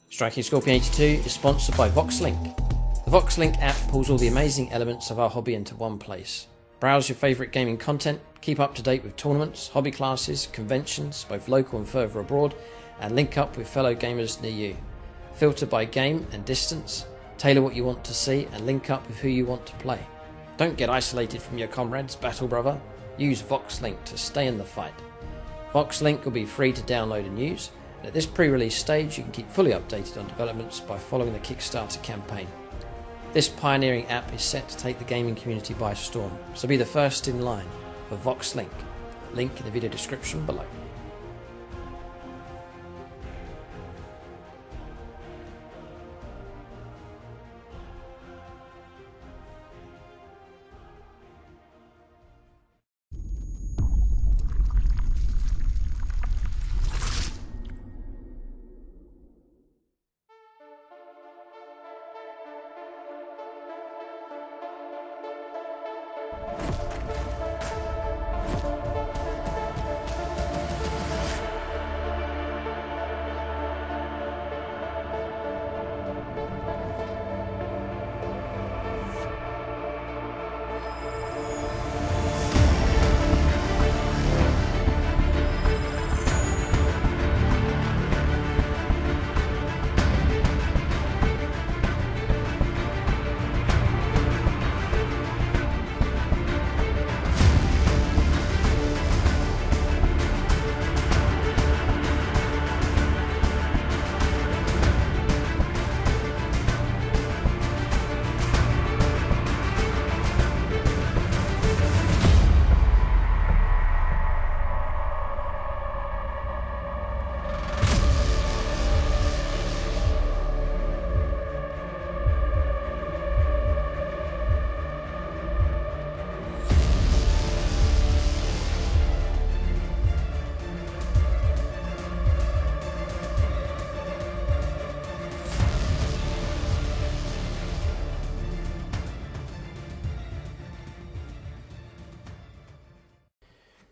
Striking Scorpion 82 is sponsored by VoxLink. The VoxLink app pulls all the amazing elements of our hobby into one place. Browse your favourite gaming content, keep up to date with tournaments, hobby classes, conventions, both local and further abroad, and link up with fellow gamers near you. Filter by game and distance, tailor what you want to see, and link up with who you want to play. Don't get isolated from your comrades, battle brother. Use VoxLink to stay in the fight. VoxLink will be free to download and use, and at this pre-release stage you can keep fully updated on developments by following the Kickstarter campaign. This pioneering app is set to take the gaming community by storm, so be the first in line for VoxLink. Link in the video description below.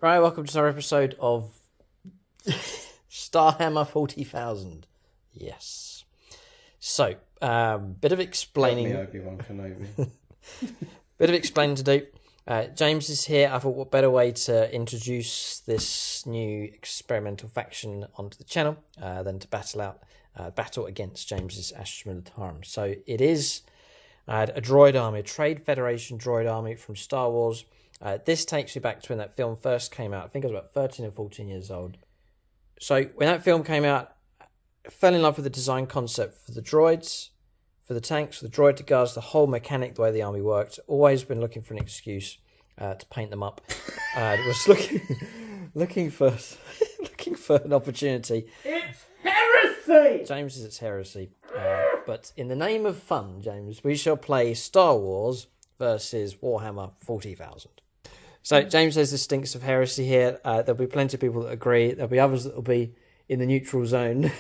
Right, welcome to another episode of Starhammer 40,000. Yes. So, bit of explaining. Obi-Wan Kenobi. Bit of explaining to do. James is here. I thought what better way to introduce this new experimental faction onto the channel than to battle against James's Astra Militarum. So it is a droid army, a Trade Federation droid army from Star Wars. This takes me back to when that film first came out. I think I was about 13 or 14 years old. So when that film came out, I fell in love with the design concept for the droids, for the tanks, for the droid guards, the whole mechanic, the way the army worked. Always been looking for an excuse to paint them up. Was looking for an opportunity. It's heresy! James says it's heresy. But in the name of fun, James, we shall play Star Wars versus Warhammer 40,000. So James says this stinks of heresy here. There'll be plenty of people that agree. There'll be others that will be in the neutral zone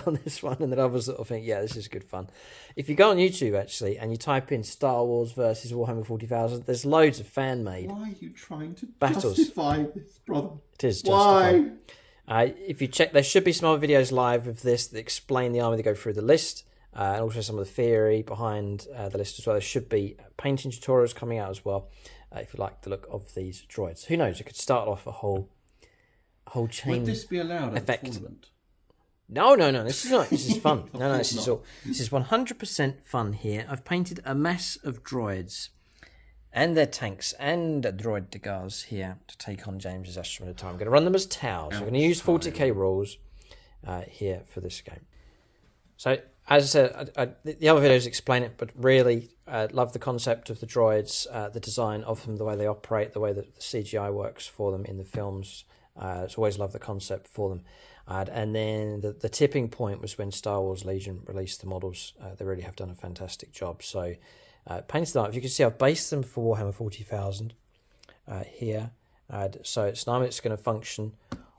on this one, and then others that will think, yeah, this is good fun. If you go on YouTube, actually, and you type in Star Wars versus Warhammer 40,000, there's loads of fan-made Why are you trying to battles. justify this, brother? It is Why? justified. If you check, there should be some other videos live of this that explain the army, that go through the list, and also some of the theory behind the list as well. There should be painting tutorials coming out as well, if you like the look of these droids. Who knows? It could start off a whole chain. Would this be allowed effect. at the tournament? No. This is not. This is fun. No. This is all. This is 100% fun here. I've painted a mess of droids and their tanks and droid degars here to take on James's Astra Militarum. I'm going to run them as towers. So I'm going to use 40k rules here for this game. So, as I said, the other videos explain it, but really love the concept of the droids, the design of them, the way they operate, the way that the CGI works for them in the films. It's always loved the concept for them. And then the tipping point was when Star Wars Legion released the models. They really have done a fantastic job. So, painted them up. If you can see, I've based them for Warhammer 40,000 here. So it's an army that's going to function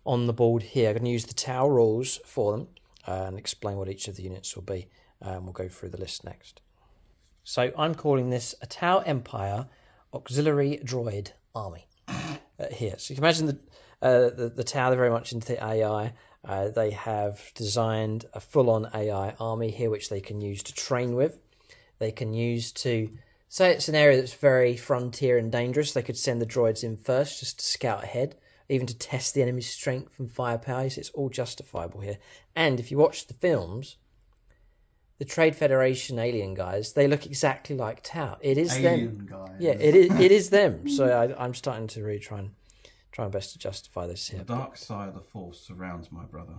on the board here. I'm going to use the Tau rules for them and explain what each of the units will be. We'll go through the list next. So I'm calling this a Tau Empire Auxiliary Droid Army here. So you can imagine the Tau, they're very much into the AI. They have designed a full-on AI army here, which they can use to train with. They can use to... Say it's an area that's very frontier and dangerous. They could send the droids in first just to scout ahead, even to test the enemy's strength and firepower. So it's all justifiable here. And if you watch the films, the Trade Federation alien guys, they look exactly like Tau. It is alien them. Guys. Yeah, it is them. So I'm starting to really try my best to justify this here. The dark side of the Force surrounds my brother.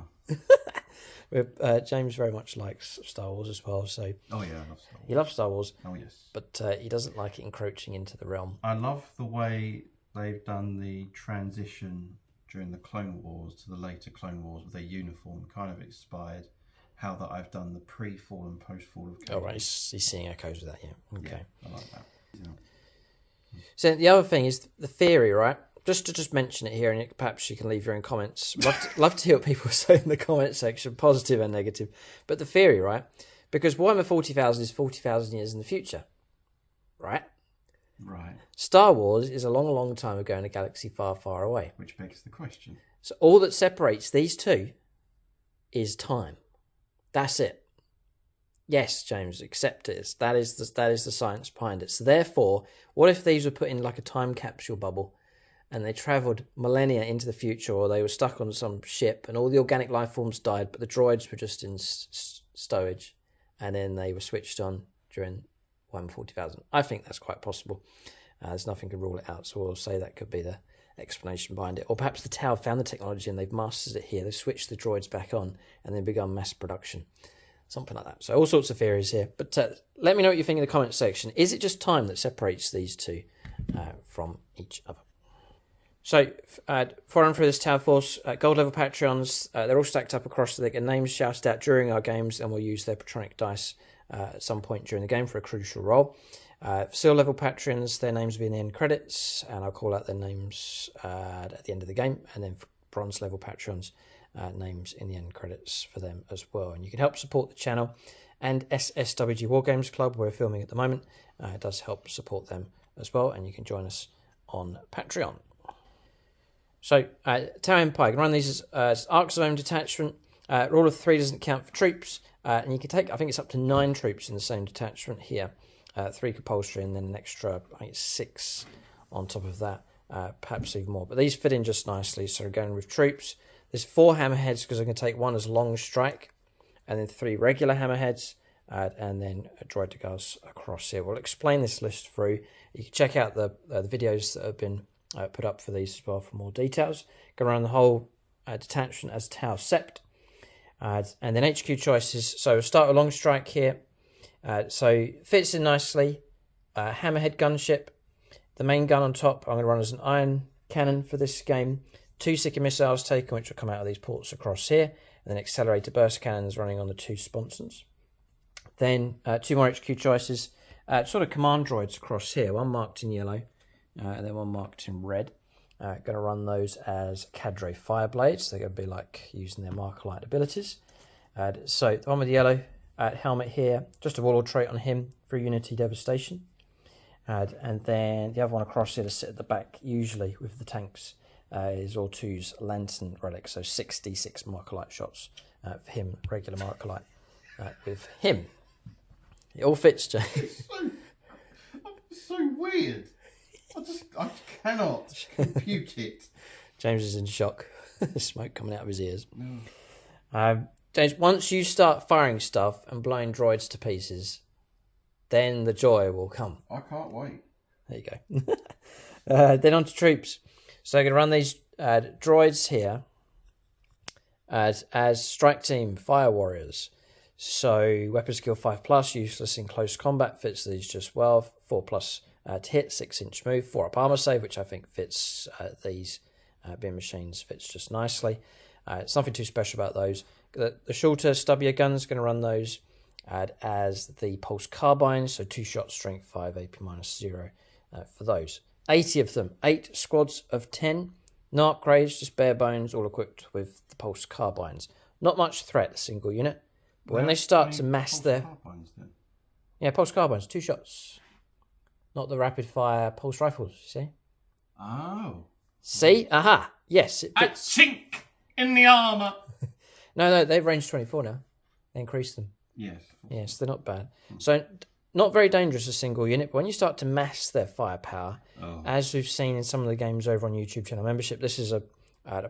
James very much likes Star Wars as well. So Oh yeah, I love Star Wars. he loves Star Wars. Oh yes. But he doesn't like it encroaching into the realm. I love the way they've done the transition during the Clone Wars to the later Clone Wars with their uniform. Kind of inspired how that I've done the pre-fall and post-fall of Oh, right. He's seeing echoes of that, yeah. Okay. Yeah, I like that. Yeah. So the other thing is the theory, right? Just to mention it here, and perhaps you can leave your own comments. Love to hear what people say in the comment section, positive and negative. But the theory, right? Because Warhammer 40,000 is 40,000 years in the future, right? Right. Star Wars is a long, long time ago in a galaxy far, far away. Which begs the question. So all that separates these two is time. That's it. Yes, James, accept it. That is the science behind it. So therefore, what if these were put in like a time capsule bubble and they travelled millennia into the future, or they were stuck on some ship and all the organic life forms died, but the droids were just in stowage, and then they were switched on during 40,000. I think that's quite possible. There's nothing to rule it out, so we'll say that could be the explanation behind it. Or perhaps the Tau found the technology and they've mastered it here. They've switched the droids back on and then begun mass production. Something like that. So all sorts of theories here. But let me know what you think in the comment section. Is it just time that separates these two from each other? So, following through this Tau Force, gold level Patreons, they're all stacked up across, so they get names shouted out during our games, and we'll use their Patronic dice at some point during the game for a crucial role. Seal level Patreons, their names will be in the end credits, and I'll call out their names at the end of the game. And then for bronze level Patreons, names in the end credits for them as well. And you can help support the channel and SSWG War Games Club, where we're filming at the moment. It does help support them as well, and you can join us on Patreon. So, Tau Empire, you can run these as arcs of own detachment. Rule of 3 doesn't count for troops, and you can take, I think it's up to 9 troops in the same detachment here. 3 compulsory, and then an extra, I think it's 6 on top of that, perhaps even more. But these fit in just nicely, so we're going with troops. There's 4 hammerheads, because I'm going to take 1 as long strike, and then 3 regular hammerheads, and then a droid to go across here. We'll explain this list through. You can check out the videos that have been put up for these as well for more details. Going around the whole detachment as Tau Sept. And then HQ choices. So we'll start with long strike here. So fits in nicely. Hammerhead gunship. The main gun on top, I'm going to run as an iron cannon for this game. 2 Seeker missiles taken, which will come out of these ports across here. And then accelerator burst cannons running on the 2 sponsons. Then 2 more HQ choices. Sort of command droids across here. 1 marked in yellow. And then 1 marked in red. Going to run those as Cadre Fireblades. They're going to be like using their marker light abilities. So the one with the yellow helmet here, just a warlord trait on him for Unity Devastation. And then the other one across here to sit at the back, usually with the tanks, is Ortu's Lantern Relic. So 66 marker light shots for him, regular marker light with him. It all fits, Jay. It's so weird. I cannot compute it. James is in shock. Smoke coming out of his ears. No. James, once you start firing stuff and blowing droids to pieces, then the joy will come. I can't wait. There you go. Then on to troops. So I'm going to run these droids here as strike team fire warriors. So weapon skill 5+, useless in close combat, fits these just well. 4+ to hit, 6-inch move, 4 up armor save, which I think fits these beam machines, fits just nicely. It's nothing too special about those. The shorter, stubbier guns, going to run those as the pulse carbines, so 2 shot strength 5, AP-0 for those. 80 of them, 8 squads of 10, no upgrades, just bare bones, all equipped with the pulse carbines. Not much threat, a single unit. But when they start to mass their... Yeah, pulse carbines, 2 shots. Not the rapid fire pulse rifles, you see? Oh. See? Aha! Yes. A chink in the armour. No, they've range 24 now. They increased them. Yes, they're not bad. So not very dangerous a single unit, but when you start to mass their firepower, as we've seen in some of the games over on YouTube channel membership, this is a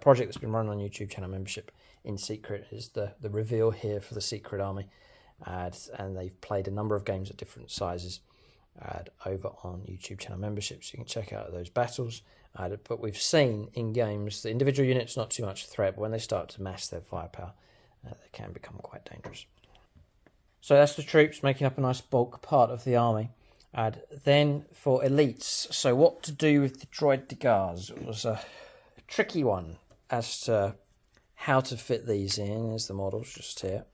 project that's been run on YouTube channel membership in secret, is the reveal here for the secret army. And they've played a number of games at different sizes over on YouTube channel membership, so you can check out those battles. But we've seen in games the individual units not too much threat, but when they start to mass their firepower, they can become quite dangerous. So that's the troops making up a nice bulk part of the army. Then for elites, so what to do with the Droid de Gars? It was a tricky one as to how to fit these in. There's the models just here.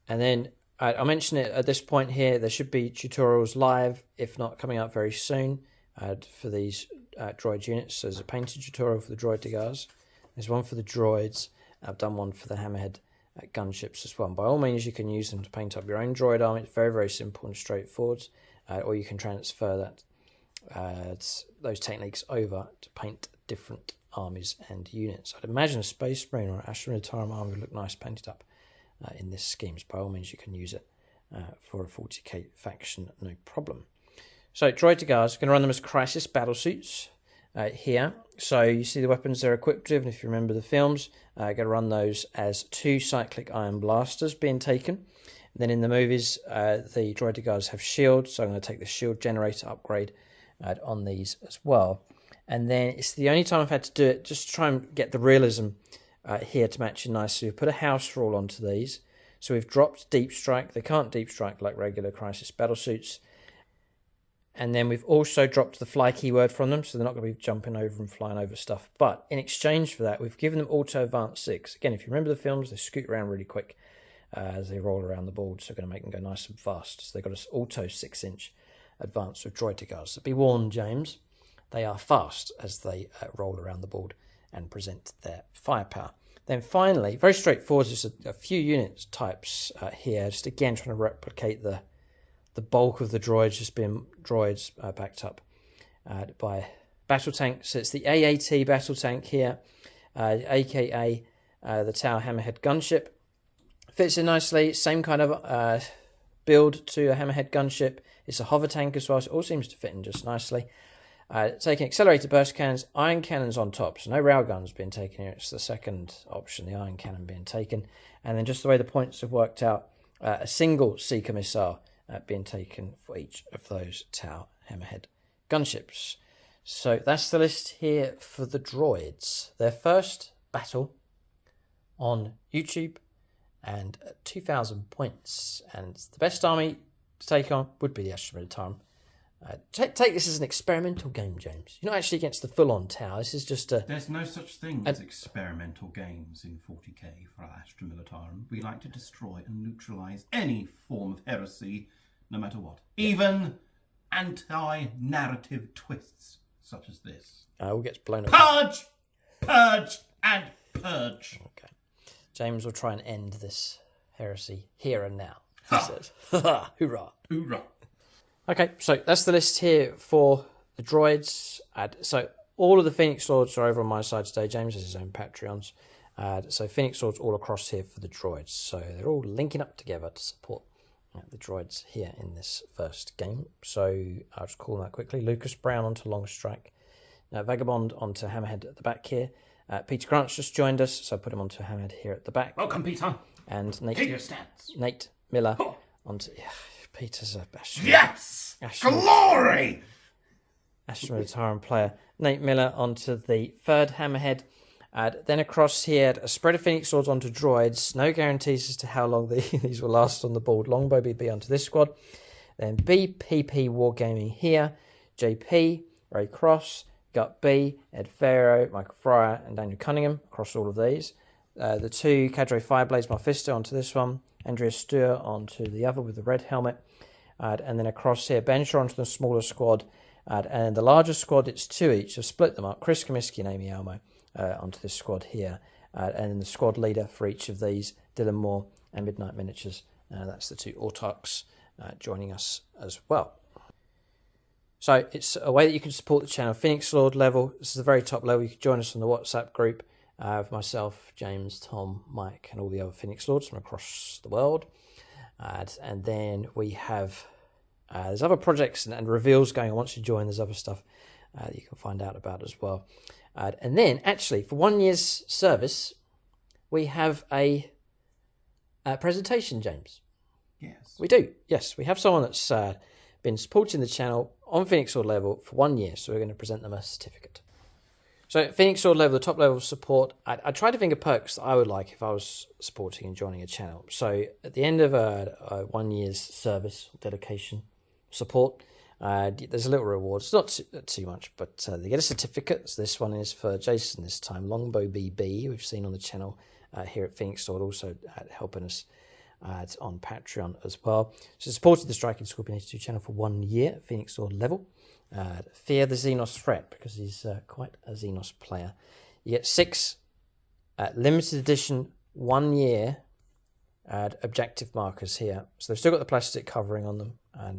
And then I mentioned it at this point here, there should be tutorials live, if not coming up very soon, for these droid units. So there's a painted tutorial for the Droid de Gars. There's one for the droids. I've done one for the hammerhead gunships as well. And by all means, you can use them to paint up your own droid army. It's very, very simple and straightforward. Or you can transfer those techniques over to paint different armies and units. I'd imagine a Space Marine or Astra Militarum army would look nice painted up in this scheme. So by all means, you can use it for a 40k faction, no problem. So Droid de Gars, going to run them as crisis battle suits here. So you see the weapons they're equipped with, and if you remember the films, going to run those as 2 cyclic iron blasters being taken. And then in the movies, the Droid de Gars have shields, so I'm going to take the shield generator upgrade on these as well. And then it's the only time I've had to do it, just to try and get the realism here to match it nicely. We've put a house rule onto these. So we've dropped deep strike. They can't deep strike like regular crisis battle suits. And then we've also dropped the fly keyword from them, so they're not going to be jumping over and flying over stuff. But in exchange for that, we've given them auto advance 6. Again, if you remember the films, they scoot around really quick as they roll around the board, so we're going to make them go nice and fast. So they've got an auto 6-inch advance with Droid de Gars. So be warned, James, they are fast as they roll around the board and present their firepower. Then finally, very straightforward, just a few unit types here, just again trying to replicate the bulk of the droids, just being droids backed up by battle tanks. So it's the AAT battle tank here, aka the Tau Hammerhead gunship. Fits in nicely, same kind of build to a Hammerhead gunship. It's a hover tank as well, so it all seems to fit in just nicely. Taking accelerated burst cannons, iron cannons on top, so no railguns being taken here. It's the second option, the iron cannon being taken. And then just the way the points have worked out, a single Seeker missile being taken for each of those Tau Hammerhead gunships. So that's the list here for the droids. Their first battle on YouTube and 2,000 points. And the best army to take on would be the Astra Militarum. Take this as an experimental game, James. You're not actually against the full-on Tau. This is just a... There's no such thing as experimental games in 40k for Astra Militarum. We like to destroy and neutralise any form of heresy, no matter what. Even anti-narrative twists, such as this. All gets blown up. Purge! Purge! And purge! Okay. James will try and end this heresy here and now, he Ha! says. Ha! Hoorah! Hoorah! Okay, so that's the list here for the droids. So all of the Phoenix Lords are over on my side today. James has his own Patreons. So Phoenix Lords all across here for the droids. So they're all linking up together to support the droids here in this first game. So I'll just call that quickly. Lucas Brown onto Long Strike. Vagabond onto Hammerhead at the back here. Peter Grant's just joined us, so I put him onto Hammerhead here at the back. Welcome, Peter. And Nate Miller onto... Yeah, Peter's a Yes! Glory! Astra Militarum player. Nate Miller onto the third Hammerhead. Then across here, a spread of Phoenix Swords onto droids. No guarantees as to how long these will last on the board. Longbow BB onto this squad. Then BPP Wargaming here. JP, Ray Cross, Gut B, Ed Farrow, Michael Fryer, and Daniel Cunningham across all of these. The 2 Cadre Fireblaze Mephisto onto this one. Andrea Stuer onto the other with the red helmet. And then across here, Ben Shaw onto the smaller squad. And the larger squad, it's 2 each. I've split them up. Chris Comiskey and Amy Elmo onto this squad here. And then the squad leader for each of these, Dylan Moore and Midnight Miniatures. That's the 2 Autarchs joining us as well. So it's a way that you can support the channel. Phoenix Lord level, this is the very top level. You can join us on the WhatsApp group. of myself, James, Tom, Mike, and all the other Phoenix Lords from across the world. And then we have there's other projects and reveals going on. Once you join, there's other stuff that you can find out about as well. And then, actually, for 1 year's service, we have a presentation, James. Yes. We do. Yes, we have someone that's been supporting the channel on Phoenix Sword level for 1 year, so we're going to present them a certificate. So Phoenix Sword level, the top level of support, I tried to think of perks that I would like if I was supporting and joining a channel. So at the end of a 1 year's service, dedication, support, there's a little reward. It's not too much, but they get a certificate. So this one is for Jason this time, Longbow BB, we've seen on the channel here at Phoenix Sword, also helping us on Patreon as well. So supported the Striking Scorpion 82 channel for 1 year at Phoenix Sword level. Fear the Xenos threat, because he's quite a Xenos player. You get 6 limited edition 1 year objective markers here. So they've still got the plastic covering on them,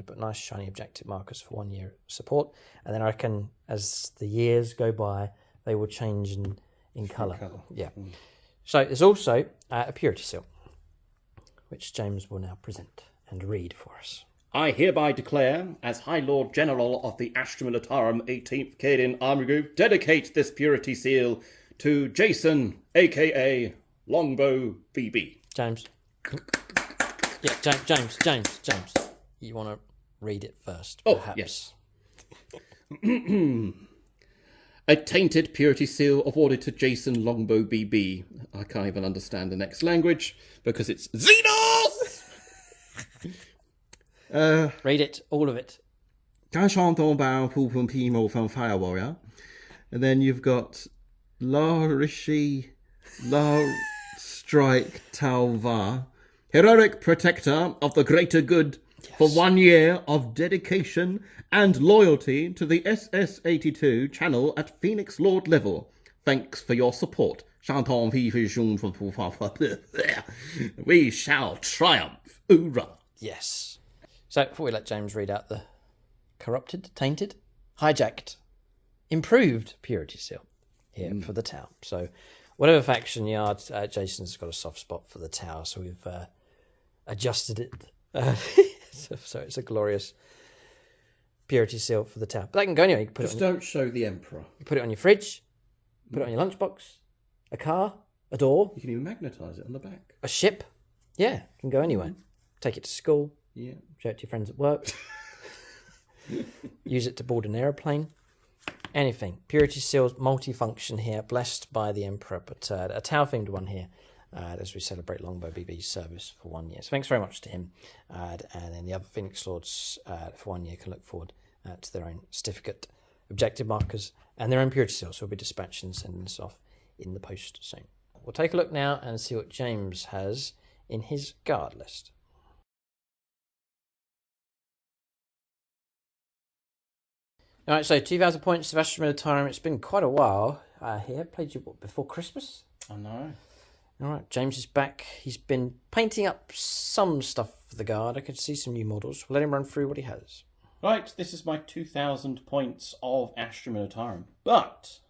but nice shiny objective markers for 1 year support. And then I reckon as the years go by, they will change in colour. Yeah. So there's also a purity seal, which James will now present and read for us. I hereby declare, as High Lord General of the Astra Militarum 18th Cadian Army Group, dedicate this purity seal to Jason, a.k.a. Longbow BB. James. Yeah, James. You want to read it first, perhaps? Oh, yes. A tainted purity seal awarded to Jason Longbow BB. I can't even understand the next language because it's Xenos! Read it, all of it. From Fire Warrior. And then you've got La Rishi, La Strike Talva, heroic protector of the greater good, for 1 year of dedication and loyalty to the SS82 channel at Phoenix Lord level. Thanks for your support. We shall triumph. Hoorah. Yes. So before we let James read out the corrupted, tainted, hijacked, improved purity seal here for the tower. So whatever faction you are, Jason's got a soft spot for the tower, so we've adjusted it. So it's a glorious purity seal for the tower. But that can go anywhere. You can put Just don't show the Emperor. You put it on your fridge, put it on your lunchbox, a car, a door. You can even magnetise it on the back. A ship. Yeah, it can go anywhere. Take it to school. Yeah. Show it to your friends at work. Use it to board an aeroplane. Anything. Purity seals, multifunction here, blessed by the Emperor, but a tower-themed one here as we celebrate Longbow BB's service for 1 year. So thanks very much to him. And then the other Phoenix Lords for 1 year can look forward to their own certificate, objective markers, and their own purity seals. So we'll be dispatching and sending this off in the post soon. We'll take a look now and see what James has in his guard list. All right, so 2,000 points of Astra Militarum. It's been quite a while here. Played you before Christmas? I know. All right, James is back. He's been painting up some stuff for the guard. I could see some new models. We'll let him run through what he has. Right, this is my 2,000 points of Astra Militarum. But,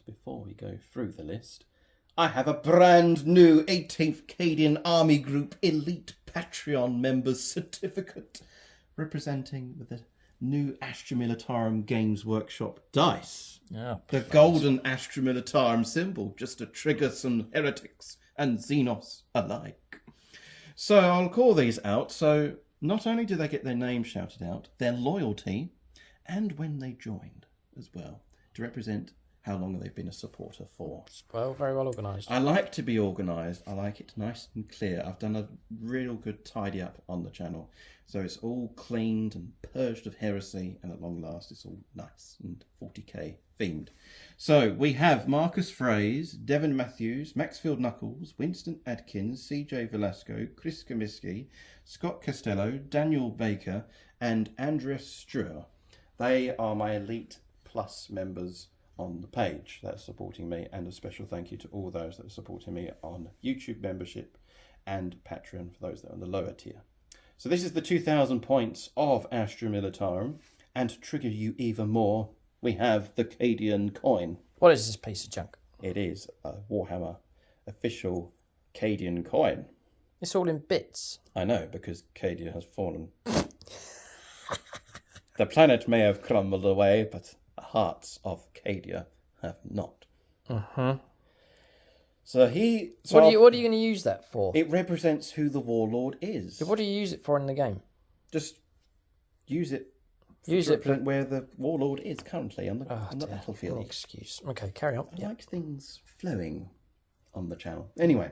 before we go through the list, I have a brand new 18th Cadian Army Group Elite Patreon members certificate representing the new Astra Militarum Games Workshop dice. Oh, the golden Astra Militarum symbol, just to trigger some heretics and Xenos alike. So I'll call these out. So not only do they get their name shouted out, their loyalty, and when they joined as well, to represent how long they've been a supporter for. Well, very well organised. I like to be organised. I like it nice and clear. I've done a real good tidy up on the channel. So it's all cleaned and purged of heresy, and at long last it's all nice and 40k themed. So we have Marcus Fraze, Devon Matthews, Maxfield Knuckles, Winston Adkins, CJ Velasco, Chris Comiskey, Scott Costello, Daniel Baker, and Andreas Struer. They are my Elite Plus members on the page that are supporting me, and a special thank you to all those that are supporting me on YouTube membership and Patreon for those that are on the lower tier. So this is the 2,000 points of Astra Militarum, and to trigger you even more, we have the Cadian coin. What is this piece of junk? It is a Warhammer official Cadian coin. It's all in bits. I know, because Cadia has fallen. The planet may have crumbled away, but the hearts of Cadia have not. So what are you going to use that for? It represents who the warlord is. What do you use it for in the game? Just use it. Use to it represent where the warlord is currently on the dear. battlefield. An excuse. Okay, carry on. I like things flowing on the channel. Anyway,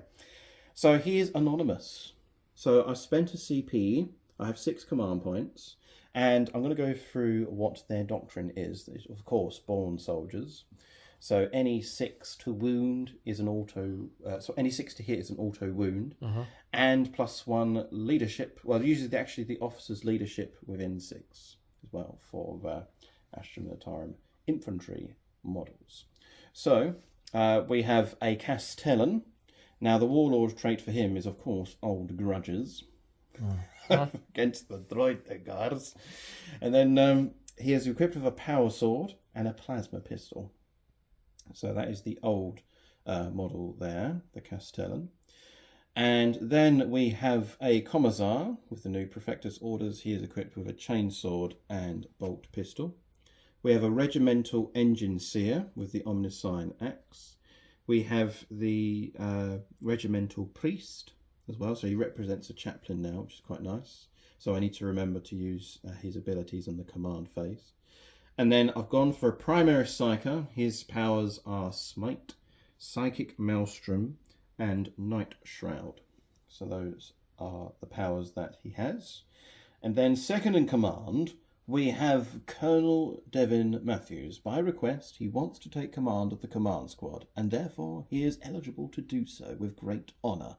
so he is anonymous. So I spent a CP. I have 6 command points. And I'm going to go through what their doctrine is. Of course, born soldiers. So any 6 to wound is an auto... so any 6 to hit is an auto wound. And +1 leadership. Well, usually the officer's leadership within 6 as well for Astra Militarum infantry models. So we have a Castellan. Now the warlord trait for him is, of course, old grudges. Against the Droid guards. And then he is equipped with a power sword and a plasma pistol. So that is the old model there, the Castellan. And then we have a Commissar with the new Prefectus orders. He is equipped with a chainsword and bolt pistol. We have a Regimental Engine Seer with the Omnisign axe. We have the Regimental Priest as well, so he represents a chaplain now, which is quite nice. So I need to remember to use his abilities on the command phase. And then I've gone for a Primary Psyker. His powers are Smite, Psychic Maelstrom, and Night Shroud. So those are the powers that he has. And then second in command, we have Colonel Devin Matthews. By request, he wants to take command of the command squad, and therefore he is eligible to do so with great honour.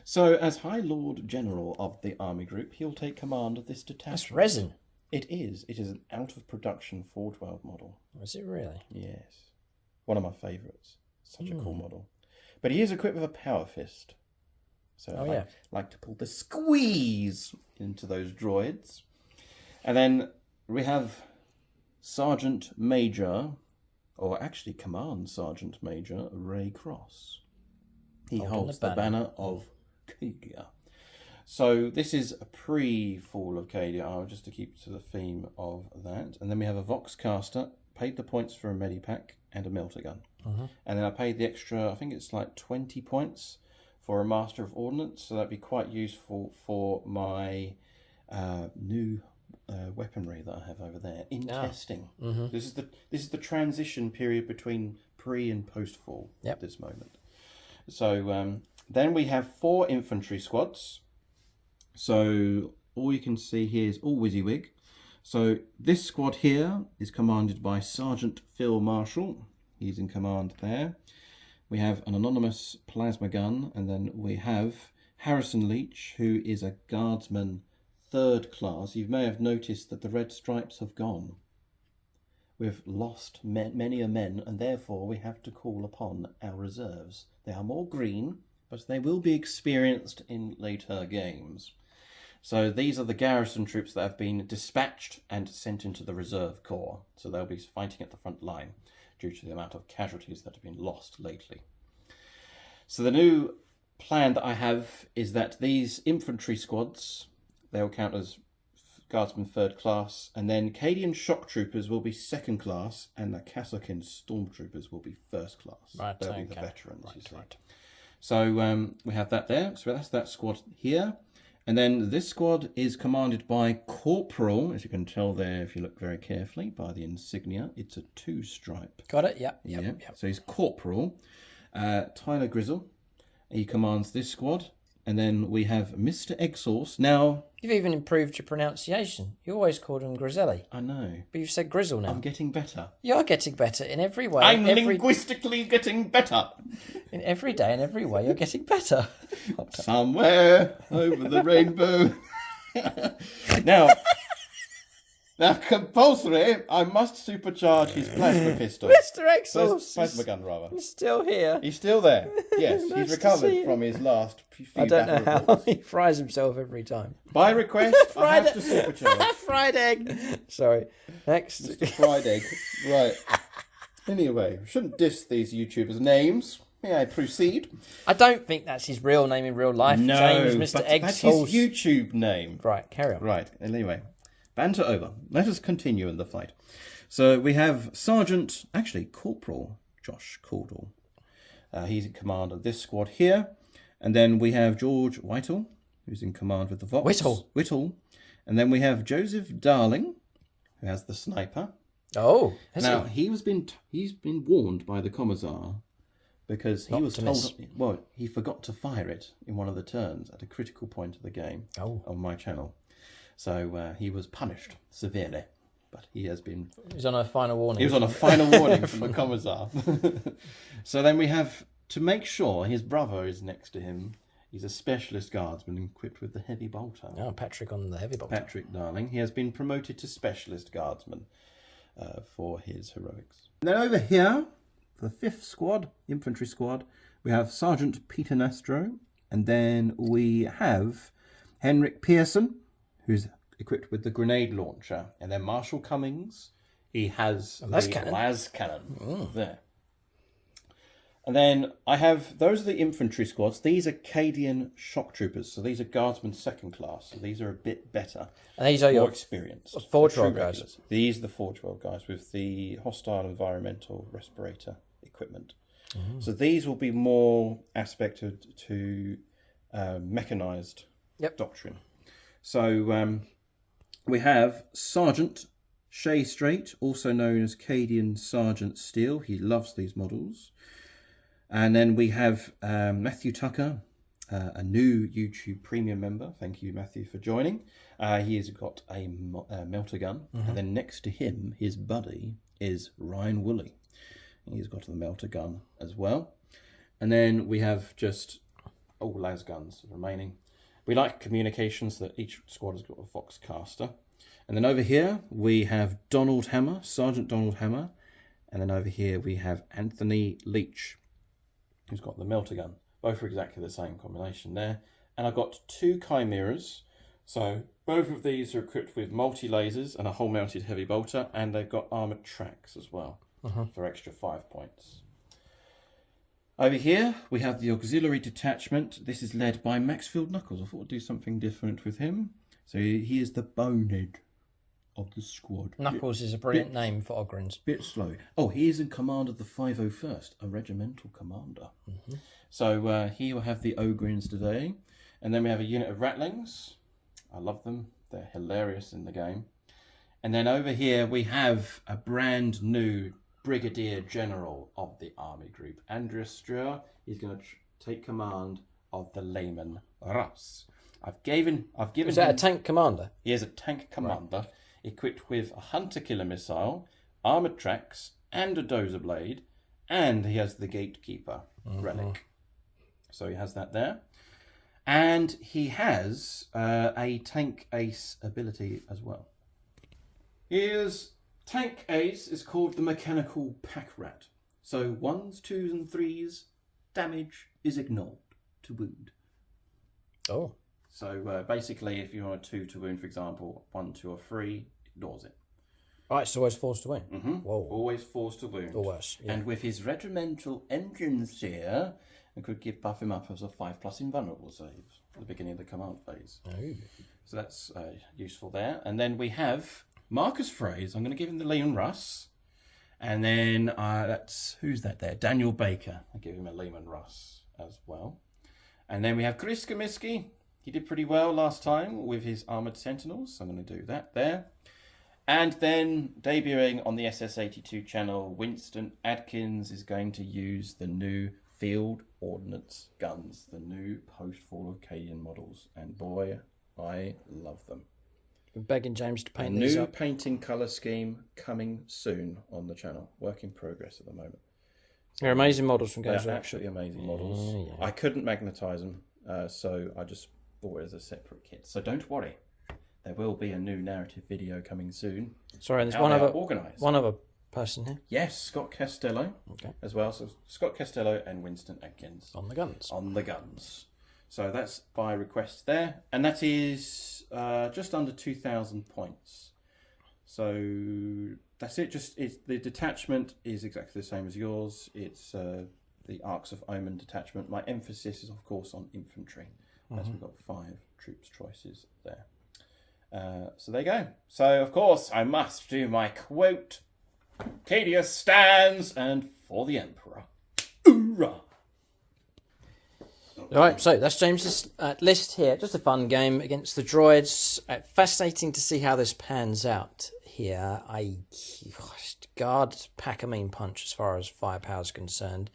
So, as High Lord General of the Army Group, he'll take command of this detachment. That's resin. It is. It is an out-of-production 412 model. Is it really? Yes. One of my favourites. Such a cool model. But he is equipped with a power fist. So I like to pull the squeeze into those droids. And then we have Sergeant Major, or actually Command Sergeant Major, Ray Cross. He holds the banner of Cadia. So this is a pre-fall of Cadia, just to keep to the theme of that. And then we have a Voxcaster, paid the points for a Medipack and a melter gun. And then I paid the extra, I think it's like 20 points for a Master of Ordnance, so that'd be quite useful for my new weaponry that I have over there in testing. This is the transition period between pre and post fall at this moment. So then we have 4 infantry squads. So all you can see here is all WYSIWYG. So this squad here is commanded by Sergeant Phil Marshall. He's in command there. We have an anonymous plasma gun, and then we have Harrison Leach, who is a guardsman 3rd class. You may have noticed that the red stripes have gone. We've lost many a men, and therefore we have to call upon our reserves. They are more green, but they will be experienced in later games. So these are the garrison troops that have been dispatched and sent into the reserve corps. So they'll be fighting at the front line due to the amount of casualties that have been lost lately. So the new plan that I have is that these infantry squads, they'll count as guardsmen 3rd class, and then Cadian shock troopers will be 2nd class, and the Kassakin stormtroopers will be 1st class. Right, they'll be the veterans. Right. So we have that there. So that's that squad here. And then this squad is commanded by Corporal, as you can tell there if you look very carefully, by the insignia. It's a 2-stripe. Got it? Yep. So he's Corporal. Tyler Grizzle. He commands this squad. And then we have Mr. Exhaust. Now... You've even improved your pronunciation. You always called him Grizelli. I know. But you've said Grizzle now. I'm getting better. You are getting better in every way. I'm linguistically getting better. In every day and every way, you're getting better. Somewhere over the rainbow. Now, compulsory, I must supercharge his plasma pistol. Mr. Exhaust. Plasma gun, rather. He's still here. He's still there. Yes, Nice he's to recovered see from his last few I don't know how reports. he fries himself every time. By request, I have to supercharge. Fried egg. Sorry. Next. Mr. Fried Egg. Right. Anyway, we shouldn't diss these YouTubers' names. May I proceed? I don't think that's his real name in real life. No, James, Mr. but that's his Eggsauce. YouTube name. Right, carry on. Right, anyway. Banter over. Let us continue in the fight. So we have Corporal Josh Caudle. He's in command of this squad here. And then we have George Whittle, who's in command with the Vox. Whittle. And then we have Joseph Darling, who has the sniper. Oh, he's been warned by the Commissar because he was told. Well, he forgot to fire it in one of the turns at a critical point of the game on my channel, so he was punished severely. But he has been. He's on a final warning. He was on a final warning from the Commissar. So then we have to make sure his brother is next to him. He's a specialist guardsman equipped with the heavy bolter. Oh, Patrick on the heavy bolter. Patrick Darling. He has been promoted to specialist guardsman for his heroics. And then over here, for the 5th squad, infantry squad, we have Sergeant Peter Nastro. And then we have Henrik Pearson, who's equipped with the grenade launcher. And then Marshal Cummings, he has the las cannon there. And then those are the infantry squads. These are Cadian shock troopers. So these are guardsmen 2nd class. So these are a bit better. And these are your experienced. Forge-roll guys. These are the Forge-roll guys with the hostile environmental respirator equipment. Mm-hmm. So these will be more aspected to mechanized doctrine. So we have Sergeant Shay Strait, also known as Cadian Sergeant Steele. He loves these models. And then we have Matthew Tucker, a new YouTube premium member. Thank you, Matthew, for joining. He has got a melter gun. Mm-hmm. And then next to him, his buddy, is Ryan Woolley. He's got the melter gun as well. And then we have just all las guns remaining. We like communications that each squad has got a Voxcaster. And then over here, we have Donald Hammer, Sergeant Donald Hammer. And then over here, we have Anthony Leach, who's got the melter gun. Both are exactly the same combination there. And I've got 2 chimeras. So both of these are equipped with multi-lasers and a hull-mounted heavy bolter, and they've got armoured tracks as well for extra 5 points. Over here, we have the auxiliary detachment. This is led by Maxfield Knuckles. I thought I'd do something different with him. So he is the bonehead of the squad. Knuckles is a brilliant name for Ogrins. Bit slow. Oh, he is in command of the 501st, a regimental commander. Mm-hmm. So he will have the Ogrins today. And then we have a unit of Ratlings. I love them. They're hilarious in the game. And then over here we have a brand new Brigadier General of the Army Group. Andreas Struer. He's going to take command of the Lehman Russ. I've given Is that a tank commander? He is a tank commander. Right. Equipped with a hunter-killer missile, armoured tracks, and a dozer blade, and he has the gatekeeper relic. So he has that there. And he has a tank ace ability as well. His tank ace is called the mechanical pack rat. So 1s, 2s, and 3s damage is ignored to wound. Oh. So basically, if you're on a 2 to wound, for example, 1, 2, or 3, ignores it. Right, it's always forced to win. Mm-hmm. Whoa. Always forced to wound. Or worse. Yeah. And with his regimental engines here, it could buff him up as a 5+ invulnerable save at the beginning of the command phase. Oh. So that's useful there. And then we have Marcus Fraze. I'm going to give him the Lehman Russ. And then who's that there? Daniel Baker. I'll give him a Lehman Russ as well. And then we have Chris Comiskey. He did pretty well last time with his Armoured Sentinels, so I'm going to do that there. And then, debuting on the SS82 channel, Winston Adkins is going to use the new Field Ordnance guns, the new post-Fall of Cadian models. And boy, I love them. We're begging James to paint these up. New painting colour scheme coming soon on the channel. Work in progress at the moment. They're amazing models from Games They're Workshop. absolutely amazing models. Yeah. I couldn't magnetise them, so I just bought it as a separate kit. So don't worry. There will be a new narrative video coming soon. Sorry, there's one other person here. Yes, Scott Costello as well. So Scott Costello and Winston Adkins. On the guns. On the guns. So that's by request there. And that is just under 2,000 points. So that's it. Just the detachment is exactly the same as yours. It's the Arcs of Omen detachment. My emphasis is, of course, on infantry, as we've got 5 troops choices there. So there you go. So, of course, I must do my quote. Cadia stands, and for the Emperor. Hoorah! All right, so that's James's list here. Just a fun game against the droids. Fascinating to see how this pans out here. God, pack a mean punch as far as firepower is concerned.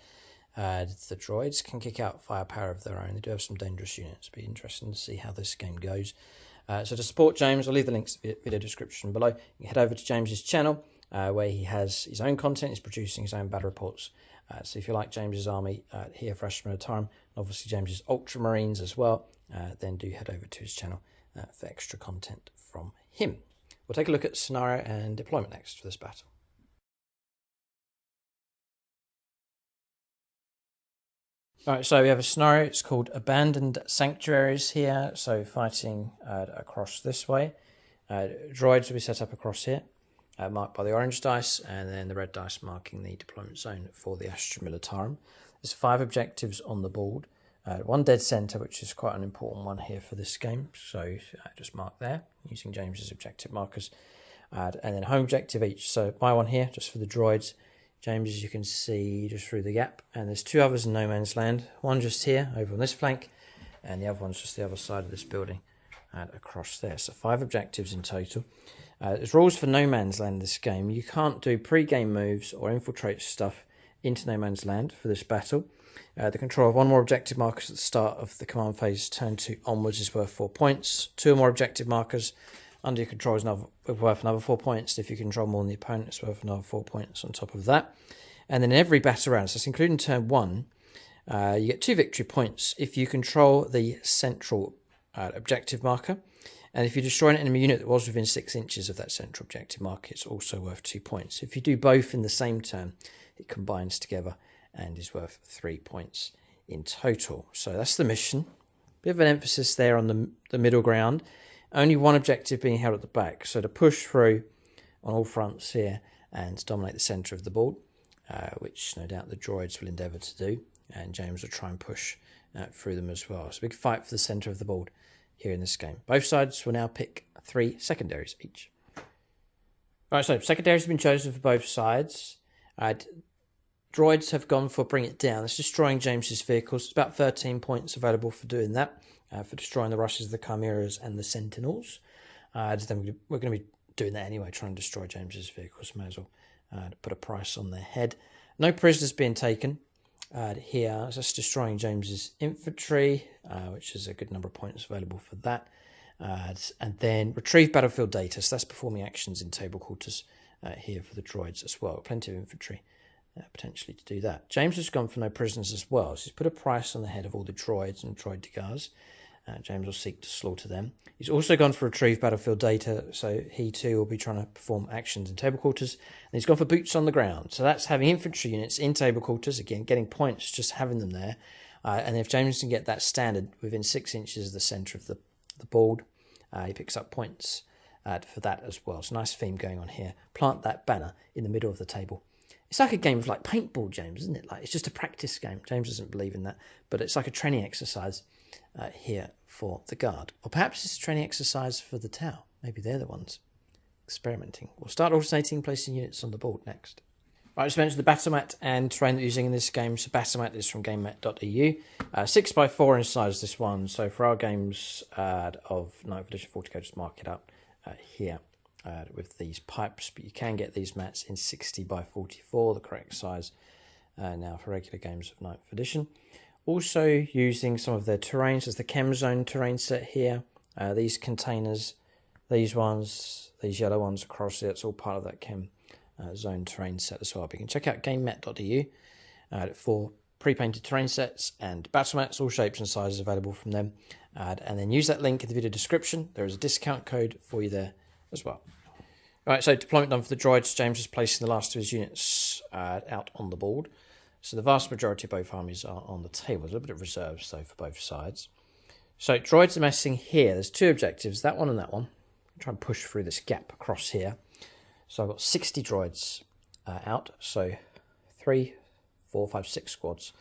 The droids can kick out firepower of their own. They do have some dangerous units. It'll be interesting to see how this game goes. So to support James, I'll leave the links in the video description below. You can head over to James's channel where he has his own content. He's producing his own battle reports. So if you like James's army here for Astra Militarum, obviously James's Ultramarines as well, then do head over to his channel for extra content from him. We'll take a look at scenario and deployment next for this battle. Alright, so we have a scenario. It's called Abandoned Sanctuaries here. So fighting across this way. Droids will be set up across here, marked by the orange dice, and then the red dice marking the deployment zone for the Astra Militarum. There's 5 objectives on the board. 1 dead centre, which is quite an important one here for this game. So just mark there using James's objective markers. And then home objective each. So my one here, just for the droids. James, as you can see, just through the gap. And there's 2 others in no man's land. One just here, over on this flank. And the other one's just the other side of this building and across there. So 5 objectives in total. There's rules for no man's land in this game. You can't do pre-game moves or infiltrate stuff into no man's land for this battle. The control of 1 more objective markers at the start of the command phase turn 2 onwards is worth 4 points. 2 more objective markers under your control is worth another 4 points. If you control more than the opponent, it's worth another 4 points on top of that. And then in every battle round, so that's including turn 1, you get 2 victory points if you control the central objective marker. And if you destroy an enemy unit that was within 6 inches of that central objective marker, it's also worth 2 points. If you do both in the same turn, it combines together and is worth 3 points in total. So that's the mission. Bit of an emphasis there on the middle ground. Only 1 objective being held at the back. So to push through on all fronts here and dominate the centre of the board, which no doubt the droids will endeavour to do. And James will try and push through them as well. It's a big fight for the centre of the board here in this game. Both sides will now pick 3 secondaries each. Right, so secondaries have been chosen for both sides. Droids have gone for Bring It Down. It's destroying James's vehicles. It's about 13 points available for doing that, for destroying the Rushes, the Chimeras, and the Sentinels. Then we're going to be doing that anyway, trying to destroy James's vehicles. May as well put a price on their head. No prisoners being taken here. So that's destroying James's infantry, which is a good number of points available for that. And then retrieve battlefield data. So that's performing actions in table quarters here for the droids as well. Plenty of infantry potentially to do that. James has gone for no prisoners as well. So he's put a price on the head of all the droids and droid degars. James will seek to slaughter them. He's also gone for retrieve battlefield data, so he too will be trying to perform actions in table quarters. And he's gone for boots on the ground. So that's having infantry units in table quarters, again, getting points just having them there. And if James can get that standard within 6 inches of the centre of the board, he picks up points for that as well. So nice theme going on here. Plant that banner in the middle of the table. It's like a game of like paintball, James, isn't it? Like it's just a practice game. James doesn't believe in that, but it's like a training exercise here for the guard. Or perhaps it's a training exercise for the Tau. Maybe they're the ones experimenting. We'll start alternating, placing units on the board next. Right, I just mentioned the battle mat and terrain that you're using in this game. So battle mat is from gamemat.eu. 6x4 in size, this one. So for our games of 9th edition 40K, just mark it up here. With these pipes, but you can get these mats in 60x44, the correct size now for regular games of 9th edition. Also using some of their terrains, there's the Chem Zone terrain set here. These containers, these ones, these yellow ones across here, it's all part of that Chem Zone terrain set as well. But you can check out gamemat.eu for pre-painted terrain sets and battle mats, all shapes and sizes available from them. And then use that link in the video description. There is a discount code for you there as well. Right, so deployment done for the droids. James is placing the last of his units out on the board. So the vast majority of both armies are on the table. There's a little bit of reserves, though, for both sides. So droids are messing here. There's 2 objectives, that one and that one. Try and push through this gap across here. So I've got 60 droids out. So 3, 4, 5, 6 squads.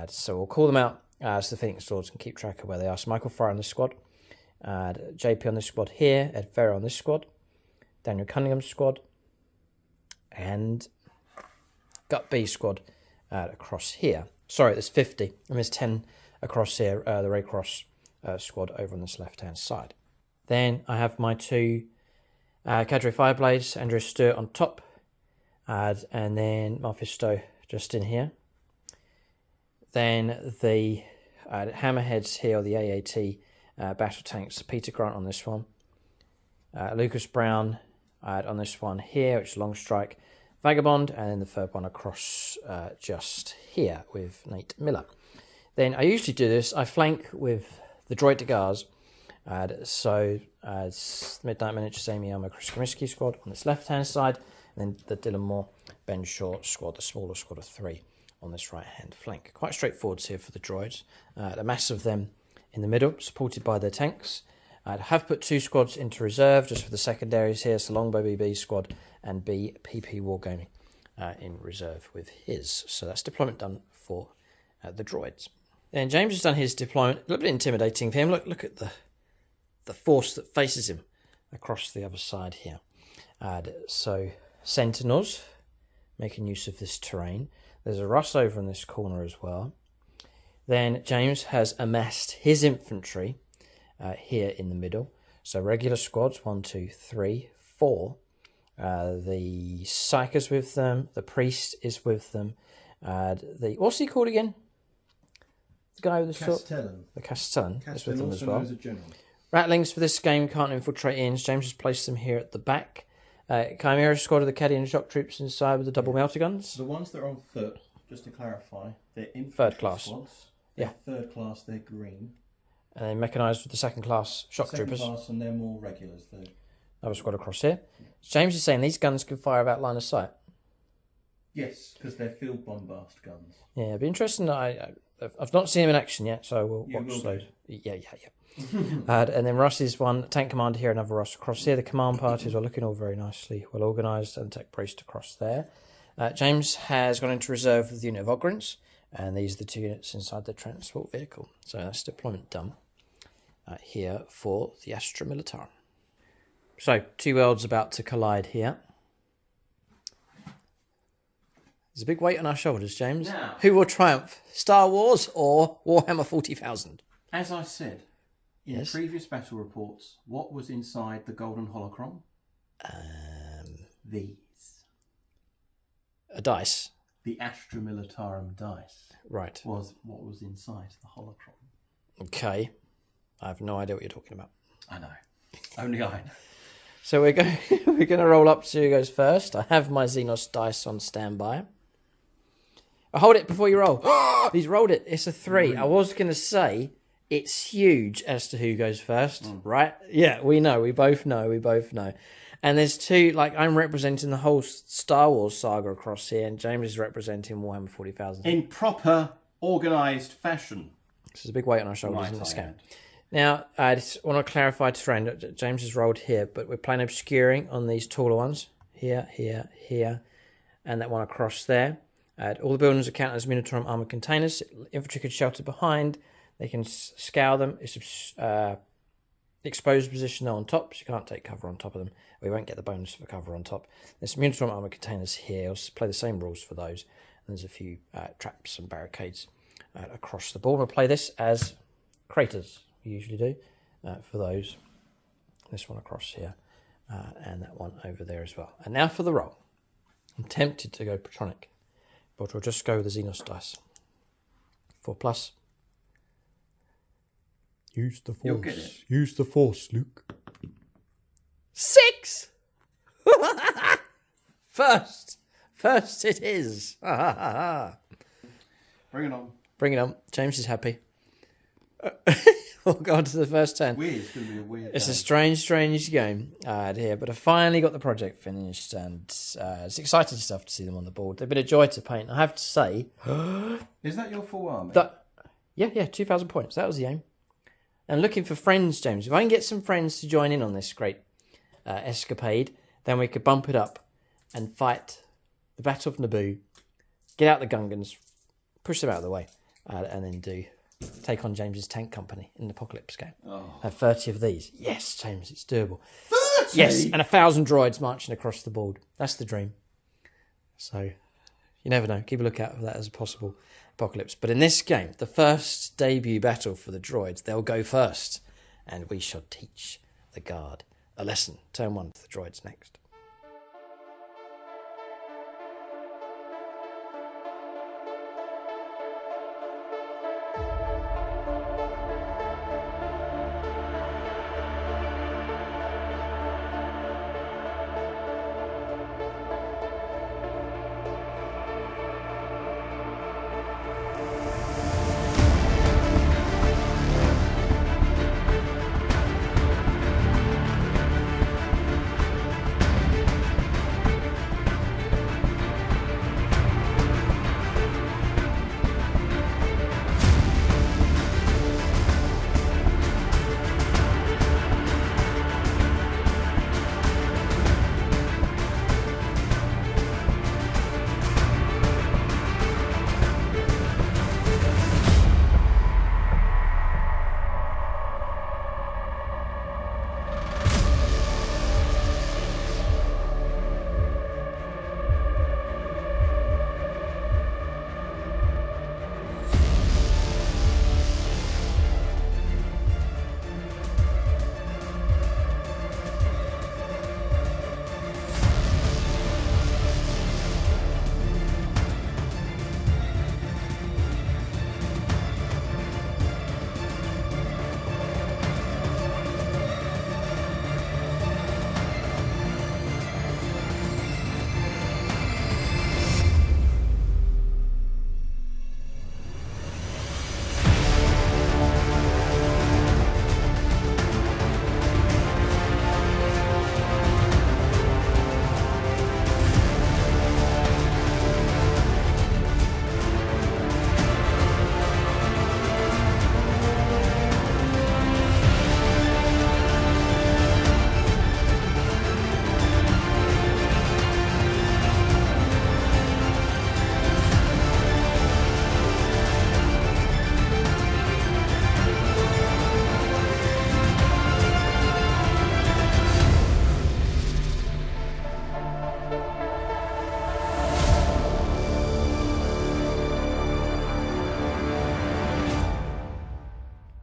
So we'll call them out so the Phoenix Lords can keep track of where they are. So Michael Fry on this squad. JP on this squad here. Ed Ferrer on this squad. Daniel Cunningham's squad. And Gut B squad across here. Sorry, there's 50. And there's 10 across here. The Red Cross squad over on this left-hand side. Then I have my 2 Cadre Fireblades. Andrew Stewart on top. And then Mephisto just in here. Then the Hammerheads here, or the AAT battle tanks. Peter Grant on this one. Lucas Brown on this one here, which is Long Strike. Vagabond, and then the third one across just here with Nate Miller. Then I usually do this, I flank with the Droid de Gars. So Midnight Miniatures, Amy Elmer, Chris Comiskey squad on this left-hand side, and then the Dylan Moore, Ben Shaw squad, the smaller squad of 3 on this right-hand flank. Quite straightforward here for the droids. A mass of them in the middle, supported by their tanks. I have put 2 squads into reserve just for the secondaries here, so Longbow BB squad and BP Wargaming in reserve with his. So that's deployment done for the droids. Then James has done his deployment. A little bit intimidating for him. Look at the force that faces him across the other side here. So Sentinels, making use of this terrain. There's a Russ over in this corner as well. Then James has amassed his infantry here in the middle. So regular squads, 1, 2, 3, 4. The Psychers with them. The Priest is with them. What's he called again? The guy with the sword. The Castellan is with them as well. Rattlings for this game can't infiltrate in. James has placed them here at the back. Chimera squad of the Cadian shock troops inside with the double melter guns. The ones that are on foot, just to clarify, they're infantry third class. Squads. They're third class, they're green. And then mechanised with the second class shock troopers. Second class, and they're more regulars though. Another squad across here. James is saying these guns can fire without line of sight. Yes, because they're field bombast guns. Yeah, it'd be interesting. I've not seen him in action yet, so we'll watch those. Yeah. And then Russ is one tank commander here, another Russ across here. The command parties are looking all very nicely, well organised, and tech priest across there. James has gone into reserve with the unit of Ogrins, and these are the 2 units inside the transport vehicle. So that's deployment done here for the Astra Militarum. So 2 worlds about to collide here. There's a big weight on our shoulders, James. Now, who will triumph, Star Wars or Warhammer 40,000? As I said in Yes. previous battle reports, what was inside the golden holocron? These. A dice. The Astra Militarum dice Right. was what was inside the holocron. Okay. I have no idea what you're talking about. I know. Only I know. So we're going to roll up to who goes first. I have my Xenos dice on standby. Hold it before you roll. He's rolled it. It's a 3. I was going to say it's huge as to who goes first, right? Yeah, we know. We both know. And there's 2, like I'm representing the whole Star Wars saga across here, and James is representing Warhammer 40,000. In proper, organised fashion. This is a big weight on our shoulders in this I game. add. Now, I just want to clarify terrain. James has rolled here, but we're playing obscuring on these taller ones. Here, and that one across there. All the buildings are counted as Minotaur armoured containers. Infantry can shelter behind. They can scour them. It's exposed position though on top, so you can't take cover on top of them. We won't get the bonus for cover on top. There's some Minotaur armoured containers here. I'll play the same rules for those. And there's a few traps and barricades across the board. We'll play this as craters. We usually do for those. This one across here and that one over there as well. And now for the roll. I'm tempted to go Patronic, but we'll just go with the Xenos dice. 4+. Use the force. You'll get it. Use the force, Luke. 6! First it is. Bring it on. Bring it on. James is happy. We'll go on to the first turn. Weird. It's going to be a weird It's day. a strange game here, but I finally got the project finished, and it's exciting stuff to see them on the board. They've been a joy to paint. I have to say, Is that your full army? yeah, 2,000 points. That was the aim. And looking for friends, James. If I can get some friends to join in on this great escapade, then we could bump it up and fight the Battle of Naboo, get out the Gungans, push them out of the way, and then take on James's tank company in the Apocalypse game. Have 30 of these. Yes, James, it's doable. 30? Yes, and 1,000 droids marching across the board. That's the dream. So, you never know. Keep a lookout for that as a possible apocalypse. But in this game, the first debut battle for the droids, they'll go first. And we shall teach the guard a lesson. Turn 1 for the droids next.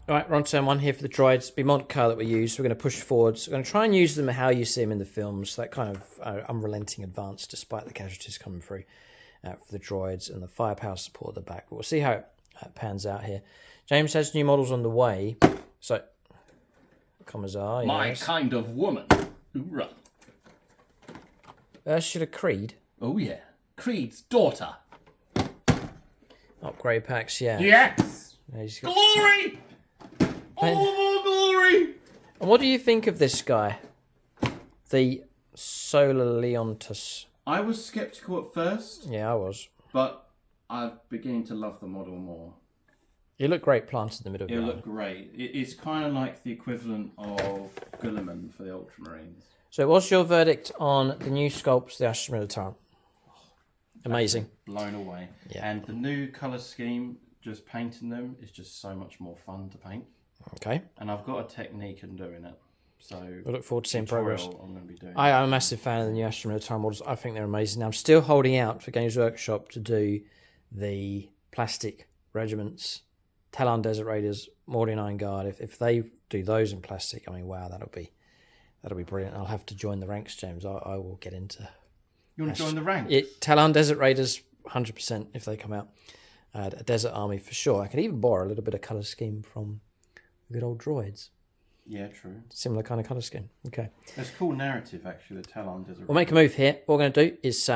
Right, we're on turn 1 here for the droids. Be mod car that we use. We're going to push forwards. We're going to try and use them how you see them in the films. That kind of unrelenting advance, despite the casualties coming through for the droids and the firepower support at the back. But we'll see how it pans out here. James has new models on the way. So, Commissar, yes. My kind of woman. Hoorah. Ursula Creed. Oh, yeah. Creed's daughter. Upgrade packs, yeah. Yes! He's got... Glory! All more glory! And what do you think of this guy? The Solar Leontus. I was sceptical at first, Yeah, I was. but I'm beginning to love the model more. You look great planted in the middle of the It'll island. look great. It's kind of like the equivalent of Guilliman for the Ultramarines. So what's your verdict on the new sculpts, the Astra Militarum? Amazing. Blown away. Yeah. And the new colour scheme, just painting them, is just so much more fun to paint. Okay. And I've got a technique in doing it. So I look forward to seeing progress. I'm going to be doing. I'm a massive fan of the new Astra Militarum models. I think they're amazing. I'm still holding out for Games Workshop to do the plastic regiments, Talon Desert Raiders, Mordian Iron Guard. If they do those in plastic, I mean, wow, that'll be brilliant. I'll have to join the ranks, James. I will get into. You want to join the ranks? Talon Desert Raiders, 100% if they come out. A Desert Army for sure. I could even borrow a little bit of colour scheme from good old Droids. Yeah, true. Similar kind of colour scheme. Okay. It's a cool narrative, actually, the Talon Desert. We'll make a move here. What we're going to do is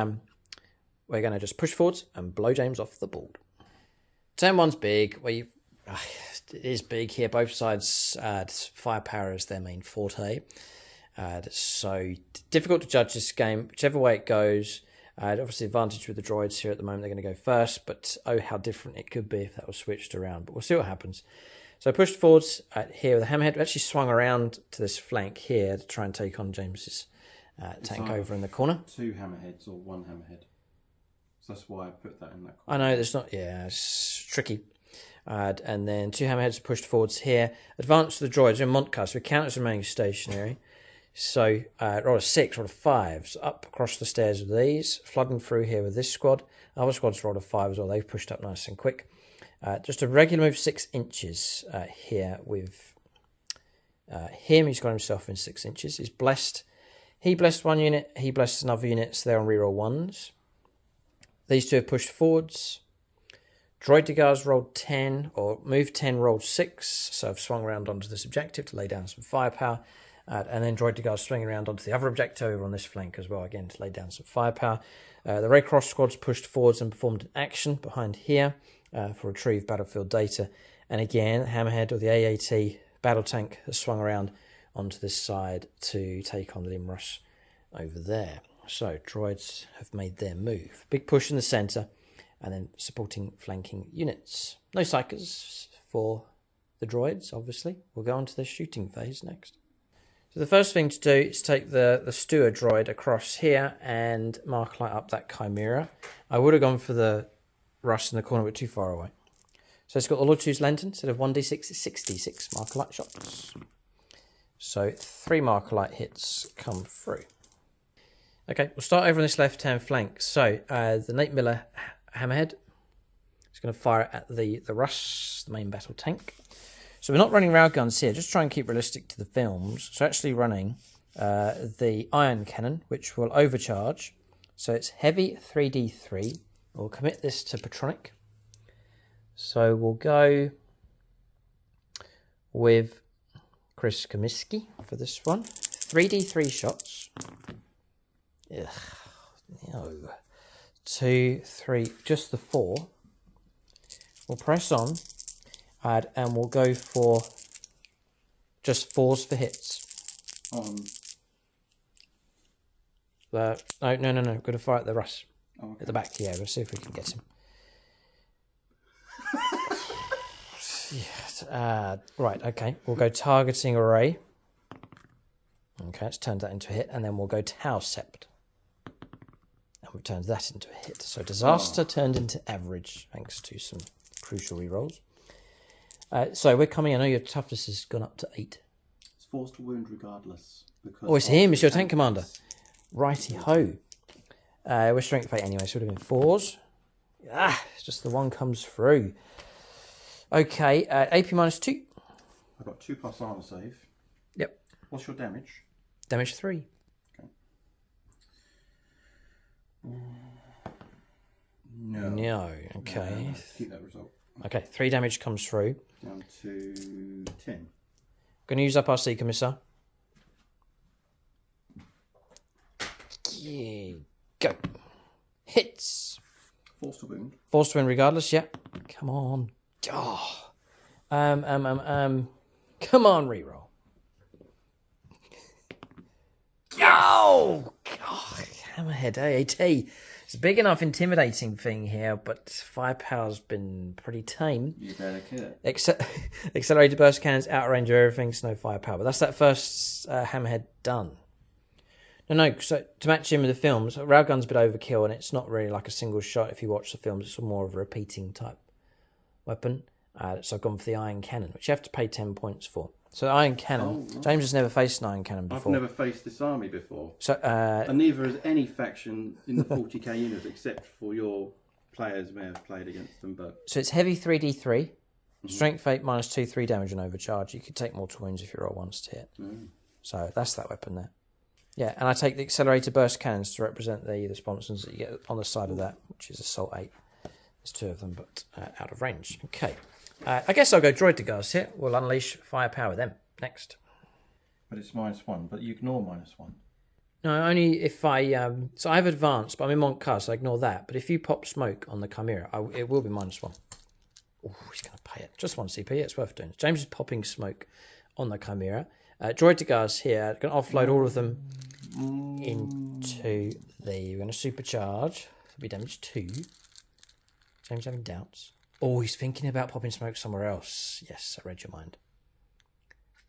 we're going to just push forwards and blow James off the board. Turn 1's big. It is big here. Both sides, firepower is their main forte. So difficult to judge this game. Whichever way it goes. Obviously, advantage with the droids here at the moment. They're going to go first, but oh, how different it could be if that was switched around. But we'll see what happens. So pushed forwards here with the hammerhead. We actually swung around to this flank here to try and take on James's tank either over in the corner. 2 hammerheads or 1 hammerhead. So that's why I put that in that corner. I know there's not. Yeah, it's tricky. And then 2 hammerheads are pushed forwards here. Advance to the droids. We're in Montcast. We count as remaining stationary. So roll a 6, roll a 5s up across the stairs with these, flooding through here with this squad. Other squads rolled a 5 as well. They've pushed up nice and quick. Just a regular move 6 inches here with him. He's got himself in 6 inches. He's blessed. He blessed 1 unit. He blessed another unit. So they're on reroll 1s. These 2 have pushed forwards. Droid de Garde's rolled 10, or moved 10, rolled 6. So I've swung around onto this objective to lay down some firepower. And then Droid de Garde's swinging around onto the other objective over on this flank as well, again, to lay down some firepower. The Red Cross squad's pushed forwards and performed an action behind here for retrieve battlefield data. And again, Hammerhead or the AAT battle tank has swung around onto this side to take on Limrus over there. So droids have made their move. Big push in the centre, and then supporting flanking units. No psychers for the droids, obviously. We'll go on to the shooting phase next. So the first thing to do is take the steward droid across here and mark light up that Chimera. I would have gone for the Rust in the corner, but too far away. So it's got all of 2's lantern. Instead of 1d6, it's 66 marker light shots. So 3 marker light hits come through. Okay, we'll start over on this left-hand flank. So the Nate Miller Hammerhead is going to fire at the Russ, the main battle tank. So we're not running railguns here, just try and keep realistic to the films. So actually running the iron cannon, which will overcharge. So it's heavy 3d3. We'll commit this to Patronic. So we'll go with Chris Comiskey for this one. 3d3 shots. Ugh, no. 2, 3, just the 4. We'll press on, and we'll go for just 4s for hits. No. Got to fire at the Russ. Oh, okay. At the back, yeah. We'll see if we can get him. Yes. Right, okay. We'll go targeting array. Okay, let's turn that into a hit, and then we'll go Tau Sept. And we've turned that into a hit. So disaster turned into average, thanks to some crucial rerolls. So we're coming. I know your toughness has gone up to 8. It's forced to wound regardless. Oh, it's him. It's your tank commander. Righty ho. We're strength 8 anyway, so it would have been 4s. It's just the one comes through. Okay, AP -2. I've got 2+ armor save. Yep. What's your damage? Damage 3. Okay. No. No. Okay. No. Keep that result. Okay, 3 damage comes through. Down to 10. Going to use up our Seeker Missile. Yeah, go. Hits. Forced to wound. Forced to win regardless, yep. Come on. Oh. Come on, reroll. Oh, God. Hammerhead AAT. It's a big enough intimidating thing here, but firepower's been pretty tame. You better kill it. Accelerated burst cannons, out of range of everything, so no firepower. But that's that first Hammerhead done. No, so to match in with the films, railgun's a bit overkill, and it's not really like a single shot. If you watch the films, it's more of a repeating type weapon. So I've gone for the iron cannon, which you have to pay 10 points for. So the iron cannon, James has never faced an iron cannon before. I've never faced this army before. So and neither has any faction in the 40k unit, except for your players may have played against them. But so it's heavy 3d3, strength 8 -2, 3 damage and overcharge. You could take mortal wounds if you roll 1s to hit. So that's that weapon there. Yeah, and I take the accelerated burst cannons to represent the sponsons that you get on the side of that, which is assault 8. There's 2 of them, but out of range. Okay. I guess I'll go Droid de Garde here. We'll unleash firepower then. Next. But it's -1, but you ignore -1. No, only if I... so I have advanced, but I'm in Montcast, so I ignore that. But if you pop smoke on the Chimera, it will be -1. Oh, he's going to pay it. Just 1 CP, it's worth doing. James is popping smoke on the Chimera. Droid de Garde here. Going to offload all of them into the... You're going to supercharge. It'll be damage 2. James having doubts. Oh, he's thinking about popping smoke somewhere else. Yes, I read your mind.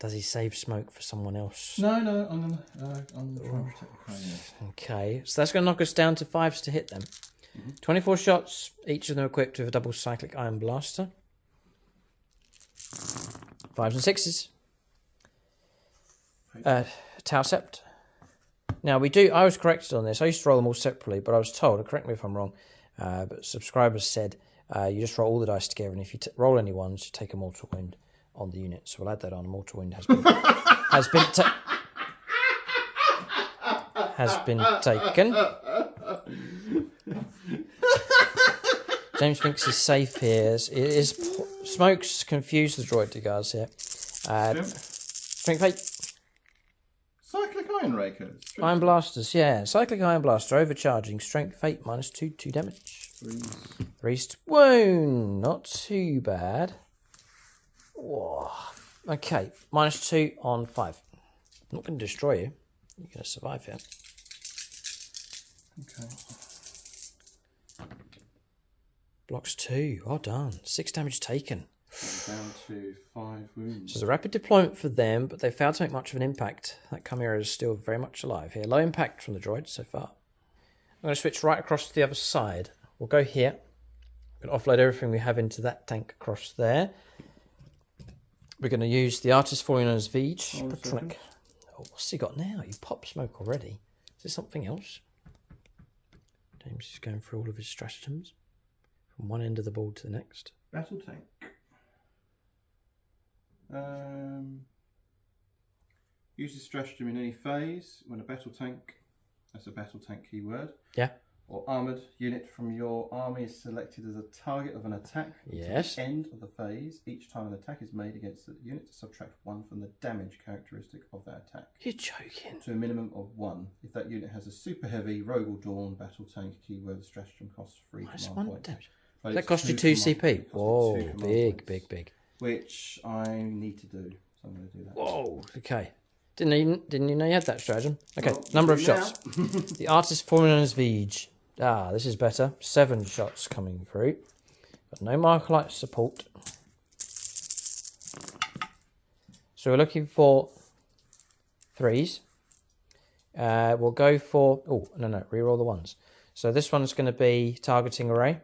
Does he save smoke for someone else? No, I'm trying to protect the crane. Okay, so that's going to knock us down to 5s to hit them. 24 shots, each of them equipped with a double cyclic iron blaster. 5s and 6s. Tau Sept. Now I was corrected on this. I used to roll them all separately, but I was told, correct me if I'm wrong, but subscribers said you just roll all the dice together, and if you roll any ones, you take a mortal wound on the unit. So we'll add that on. A mortal wound has been taken. James thinks he's safe here. Smokes confuse the droid guards here. Strength 8. Cyclic iron rakers. Iron blasters, yeah. Cyclic iron blaster, overcharging. Strength 8, -2, 2 damage. 3s to wound. Not too bad. Whoa. Okay, -2 on 5. I'm not going to destroy you. You're going to survive here. Okay. Blocks 2. Well done. 6 damage taken. Down to 5 wounds. So it's a rapid deployment for them, but they failed to make much of an impact. That Chimera is still very much alive here. Low impact from the droids so far. I'm going to switch right across to the other side. We'll go here. We're going to offload everything we have into that tank across there. We're going to use the artist formerly known as Veej. Oh, what's he got now? You pop smoke already. Is there something else? James is going through all of his stratagems. From one end of the board to the next. Battle tank. Use this stratagem in any phase when a battle tank, that's a battle tank keyword. Yeah. Or armoured unit from your army is selected as a target of an attack. Yes. At the end of the phase, each time an attack is made against the unit, to subtract 1 from the damage characteristic of that attack. You're joking. To a minimum of 1. If that unit has a super heavy rogue or dawn battle tank keyword, the stratagem costs 3 command -1 points. damage. But That it's cost you 2 2 CP. Whoa, command big, points, big. Which I need to do, so I'm going to do that. Whoa, okay. Didn't you know you had that stratagem? Okay, Well, number of now. shots. The artist formerly known as Veej. Ah, this is better. 7 shots coming through. But no Markalite support. So we're looking for 3s. We'll go for... Oh, no, reroll the 1s. So this one's going to be targeting array.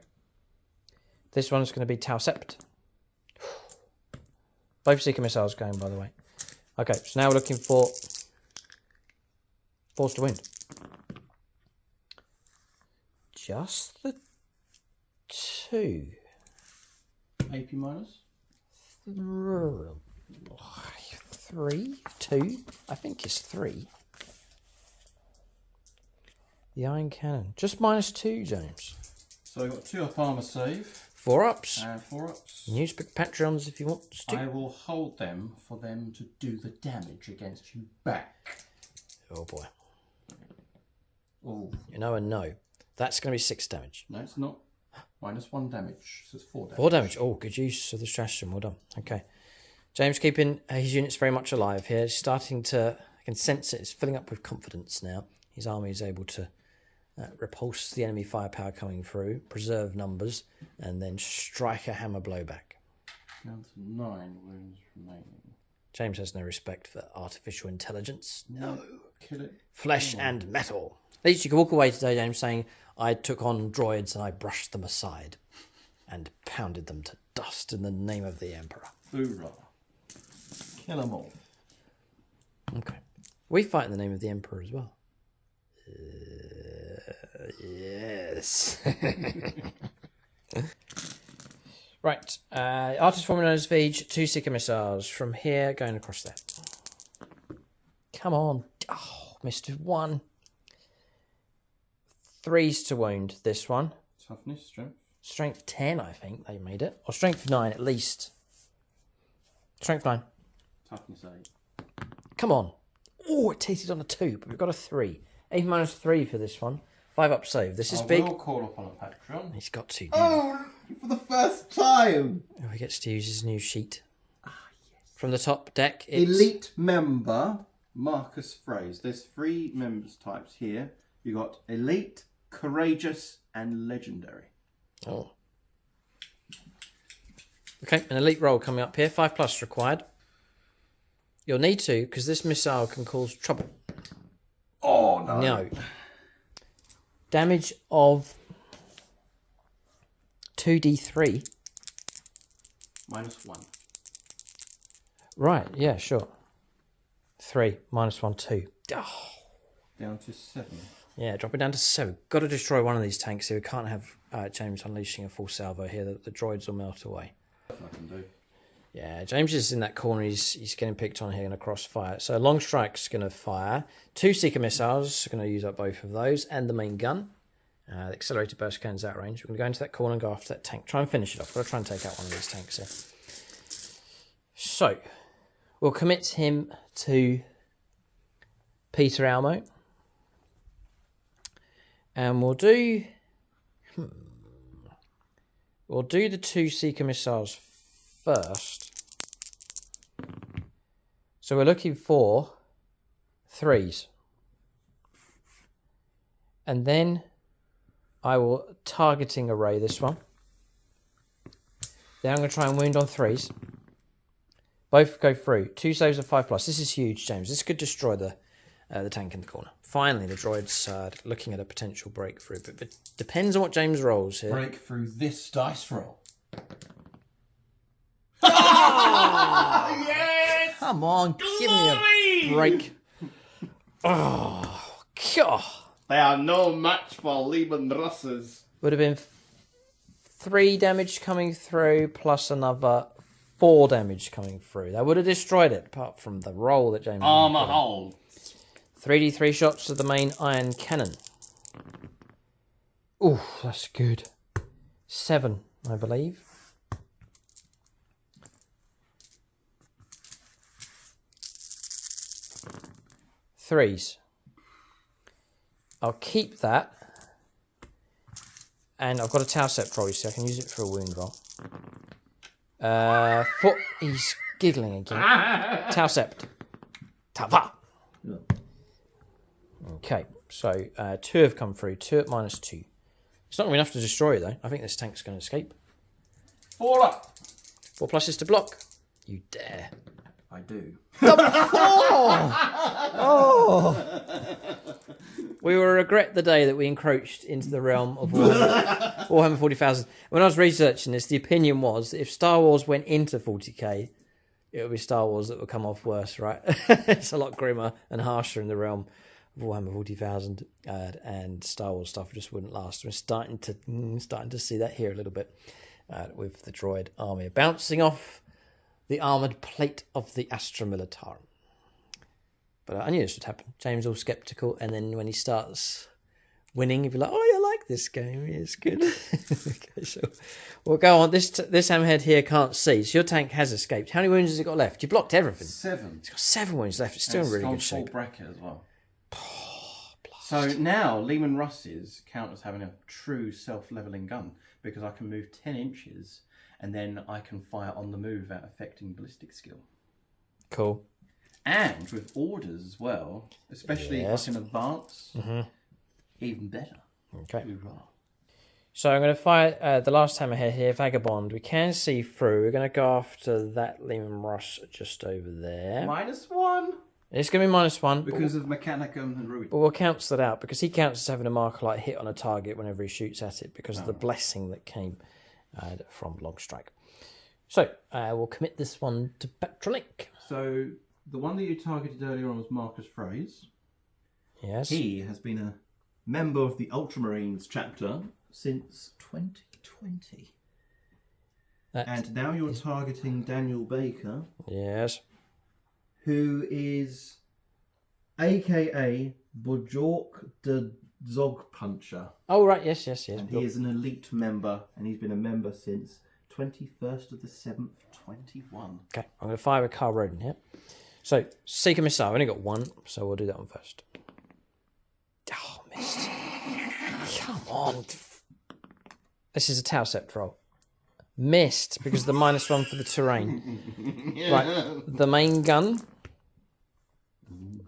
This one's going to be Tau Sept. Both Seeker missiles going, by the way. Okay, so now we're looking for force to wound. Just the 2. AP minus? 3? 2? I think it's 3. The iron cannon. Just -2, James. So I've got 2 up armour save. 4 ups. And 4 ups. Use Patreons if you want to. I will hold them for them to do the damage against you back. Oh boy. Oh, You know a no. That's going to be 6 damage. no, it's not. -1 damage. So it's 4 damage. 4 damage. Oh, good use of the stratagem. Well done. Okay. James keeping his units very much alive here. He's starting to... I can sense it. It's filling up with confidence now. His army is able to repulse the enemy firepower coming through, preserve numbers, and then strike a hammer blow back. Down to 9 wounds remaining. James has no respect for artificial intelligence. No. Kill it. Flesh and metal. At least you can walk away today, James, saying, I took on droids and I brushed them aside and pounded them to dust in the name of the Emperor. Hoorah. Kill them all. Okay. We fight in the name of the Emperor as well. Yes. Right. Artist formula known as Veej. 2 Seeker missiles from here going across there. Come on. Oh, missed 1. 3s to wound this one. Toughness, strength. Strength 10, I think they made it. Or strength 9 at least. Strength 9. Toughness 8. Come on. Oh, it tasted on a 2, but we've got a 3. A -3 for this one. 5 up save. This is big. I will call upon a Patreon. He's got to. Oh, for the first time! Oh, he gets to use his new sheet. Ah, yes. From the top deck, it's... Elite member, Marcus Phrase. There's 3 members types here. You got Elite, Courageous, and Legendary. Oh. Okay, an elite roll coming up here. 5+ required. You'll need to, because this missile can cause trouble. Oh, no. No. Damage of 2d3. -1. Right, yeah, sure. 3, -1, 2. Oh. Down to 7. Yeah, drop it down to 7. Got to destroy one of these tanks, so we can't have James unleashing a full salvo here. The droids will melt away. I can do. Yeah, James is in that corner. He's getting picked on here in a crossfire. So Long Strike's going to fire. 2 Seeker missiles. Going to use up both of those. And the main gun. The accelerated burst cannon's out range. We're going to go into that corner and go after that tank. Try and finish it off. We'll try and take out one of these tanks here. So, we'll commit him to Peter Almo. And we'll do... We'll do the 2 Seeker missiles first. So we're looking for 3s. And then I will targeting array this one. Then I'm going to try and wound on 3s. Both go through. 2 saves of 5+. This is huge, James. This could destroy the tank in the corner. Finally, the droid's looking at a potential breakthrough. But it depends on what James rolls here. Break through this dice roll. Oh! Yes! Come on, give me a break. Oh, God. They are no match for Lehman Russes. Would have been 3 damage coming through plus another 4 damage coming through. That would have destroyed it, apart from the roll that James... Armour hold. 3d3 shots to the main iron cannon. Ooh, that's good. 7, I believe. Threes. I'll keep that. And I've got a Tausept roll, so I can use it for a wound roll. He's giggling again. Tausept. Tava. Okay, so 2 have come through. 2 at -2. It's not going to be enough to destroy it, though. I think this tank's going to escape. 4 up. 4 pluses to block. You dare. I do. We will regret the day that we encroached into the realm of Warhammer 40,000. When I was researching this, the opinion was that if Star Wars went into 40k, it would be Star Wars that would come off worse, right? It's a lot grimmer and harsher in the realm of Warhammer 40,000, and Star Wars stuff just wouldn't last. We're starting to see that here a little bit with the droid army bouncing off the armoured plate of the Astra Militarum. But I knew this would happen. James all sceptical, and then when he starts winning, he'll be like, "Oh, I like this game. It's good." Okay, so we'll go on. This hammerhead here can't see, so your tank has escaped. How many wounds has it got left? You blocked everything. 7. It's got 7 wounds left. It's still in really good Full shape. bracket as well. So now Lehman Russes count as having a true self-leveling gun because I can move 10 inches and then I can fire on the move without affecting ballistic skill. Cool. And with orders as well, especially if I can advance, even better. Okay. Hoorah. So I'm going to fire the last hammerhead here, Vagabond. We can see through. We're going to go after that Lehman Russ just over there. -1 It's going to be -1. because of Mechanicum and Ruin. But we'll cancel that out because he counts as having a marker like hit on a target whenever he shoots at it because of the blessing that came from Long Strike. So we'll commit this one to Petrolink. So the one that you targeted earlier on was Marcus Fraze. Yes. He has been a member of the Ultramarines chapter since 2020. And now you're targeting Daniel Baker, Yes. who is AKA Bajork the Zog Puncher. Oh, right. Yes. And he is an elite member, and he's been a member since 21st of the 7th, 21. Okay. I'm going to fire with Carl Roden here. So, Seeker Missile. I've only got 1, so we'll do that one first. Oh, missed. Come on. This is a Tausept roll. Missed because of the -1 for the terrain. Right. The main gun.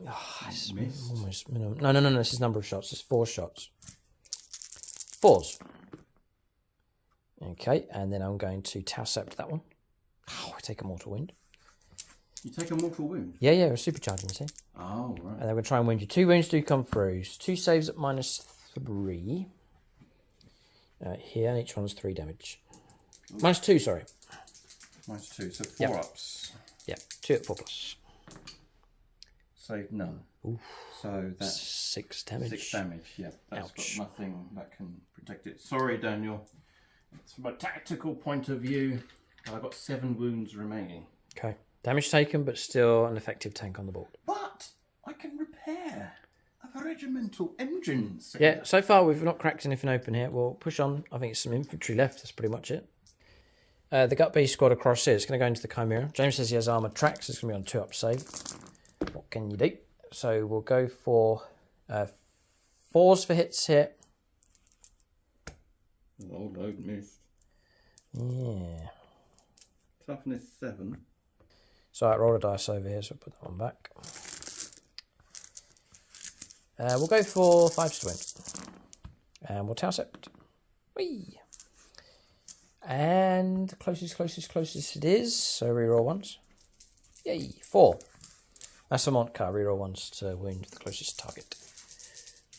Oh, it's almost minimum. No. This is number of shots. It's 4 shots. 4s. Okay, and then I'm going to Tausept that one. Oh, I take a mortal wound. You take a mortal wound? Yeah, we're supercharging, see? Oh, right. And then we're trying to wound you. 2 wounds do come through. So 2 saves at -3. Here, and each one's 3 damage. -2, sorry. -2, so 4 ups. Yeah, 2 at 4+. Save none. Oof. So that's 6 damage. 6 damage, yeah. That's Ouch. got nothing that can protect it. Sorry, Daniel. It's from a tactical point of view. I've got 7 wounds remaining. Okay. Damage taken, but still an effective tank on the board. But I can repair a regimental engine. Yeah, so far we've not cracked anything open here. We'll push on. I think it's some infantry left. That's pretty much it. The Gut Beast squad across here. It's going to go into the Chimera. James says he has armoured tracks. It's going to be on 2-up save. What can you do? So we'll go for 4s for hits here. Oh, no, missed. Yeah. Toughness 7. So I roll a dice over here, so I'll put that one back. We'll go for 5s to win. And we'll toss it. Whee! And closest it is. So reroll ones. Yay, 4. That's a Montcar. Reroll ones to wound the closest target.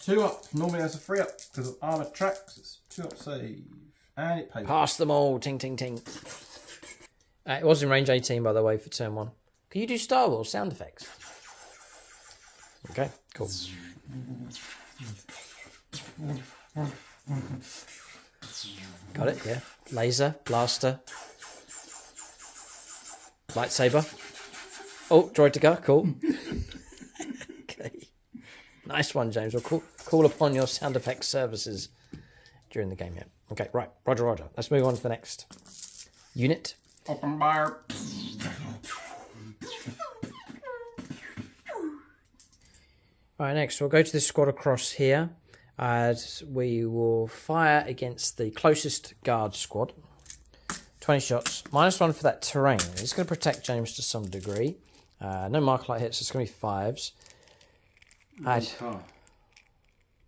2 up. Normally has a 3 up because of armoured tracks. It's 2 up save. And it pays. Pass them all. Ting, ting, ting. It was in range 18, by the way, for turn 1. Can you do Star Wars sound effects? Okay, cool. Got it, yeah. Laser, blaster, lightsaber. Oh, droid to go, cool. Okay. Nice one, James. We'll call upon your sound effects services during the game here. Okay, right. Roger. Let's move on to the next unit. Open bar. Right, next we'll go to this squad across here. We will fire against the closest guard squad. 20 shots. -1 for that terrain. It's going to protect James to some degree. No mark light hits. It's going to be 5s.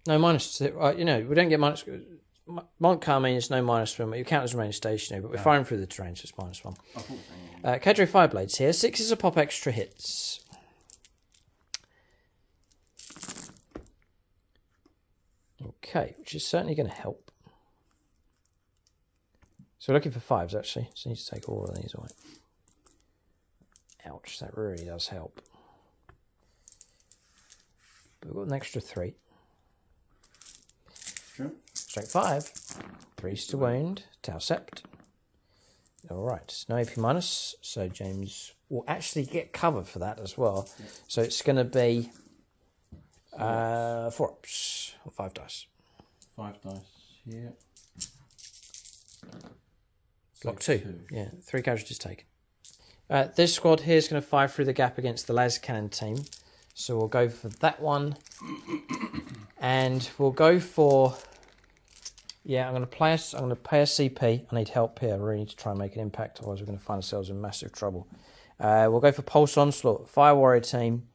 No minus. We don't get minus. Montcar means no minus when you count as remaining stationary, but we're firing through the terrain, so it's -1. Cadre Fireblades here. 6 is a pop extra hits. Okay, which is certainly going to help. So we're looking for 5s actually. So I need to take all of these away. Ouch, that really does help. But we've got an extra 3. Sure. Straight 5. 3s to wound. Tausept. Alright, no AP minus. So James will actually get cover for that as well. Yeah. So it's going to be 4 ups. Or 5 dice. 5 dice here. Block 2. Yeah, 3 casualties taken. This squad here is going to fire through the gap against the las cannon team. So we'll go for that one. And we'll go for... Yeah, I'm going to pay a CP. I need help here. I really need to try and make an impact. Otherwise we're going to find ourselves in massive trouble. We'll go for Pulse Onslaught. Fire Warrior team.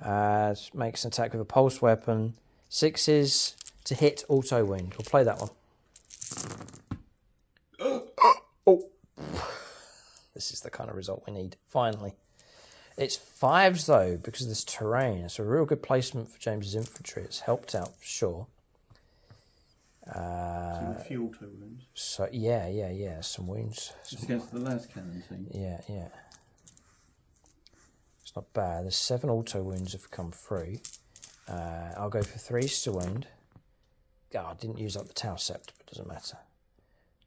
Makes an attack with a Pulse weapon. 6s to hit auto wound. We'll play that one. Oh. This is the kind of result we need. Finally. It's 5s though, because of this terrain. It's a real good placement for James's infantry. It's helped out for sure. A few auto wounds. So yeah. Some wounds. It's against the las cannon team. Yeah. It's not bad. There's 7 auto wounds have come through. I'll go for 3s to wound. I didn't use up the Tausept, but it doesn't matter.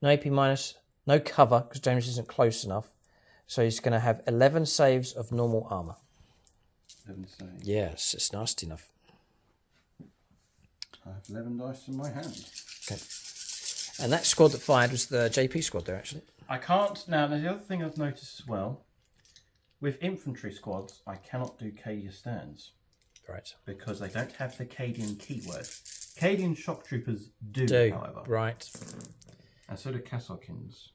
No AP minus, no cover, because James isn't close enough. So he's going to have 11 saves of normal armour. 11 saves. Yes, it's nasty enough. I have 11 dice in my hand. Okay. And that squad that fired was the JP squad there, actually. I can't... Now, the other thing I've noticed as well, with infantry squads, I cannot do Cadia stands. Right. Because they don't have the Cadian keyword. Cadian shock troopers do, however. Right. And so do Kasokins.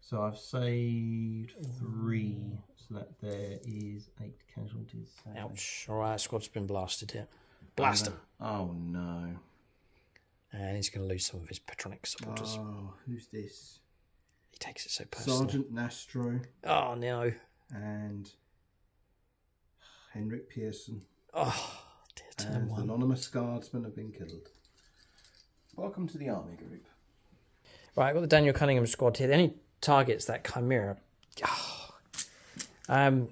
So I've saved 3, so that there is 8 casualties. Ouch. All right, squad's been blasted here. Blast him. Oh, no. And he's going to lose some of his patronic supporters. Oh, who's this? He takes it so personally. Sergeant Nastro. Oh, no. And Henrik Pearson Oh, dear, turn and one. anonymous guardsmen have been killed. Welcome to the army group. Right, I've got the Daniel Cunningham squad here. The only target's that Chimera. I'll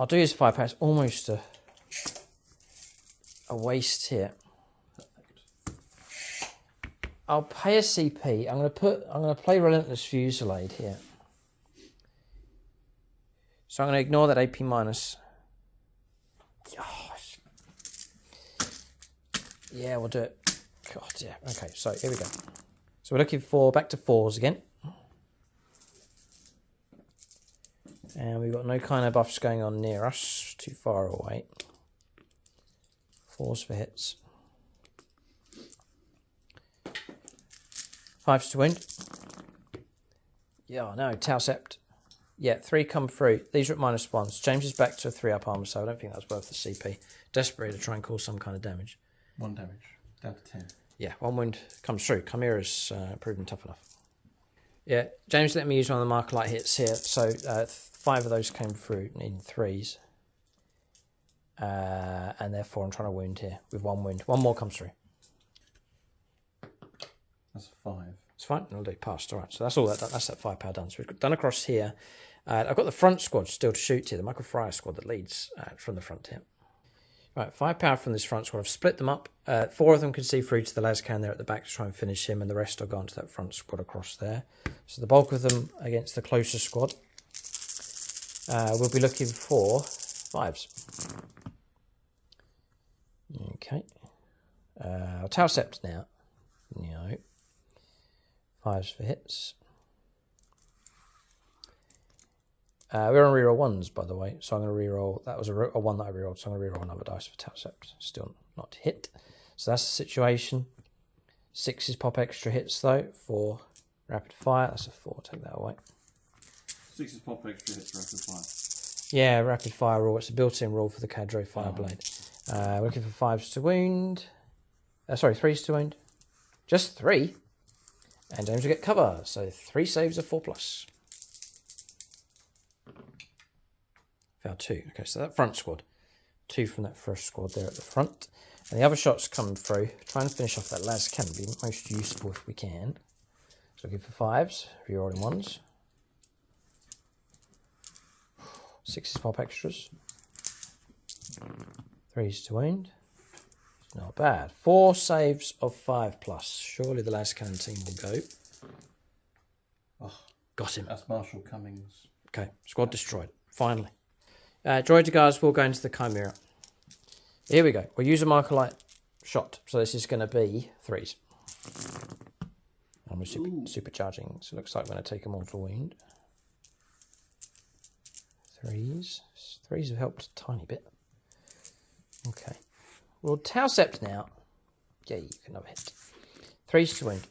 do his firepower. It's almost a waste here. I'll pay a CP. I'm gonna play Relentless Fusillade here. So I'm gonna ignore that AP minus. Gosh. Yeah, we'll do it. God, yeah. Okay, so here we go. So we're looking for back to 4s again. And we've got no kind of buffs going on near us. Too far away. 4s for hits. 5s to wound. Yeah, no, Tau Sept. Yeah, 3 come through. These are at -1s. James is back to a 3 up armor, so I don't think that's worth the CP. Desperate to try and cause some kind of damage. 1 damage. Down to 10. Yeah, 1 wound comes through. Chimera's proven tough enough. Yeah, James let me use one of the marker light hits here. So 5 of those came through in 3s. And therefore I'm trying to wound here with 1 wound. 1 more comes through. That's a 5. It's fine. I'll do passed. All right. So that's all that's that firepower done. So we've done across here. I've got the front squad still to shoot here. The Michael Fryer squad that leads from the front here. Right, firepower from this front squad. I've split them up. 4 of them can see through to the Lascan there at the back to try and finish him, and the rest will go onto that front squad across there. So the bulk of them against the closer squad. We'll be looking for 5s. Okay. Tau Sept now. No. 5s for hits. We're on reroll 1s, by the way, so I'm going to reroll. That was a 1 that I rerolled, so I'm going to reroll another dice for Tau Sept. Still not hit. So that's the situation. 6s pop extra hits, though, for rapid fire. That's a 4. Take that away. 6s pop extra hits rapid fire. Yeah, rapid fire rule. It's a built-in rule for the Cadre Fireblade. We're looking for 5s to wound. Sorry, 3s to wound. Just 3. And James will get cover. So 3 saves of 4+. Failed 2. Okay, so that front squad. 2 from that first squad there at the front. And the other shots come through. Trying to finish off that last can be most useful if we can. So looking for 5s. Rerolling 1s. 6s pop extras. 3s to wound. Not bad. 4 saves of 5+. Surely the last cannon team will go. Oh, got him. That's Marshall Cummings. Okay, squad destroyed. Finally. Droid guards will go into the Chimera. Here we go. We'll use a marker light shot. So this is going to be 3s. And we're supercharging. So it looks like we're going to take a mortal wound. 3s. 3s have helped a tiny bit. Okay. Well, Tau Sept now. Yeah, you can have a hit. 3s to wound.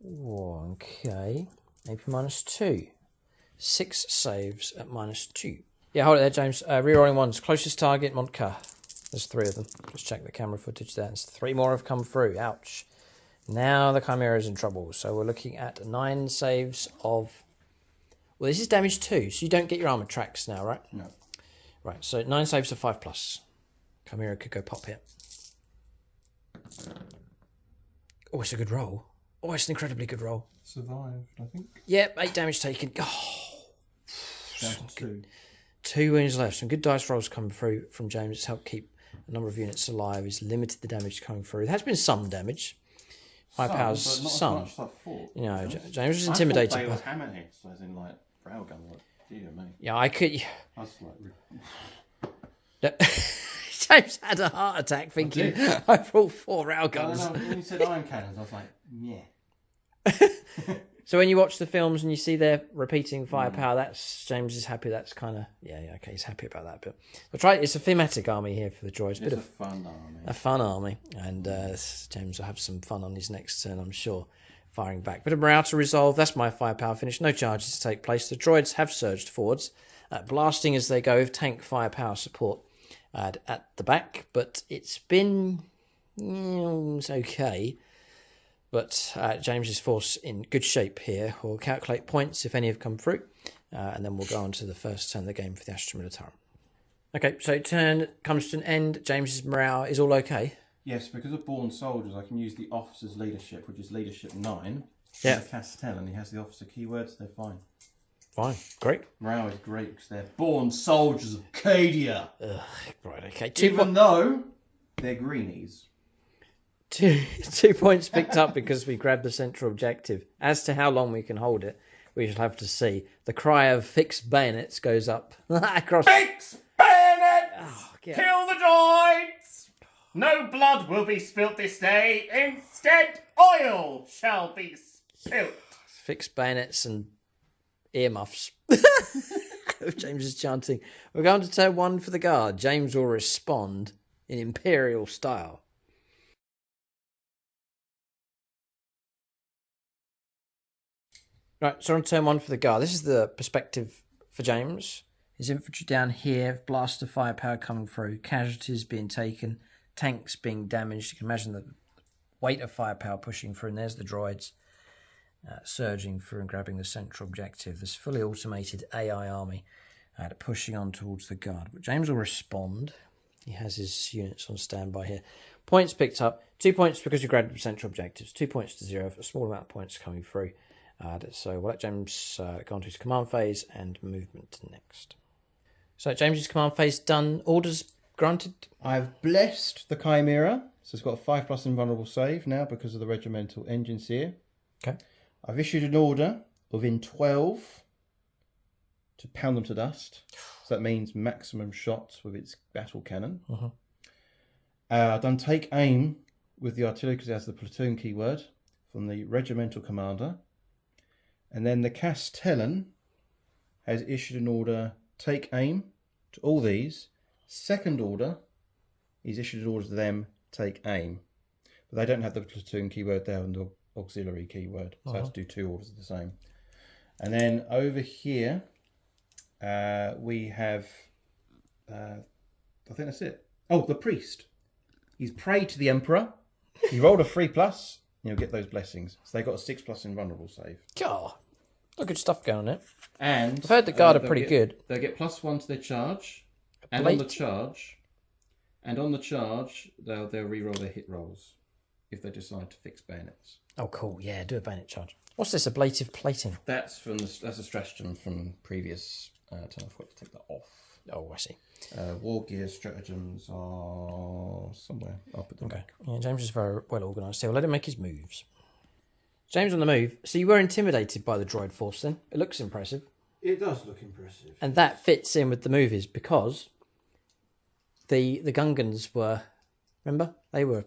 Okay. AP -2. 6 saves at -2. Yeah, hold it there, James. Rerolling 1s. Closest target, Montcar. There's 3 of them. Just check the camera footage there. There's 3 more have come through. Ouch. Now the Chimera is in trouble. So we're looking at 9 saves of... Well, this is damage 2, so you don't get your armor tracks now, right? No. Right, so 9 saves of 5+. Chimera could go pop here. Oh, it's a good roll. Oh, it's an incredibly good roll. Survived, I think. Yep, 8 damage taken. Oh, Down to 2. 2 wounds left. Some good dice rolls coming through from James. It's helped keep a number of units alive. He's limited the damage coming through. There has been some damage. Firepower's But not some. as much as I thought. You know, James was intimidated. I thought they by... were hammerheads, as in like railgun. Like, dear me. Yeah, I could. I was like, James had a heart attack thinking I brought 4 railguns. no, when you said iron cannons, I was like, yeah. So when you watch the films and you see their repeating firepower, that's James is happy. That's kind of okay. He's happy about that. But we'll try. It's a thematic army here for the Droids. It's a fun army. A fun army, and James will have some fun on his next turn, I'm sure, firing back. Bit of morale to resolve. That's my firepower finish. No charges to take place. The Droids have surged forwards, blasting as they go with tank firepower support at the back. But it's been it's okay. But James's force in good shape here. We'll calculate points if any have come through, and then we'll go on to the first turn of the game for the Astra Militarum. Okay, so turn comes to an end. James's morale is all okay. Yes, because of born soldiers, I can use the officer's leadership, which is leadership 9. Yeah. The Castellan, he has the officer keywords, they're fine. Fine, great. Morale is great because they're born soldiers of Cadia. Right, okay. Even though they're greenies. 2 points picked up because we grabbed the central objective. As to how long we can hold it, we shall have to see. The cry of fixed bayonets goes up across. Fix bayonets! Oh, Kill the droids! No blood will be spilt this day. Instead, oil shall be spilt. Fixed bayonets and earmuffs. James is chanting. We're going to turn 1 for the guard. James will respond in imperial style. Right, so on turn 1 for the guard. This is the perspective for James. His infantry down here, blaster firepower coming through, casualties being taken, tanks being damaged. You can imagine the weight of firepower pushing through, and there's the droids surging through and grabbing the central objective. This fully automated AI army pushing on towards the guard. But James will respond. He has his units on standby here. Points picked up. 2 points because you grabbed the central objectives. 2 points to 0 for a small amount of points coming through. So we'll let James go on to his command phase and movement next. So James's command phase done. Orders granted. I've blessed the Chimera, so it's got a 5+ invulnerable save now because of the regimental engines here. Okay. I've issued an order within 12 to pound them to dust. So that means maximum shots with its battle cannon. I've done take aim with the artillery because it has the platoon keyword from the regimental commander. And then the Castellan has issued an order, take aim to all these. Second order, he's issued an order to them, take aim. But they don't have the platoon keyword there and the auxiliary keyword. So I have to do 2 orders of the same. And then over here, we have, I think that's it. Oh, the priest. He's prayed to the emperor. He rolled a 3+. You'll get those blessings. So they got a 6+ invulnerable save. God, got good stuff going on there. And I've heard the guard are pretty good. They'll get +1 to their charge, and on the charge, they'll re-roll their hit rolls if they decide to fix bayonets. Oh, cool. Yeah, do a bayonet charge. What's this? Ablative plating. That's a stratagem from previous turn. I forgot to take that off. Oh, I see. War gear stratagems are somewhere. I'll put them back. Yeah, James is very well organised here. We'll let him make his moves. James on the move. So you were intimidated by the droid force then? It looks impressive. It does look impressive. And that fits in with the movies because the Gungans were, remember? They were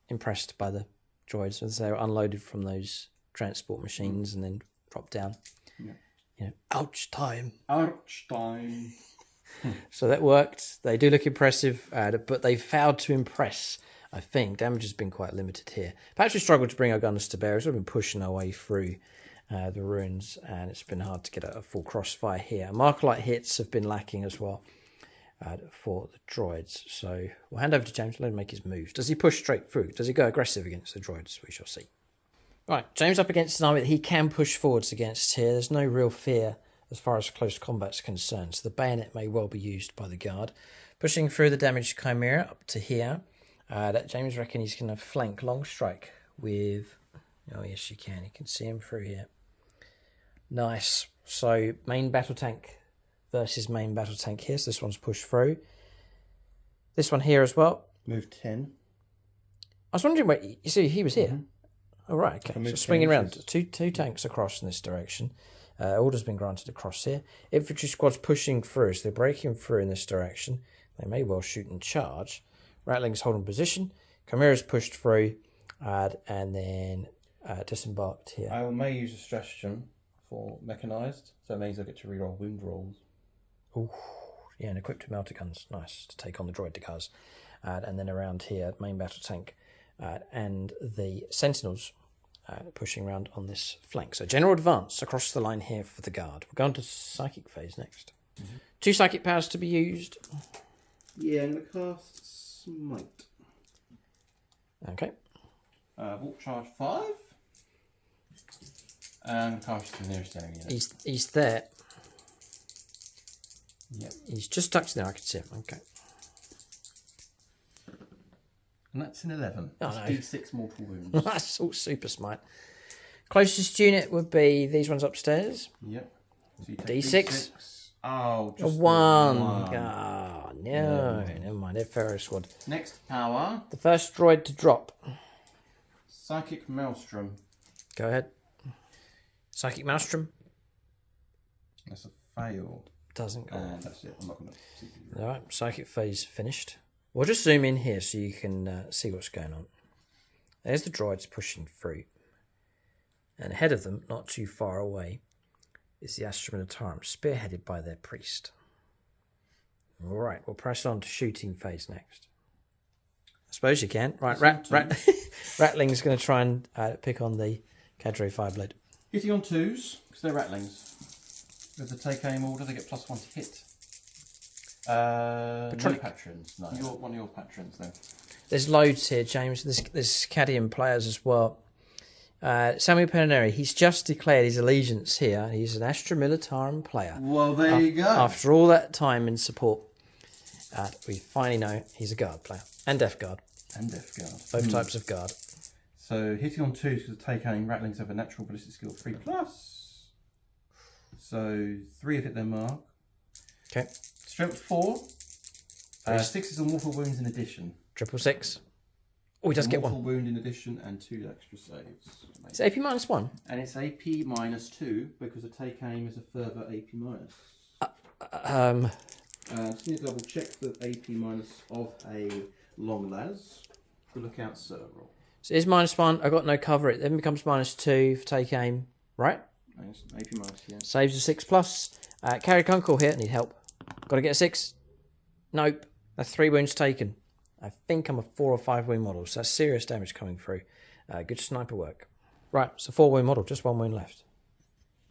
impressed by the droids as they were unloaded from those transport machines and then dropped down. Yeah. You know, ouch time. Ouch time. So that worked. They do look impressive, but they failed to impress, I think. Damage has been quite limited here. Perhaps we struggled to bring our gunners to bear as we've been pushing our way through the ruins, and it's been hard to get a full crossfire here. Markerlight hits have been lacking as well for the droids. So we'll hand over to James, let him make his moves. Does he push straight through? Does he go aggressive against the droids? We shall see. Right, James up against an army that he can push forwards against here. There's no real fear as far as close combat's concerned. So the bayonet may well be used by the guard. Pushing through the damaged Chimera up to here. James reckon he's going to flank long strike with... Oh, yes, you can. You can see him through here. Nice. So main battle tank versus main battle tank here. So this one's pushed through. This one here as well. Move 10. I was wondering where... You see, he was here. Mm-hmm. Oh, right, okay. So swinging around. Two tanks across in this direction. Order's been granted across here. Infantry squad's pushing through, so they're breaking through in this direction. They may well shoot and charge. Ratling's holding position. Chimera's pushed through, and then disembarked here. I may use a stratagem for mechanised, so that means I get to reroll wound rolls. Ooh, yeah, and equipped with melter guns. Nice to take on the droid decars. And then around here, main battle tank and the sentinels pushing around on this flank. So general advance across the line here for the guard. We're going to psychic phase next. Mm-hmm. 2 psychic powers to be used. Yeah, I'm going to cast Smite. Okay. Warp charge 5. And cast the nearest area. He's there. Yep. He's just tucked in there. I can see him. Okay. And that's an 11. Oh, That's no. D6 mortal wounds. That's all super smart. Closest unit would be these ones upstairs. Yep. So you take D6. Oh, A just the 1. one. Oh, no. Never mind. They're Pharaoh Squad. Next power, The first droid to drop. Psychic Maelstrom. Go ahead. Psychic Maelstrom. That's a fail. Doesn't go. And that's it. I'm not going to. Alright, psychic phase finished. We'll just zoom in here so you can see what's going on. There's the droids pushing through. And ahead of them, not too far away, is the Astra Militarum, spearheaded by their priest. Alright, we'll press on to shooting phase next. I suppose you can. Right, Ratling's going to try and pick on the Cadre Fireblade. Hitting on 2s, because they're Rattlings. With the take aim order, they get +1 to hit. No patrons, no. One of your patrons, then. There's loads here, James. There's Cadian players as well. Samuel Perineri, he's just declared his allegiance here. He's an Astra Militarum player. Well, there you go. After all that time in support, we finally know he's a Guard player. And Death Guard. And Death Guard. Both types of Guard. So, hitting on 2s because take aim, Rattlings have a natural ballistic skill 3+. So, 3 have hit their mark. Okay. Strength 4. 6 is on mortal wounds in addition. 666. Oh, he does get mortal one. wound in addition and 2 extra saves. It's AP -1. And it's AP -2 because a take aim is a further AP minus. Just need to double check the AP minus of a long las. The lookout serval. So it's -1. I got no cover. It then becomes -2 for take aim. Right? AP minus, yeah. Saves a 6+. Carry Kunkel here. Need help. Got to get a 6. Nope. That's 3 wounds taken. I think I'm a 4 or 5 wound model, so that's serious damage coming through. Good sniper work. Right, so 4 wound model, just 1 wound left.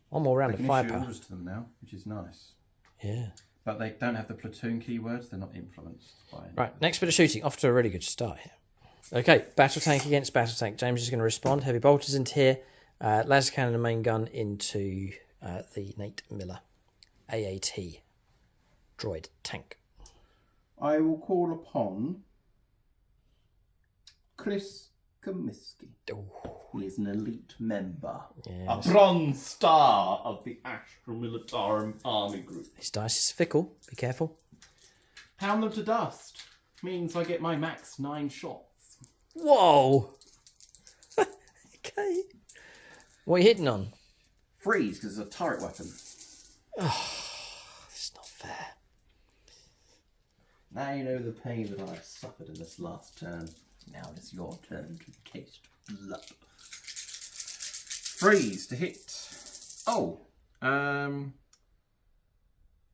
One more round of They can issue firepower. orders to them now, which is nice. Yeah. But they don't have the platoon keywords, they're not influenced by it. Right, next bit of shooting. Off to a really good start here. Okay, battle tank against battle tank. James is going to respond. Heavy bolters into here. Laser cannon and main gun into the Nate Miller AAT droid tank. I will call upon Chris Comiskey. He is an elite member. Yes. A bronze star of the Astra Militarum Army Group. His dice is fickle. Be careful. Pound them to dust means I get my max 9 shots. Whoa! Okay. What are you hitting on? Freeze, because it's a turret weapon. It's not fair. Now you know the pain that I've suffered in this last turn. Now it's your turn to taste blood. Freeze to hit. Oh,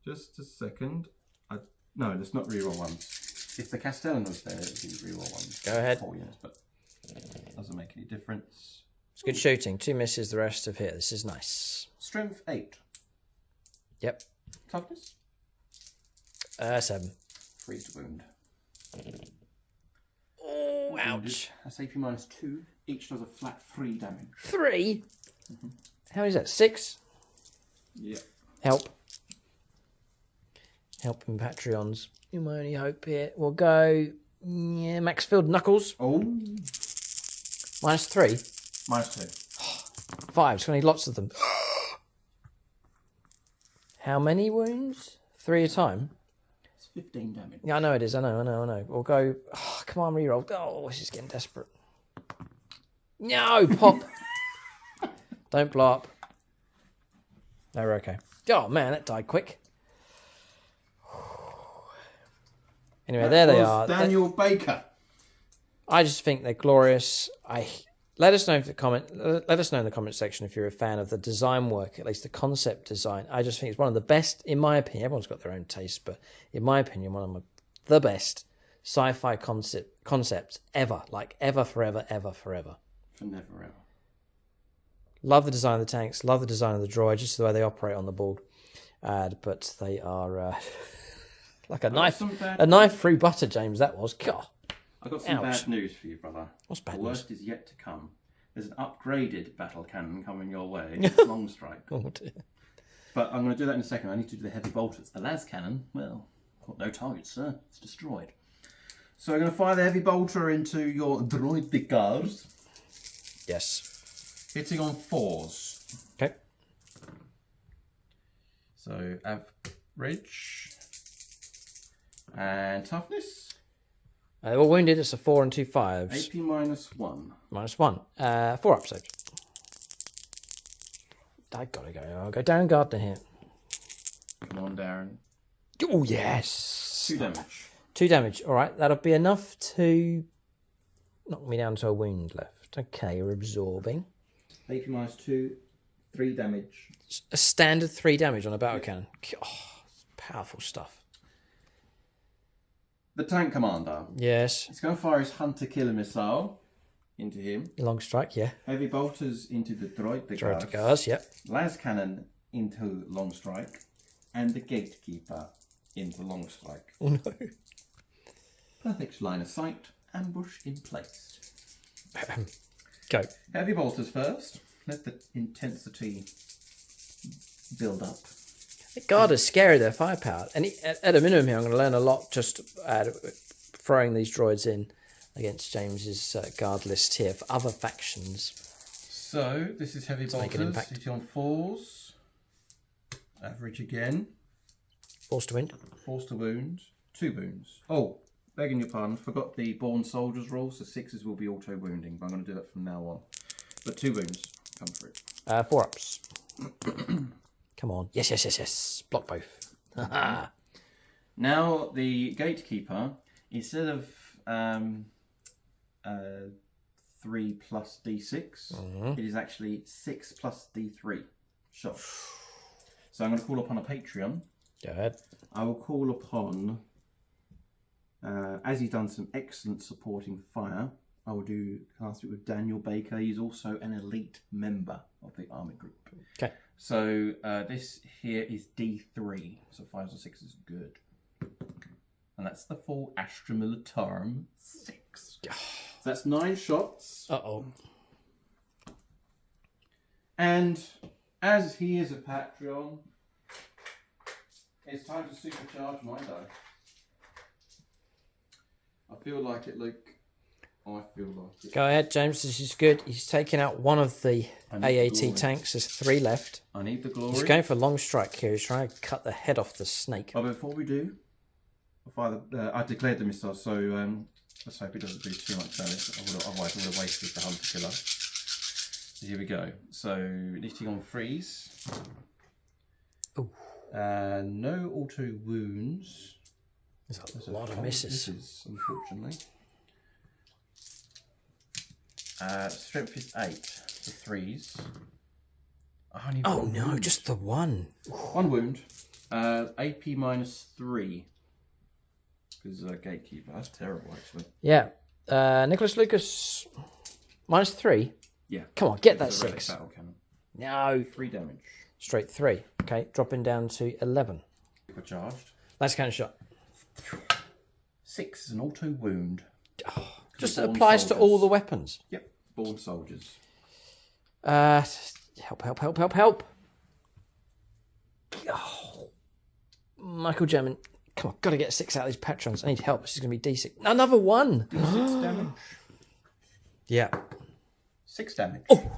just a second. No, let's not reroll ones. If the Castellan was there, it would be reroll ones. Go ahead. Oh yes, but it doesn't make any difference. It's good shooting. 2 misses, the rest have hit. This is nice. Strength 8. Yep. Toughness? 7. Freeze to wound. Oh, ouch. That's AP -2. Each does a flat 3 damage. 3? How is that? 6? Yep. Help. Helping Patreons. You're my only hope here. We'll go... Yeah, Maxfield Knuckles. Oh. -3. -2. 5. It's going to need lots of them. How many wounds? 3 a time? It's 15 damage. Yeah, I know it is. I know. We'll go... Oh, come on, reroll. Oh, this is getting desperate. No, pop. Don't blow up. No, we're okay. Oh, man, that died quick. Anyway, there they are. Daniel Baker. I just think they're glorious. Let us know in the comment section if you're a fan of the design work, at least the concept design. I just think it's one of the best, in my opinion. Everyone's got their own taste, but in my opinion, one of the best sci-fi concepts ever. Like ever, forever, ever, forever. For never ever. Love the design of the tanks. Love the design of the droids, just the way they operate on the board. But they are like a knife through butter, James. That was. God. I've got some Ouch. bad news for you, brother. What's bad The news? worst is yet to come. There's an upgraded battle cannon coming your way. It's long strike. Oh dear. But I'm going to do that in a second. I need to do the heavy bolters. The las cannon, well, got no target, sir. It's destroyed. So we're going to fire the heavy bolter into your droid cars. Yes. Hitting on 4s. Okay. So average and toughness. They're all wounded. It's a 4 and 2 5s. AP -1. -1. 4 up saved. I gotta go. I'll go Darren Gardner here. Come on, Darren. Oh yes. 2 damage. 2 damage. All right, that'll be enough to knock me down to a wound left. Okay, you're absorbing. AP -2, 3 damage. A standard 3 damage on a battle cannon. Oh, powerful stuff. The tank commander. Yes. He's going to fire his hunter killer missile into him. Long strike, yeah. Heavy bolters into the droid Droid to guards, yep. las cannon into long strike, and the gatekeeper into long strike. Oh no. Perfect line of sight. Ambush in place. Go. Heavy bolters first. Let the intensity build up. The guard is scary, their firepower. And at a minimum here, I'm going to learn a lot just throwing these droids in against James's guard list here for other factions. So, this is heavy make an bolters. impact. Hitting on 4s. Average again. Forced to win. Forced to wound. 2 wounds. Oh, begging your pardon. Forgot the born soldiers rule, so 6s will be auto wounding, but I'm going to do that from now on. But 2 wounds come through. 4 ups. Come on. Yes. Block both. Now, the gatekeeper, instead of 3 plus d6, it is actually 6 plus d3 shot. So I'm going to call upon a Patreon. Go ahead. I will call upon, as he's done some excellent supporting fire, I will cast it with Daniel Baker. He's also an elite member of the army group. Okay. So this here is D3. So 5s or 6s is good. And that's the full Astra Militarum 6. So that's 9 shots. Uh-oh. And as he is a Patreon, it's time to supercharge my die. I feel like it, Luke. I feel like it. Go ahead, James. This is good. He's taking out one of the AAT tanks. There's 3 left. I need the glory. He's going for a long strike here. He's trying to cut the head off the snake. But before we do, I declared the missile, so let's hope it doesn't do too much damage. Otherwise, I would have wasted the hunter killer. So here we go. So, hitting on freeze. Ooh. No auto wounds. There's a lot of misses. Unfortunately. Strength is 8 for 3s. Oh no, just the one. 1 wound. AP -3. Because gatekeeper. That's terrible, actually. Yeah. Nicholas Lucas, -3. Yeah. Come on, get that It's a relic 6. battle cannon. No. 3 damage. Straight 3. Okay, dropping down to 11. Charged. That's kind of shot. 6 is an auto wound. Just Born applies to soldiers. all the weapons. Yep. Born soldiers. Help. Oh. Michael German, come on, got to get 6 out of these patrons. I need help. This is going to be D6. Another 1. 6 damage. Yeah. 6 damage. Oh.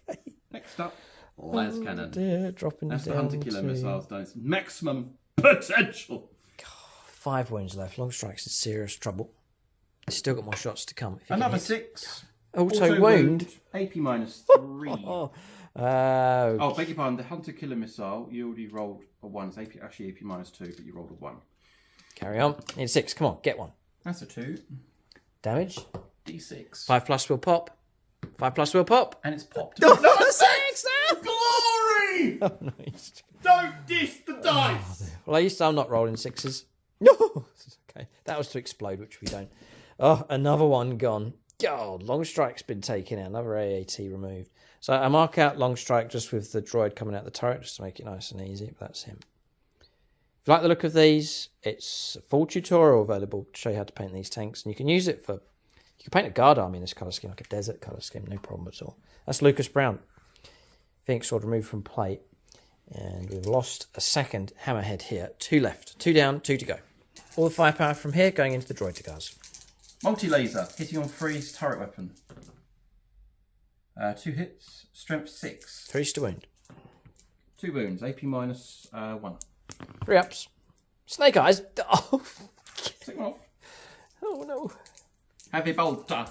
Okay. Next up, las cannon. Dear, dropping That's the down hunter killer to missiles done its maximum potential. 5 wounds left. Long strike's in serious trouble. He's still got more shots to come. If he can Another hit. 6. Auto wound. AP -3. Oh, Beg your pardon. The hunter killer missile, you already rolled a 1. It's actually AP -2, but you rolled a 1. carry on. Need 6. Come on, get 1. That's a 2. Damage. D6. 5+ will pop. 5+ will pop. And it's popped. Another 6 now. Glory! Oh, nice. Don't diss the dice! Well, at least I'm not rolling 6s. No. Okay, that was to explode, which we don't. Oh, another one gone. God, long strike's been taken out. Another AAT removed. So I mark out long strike just with the droid coming out the turret, just to make it nice and easy. But that's him. If you like the look of these, it's a full tutorial available to show you how to paint these tanks, and you can use it for You can paint a guard army in this colour scheme, like a desert colour scheme, no problem at all. That's Lucas Brown. Phoenix Sword removed from plate. And we've lost a second hammerhead here. 2 left. 2 down, 2 to go. All the firepower from here going into the droid cigars. Multi-laser, hitting on freeze, turret weapon. 2 hits, strength 6. 3 to wound. 2 wounds, AP minus 1. 3 ups. Snake eyes. Oh, Take one off. oh no. Heavy bolter.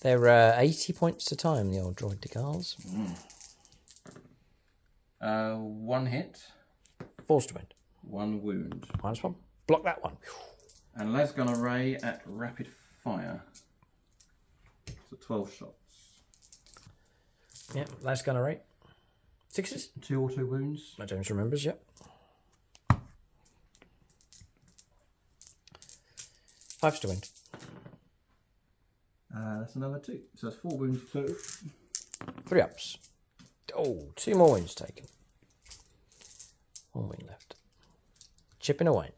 They're 80 points a time, the old droid cigars. 1 hit, 4 to wound. 1 wound. -1. Block that one. And las gun array at rapid fire. So 12 shots. Yeah, last gunner rate. 6s. 2 auto wounds. My James remembers, yep. 5 to wound. That's another 2. So that's 4 wounds total. 3 ups. Oh, 2 more wounds taken. 1 wound left. Chipping away.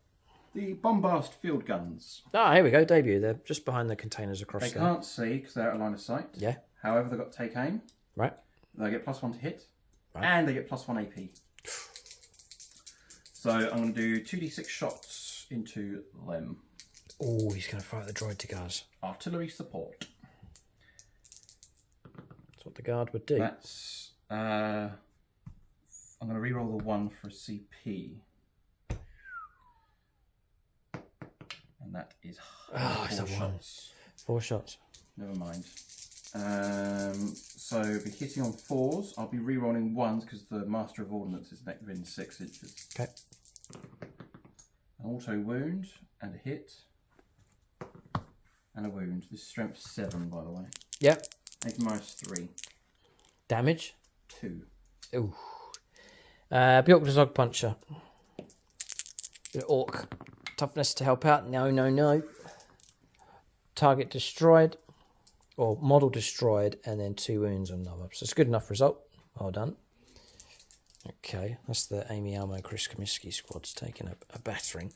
The bombast field guns. Ah, here we go, debut. They're just behind the containers across They there. can't see because they're out of line of sight. Yeah, However, they've got take aim. right. They get +1 to hit. Right. And they get +1 AP. So I'm going to do 2d6 shots into them. Oh, he's going to fire at the droid cigars. Artillery support. That's what the guard would do. That's... I'm going to re-roll the 1 for a CP. And that is it's a 1. shots. 4 shots. Never mind. So be hitting on 4s. I'll be re-rolling 1s because the Master of Ordnance is within 6 inches. Okay. An auto wound and a hit. And a wound. This is strength 7, by the way. Yep. AP minus 3. Damage. 2. Ooh. Bjork the Zog Puncher. The Orc. Toughness to help out. No, no, no. Target destroyed. Or model destroyed. And then 2 wounds on another. So it's a good enough result. Well done. Okay. That's the Amy Almo Chris Comiskey squad's taking a battering.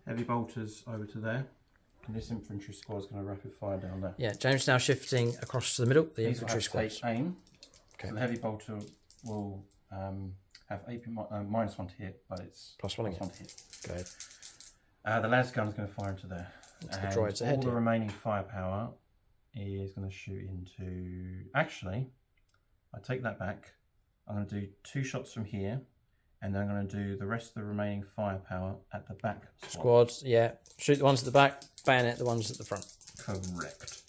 Heavy bolters over to there. And this infantry squad is going to rapid fire down there. Yeah, James now shifting across to the middle. The These will infantry have squads. take aim. Okay. So the heavy bolter will have AP minus 1 to hit, but it's +1 again. +1 to hit. Go ahead. The las gun is going to fire into there. Into the And droids ahead, all the yeah. remaining firepower is going to shoot into... Actually, I take that back. I'm going to do 2 shots from here, and then I'm going to do the rest of the remaining firepower at the back squad. Squads, yeah. Shoot the ones at the back, bayonet the ones at the front. Correct.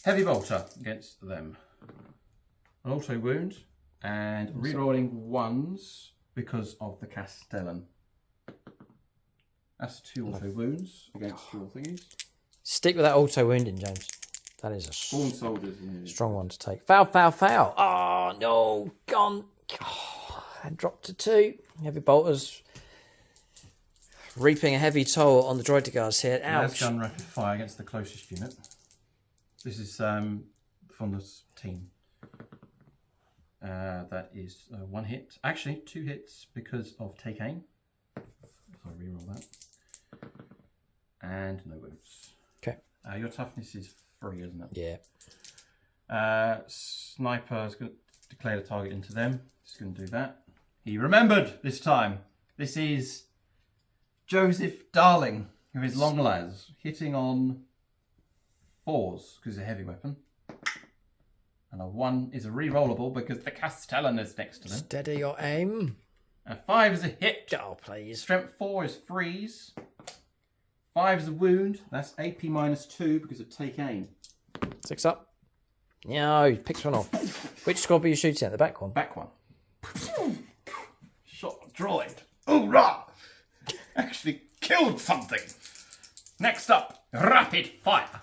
Heavy bolter against them. An auto wound, and rerolling 1s because of the Castellan. That's 2 auto wounds against your thingies. Stick with that auto wounding, James. That is a Spawn soldiers in strong one to take. Foul, foul, foul. Oh, no. Gone. Oh, and dropped to 2. Heavy bolters reaping a heavy toll on the droid guards here. Las Ouch. gun rapid fire against the closest unit. This is from the team. That is 1 hit. Actually, 2 hits because of take aim. So I reroll that. And no wounds. Okay. Your toughness is 3, isn't it? Yeah. Sniper is going to declare the target into them. He's going to do that. He remembered this time. This is Joseph Darling with his long las, hitting on 4s because it's a heavy weapon. And a 1 is a re-rollable because the Castellan is next to them. Steady your aim. A 5 is a hit. Oh, please. Strength 4 is freeze. 5 is a wound. That's AP minus 2 because of take aim. 6 up. No, he picks one off. Which squad were you shooting at? The back one? Back one. Shot a droid. Hoorah! Actually killed something. Next up, rapid fire.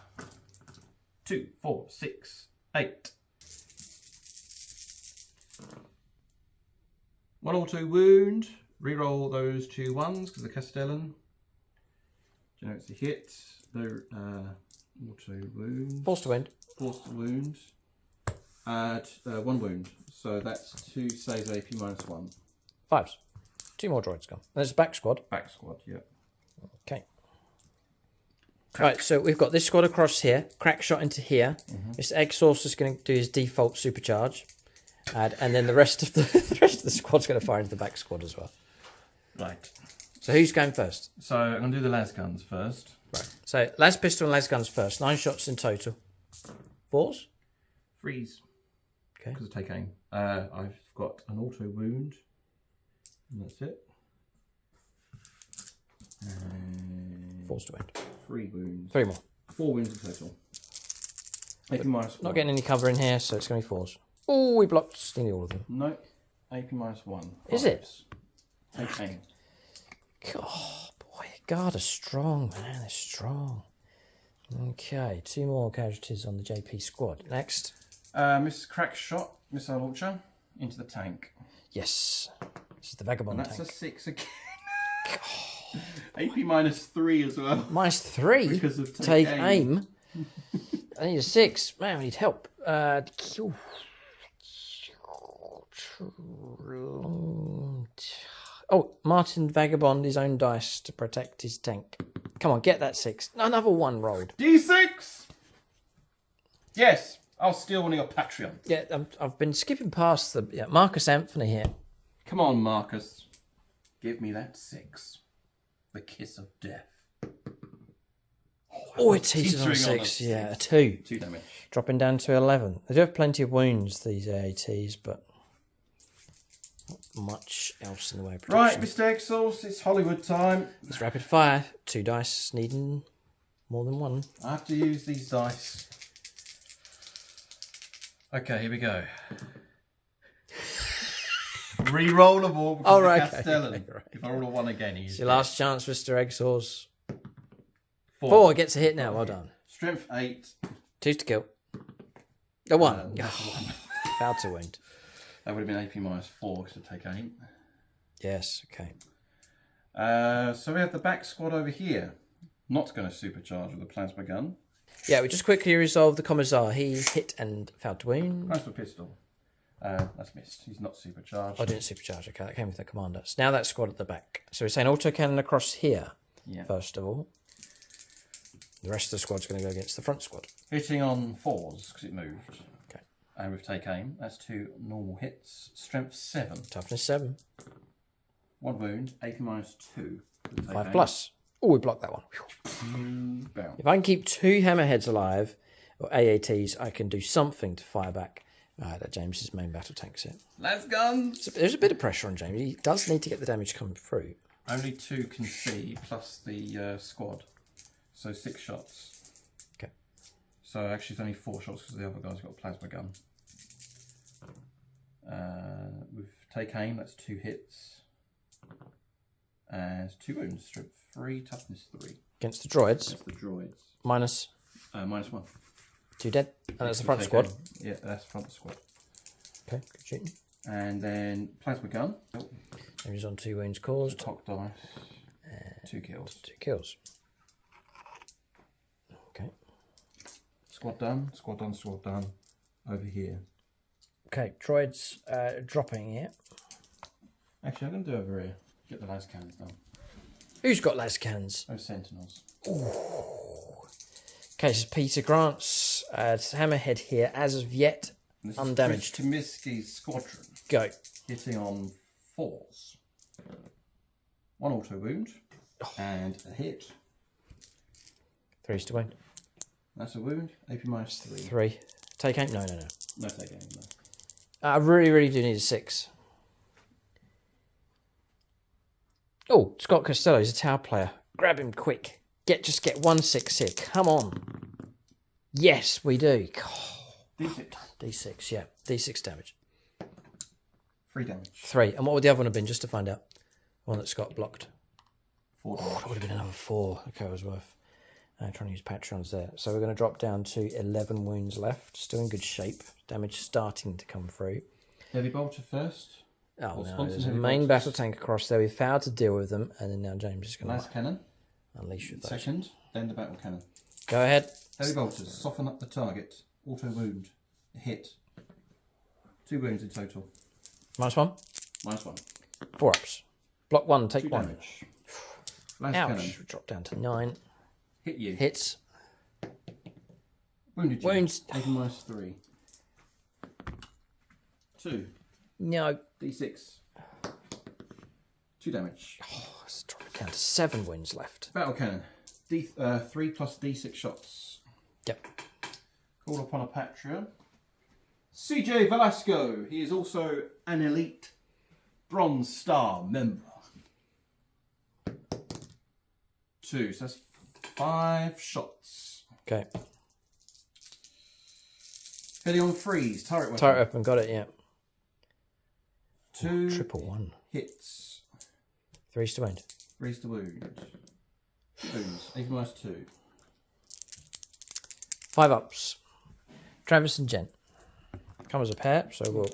2, 4, 6, 8. 1 auto wound. Reroll those 2 1s because the Castellan generates a hit. The auto wound. Forced to wound. Forced wound. 1 wound. So that's 2 saves AP minus 1. 5s. 2 more droids gone. There's a back squad. Back squad, yeah. Okay. Right, so we've got this squad across here, crack shot into here. Mr. Egg Sauce is going to do his default supercharge, and then the rest of the squad's going to fire into the back squad as well. Right. So who's going first? So I'm going to do the las guns first. Right. So las pistol and las guns first. 9 shots in total. 4s. Freeze. Okay. Because I take aim. I've got an auto wound. And that's it. 4s to wound. 3 wounds. 3 more. 4 wounds in total. AP minus 1. Not getting any cover in here, so it's going to be 4s. Oh, we blocked nearly all of them. No. AP minus 1. Is it? Take aim. Oh, boy. Guard are strong, man. They're strong. Okay, 2 more casualties on the JP squad. Next. Miss Crack Shot, missile launcher, into the tank. Yes. This is the Vagabond And that's tank. a 6 again. AP minus 3 as well. Minus 3? Because of take aim. I need a 6. Man, we need help. Oh, Martin Vagabond, his own dice to protect his tank. Come on, get that 6. Another 1 rolled. D6! Yes, I'll steal one of your Patreon. Yeah, I've been skipping past the Marcus Anthony here. Come on, Marcus. Give me that 6. The kiss of death. Oh, it teases on teetering on 6. a Yeah, a 2. 2 damage. Dropping down to 11. They do have plenty of wounds, these AATs, but not much else in the way of protection. Right, Mr. Exhaust, it's Hollywood time. It's rapid fire. 2 dice needing more than 1. I have to use these dice. Okay, here we go. Rerollable because Oh, right, of Castellan. okay, right. If I roll a 1 again, he's It's your last chance, Mr. Eggsauce. 4 gets a hit now. Well done. Strength 8. 2's to kill. A 1. That's a 1. Failed to wound. That would have been AP minus 4 because I take 8. Yes, okay. So we have the back squad over here. Not going to supercharge with a plasma gun. Yeah, we just quickly resolved the Commissar. He hit and failed to wound. Plasma pistol. That's missed. He's not supercharged. I didn't supercharge. Okay, that came with the commander. So now that squad at the back. So we're saying autocannon across here, Yeah. first of all. The rest of the squad's going to go against the front squad. Hitting on 4s because it moved. Okay. And with take aim, that's 2 normal hits. Strength 7. Toughness 7. 1 wound. AP minus 2. with take 5 aim. plus. Oh, we blocked that one. Bounce. If I can keep 2 hammerheads alive, or AATs, I can do something to fire back. That James's main battle tank's it. Las guns! So there's a bit of pressure on James. He does need to get the damage coming through. Only 2 can see, plus the squad. So 6 shots. Okay. So actually it's only 4 shots because the other guy's got a plasma gun. With take aim, that's 2 hits. And 2 wounds. Strength 3, toughness 3. Against the droids, That's the droids. minus Minus 1. 2 dead. And that's the front Take squad. aim. Yeah, that's front squad. Okay, good shooting. And then plasma gun. James on 2 wounds caused. Top dice. 2 kills. 2 kills. Okay. Squad done. Squad done. Squad done. Over here. Okay, droids dropping here. Actually, I'm going to do over here. Get the las cannons done. Who's got las cannons? Oh, sentinels. Okay, this is Peter Grant's hammerhead here. As of yet, This undamaged. is Chris Tomiski's squadron. Go. Hitting on 4s. 1 auto wound. And a hit. 3's to wound. That's a wound. AP minus 3. 3. Take aim? No. No take aim. No. I really do need a 6. Oh, Scott Costello, he's a tower player. Grab him quick. Just get 1 6 here. Come on. Yes, we do. D6. D6, yeah. D6 damage. 3 damage. 3. And what would the other one have been, just to find out? One that Scott blocked. 4 damage. That would have been another 4. Okay, it was worth trying to use Patrons there. So we're going to drop down to 11 wounds left. Still in good shape. Damage starting to come through. Heavy bolter first. Oh, Or no. sponsors There's a heavy main bolters. battle tank across there. We failed to deal with them. And then now James is going Las to cannon. unleash with those. Second. Then the battle cannon. Go ahead. Heavy bolters. Soften up the target. Auto wound. Hit. 2 wounds in total. -1. Minus 1. 4 ups. Block 1, 2 take 1. damage. Las Ouch. cannon. Drop down to 9. Hit you. Hits. Wounded you. Wounds. -3. 2. No. D6. 2 damage. Let's try to count to 7 wounds left. Battle cannon. 3 plus D6 shots. Yep. Call upon a Patreon. CJ Velasco. He is also an elite Bronze Star member. 2. So that's 5 shots. Okay. Heading on freeze. Turret weapon. Turret weapon, got it, yeah. 2 Triple 1. hits. 3 to wound. 3 to wound. Wounds. -2. 5 ups. Travis and Jen. Come as a pair, so we'll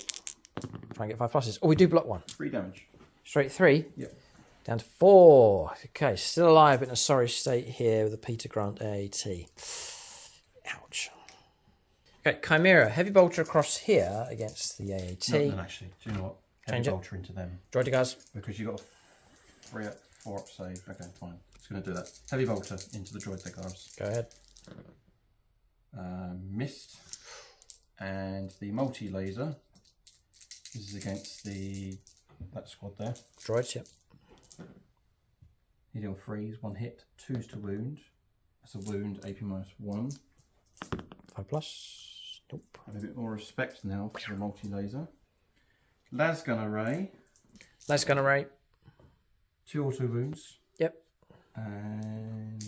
try and get 5 pluses. Oh, we do block 1. 3 damage. Straight 3. Yep. Down to 4. Okay, still alive but in a sorry state here with the Peter Grant AAT. Ouch. Okay, Chimera. Heavy bolter across here against the AAT. No, actually, do you know what? Heavy Change it. bolter into them. Droid guys. Because you got a 4 up save. Okay, fine. It's going to do that. Heavy bolter into the droid guys. Go ahead. Missed. And the multi-laser. This is against that squad there. Droids, yep. He's on freeze, 1 hit, 2s to wound. That's a wound, AP -1. 5 plus. Nope. Have a bit more respect now for the multi-laser. Lasgun array. Let's gun array. 2 auto wounds. Yep. And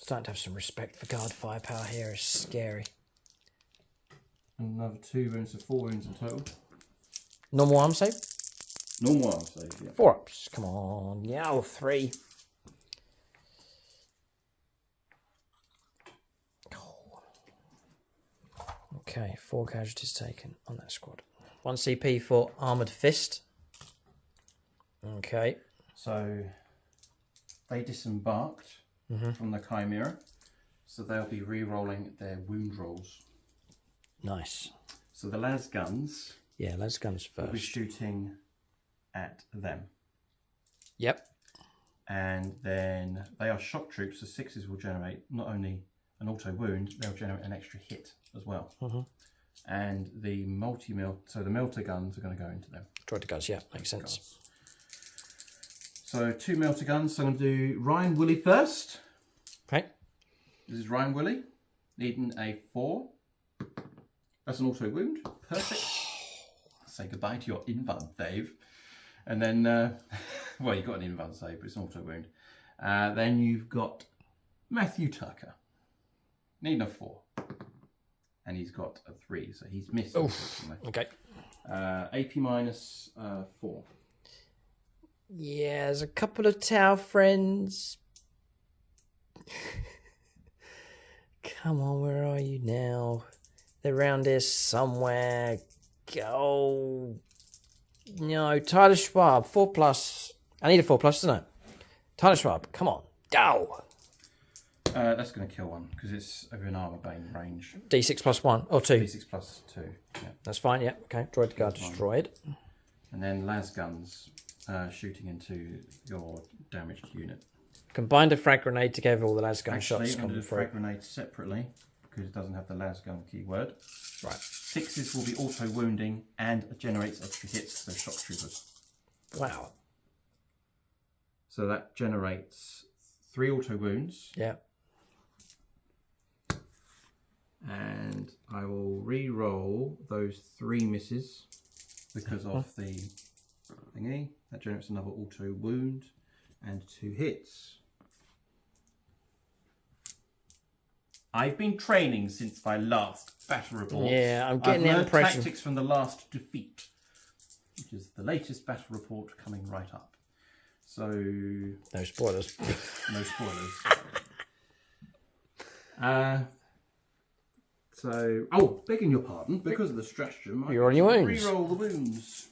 Starting to have some respect for guard firepower here. Is scary. another 2 wounds, so 4 wounds in total. Normal arm save. Normal arm save, yeah. 4 ups. Come on. Yeah, 3. Okay, 4 casualties taken on that squad. 1 CP for Armoured Fist. Okay. So they disembarked from the Chimera, so they'll be re-rolling their wound rolls. Nice. So the las guns Yeah, let's guns will be first. shooting at them. Yep. And then they are shock troops, so 6s will generate not only an auto wound, they'll generate an extra hit as well. And the so the melter guns are going to go into them. Droid guns, yeah, makes sense. So 2 melter guns. So I'm going to do Ryan Woolley first. Okay. This is Ryan Woolley, needing a 4. That's an auto wound. Perfect. Say goodbye to your invad save. And then, well, you've got an invad save, but it's an auto wound. Then you've got Matthew Tucker, needing a 4. And he's got a 3, so he's missed. Unfortunately. Okay. AP -4. Yeah, there's a couple of Tau friends. Come on, where are you now? They're around here somewhere. Go. No, Tyler Schwab, 4 plus. I need a 4 plus, doesn't I? Tyler Schwab, come on. Go. That's going to kill one because it's over an armor bane range. D6 plus 1 or 2. D6 plus 2. Yeah. That's fine, yeah. Okay, droid guard destroyed. And then las guns shooting into your damaged unit. Combined a frag grenade to give all the las gun shots Actually, I'm going come to do through. frag grenade separately because it doesn't have the las gun keyword. Right. 6s will be auto wounding and generates extra hits for shock troopers. Wow. So that generates 3 auto wounds. Yeah. And I will re-roll those 3 misses because of the thingy. That generates another auto wound and 2 hits. I've been training since my last battle report. Yeah, I'm getting I've the learned impression. tactics from the last defeat, which is the latest battle report coming right up. So No spoilers. no spoilers. So, begging your pardon, because of the stratagem, You're on your wounds. Re-roll the wounds.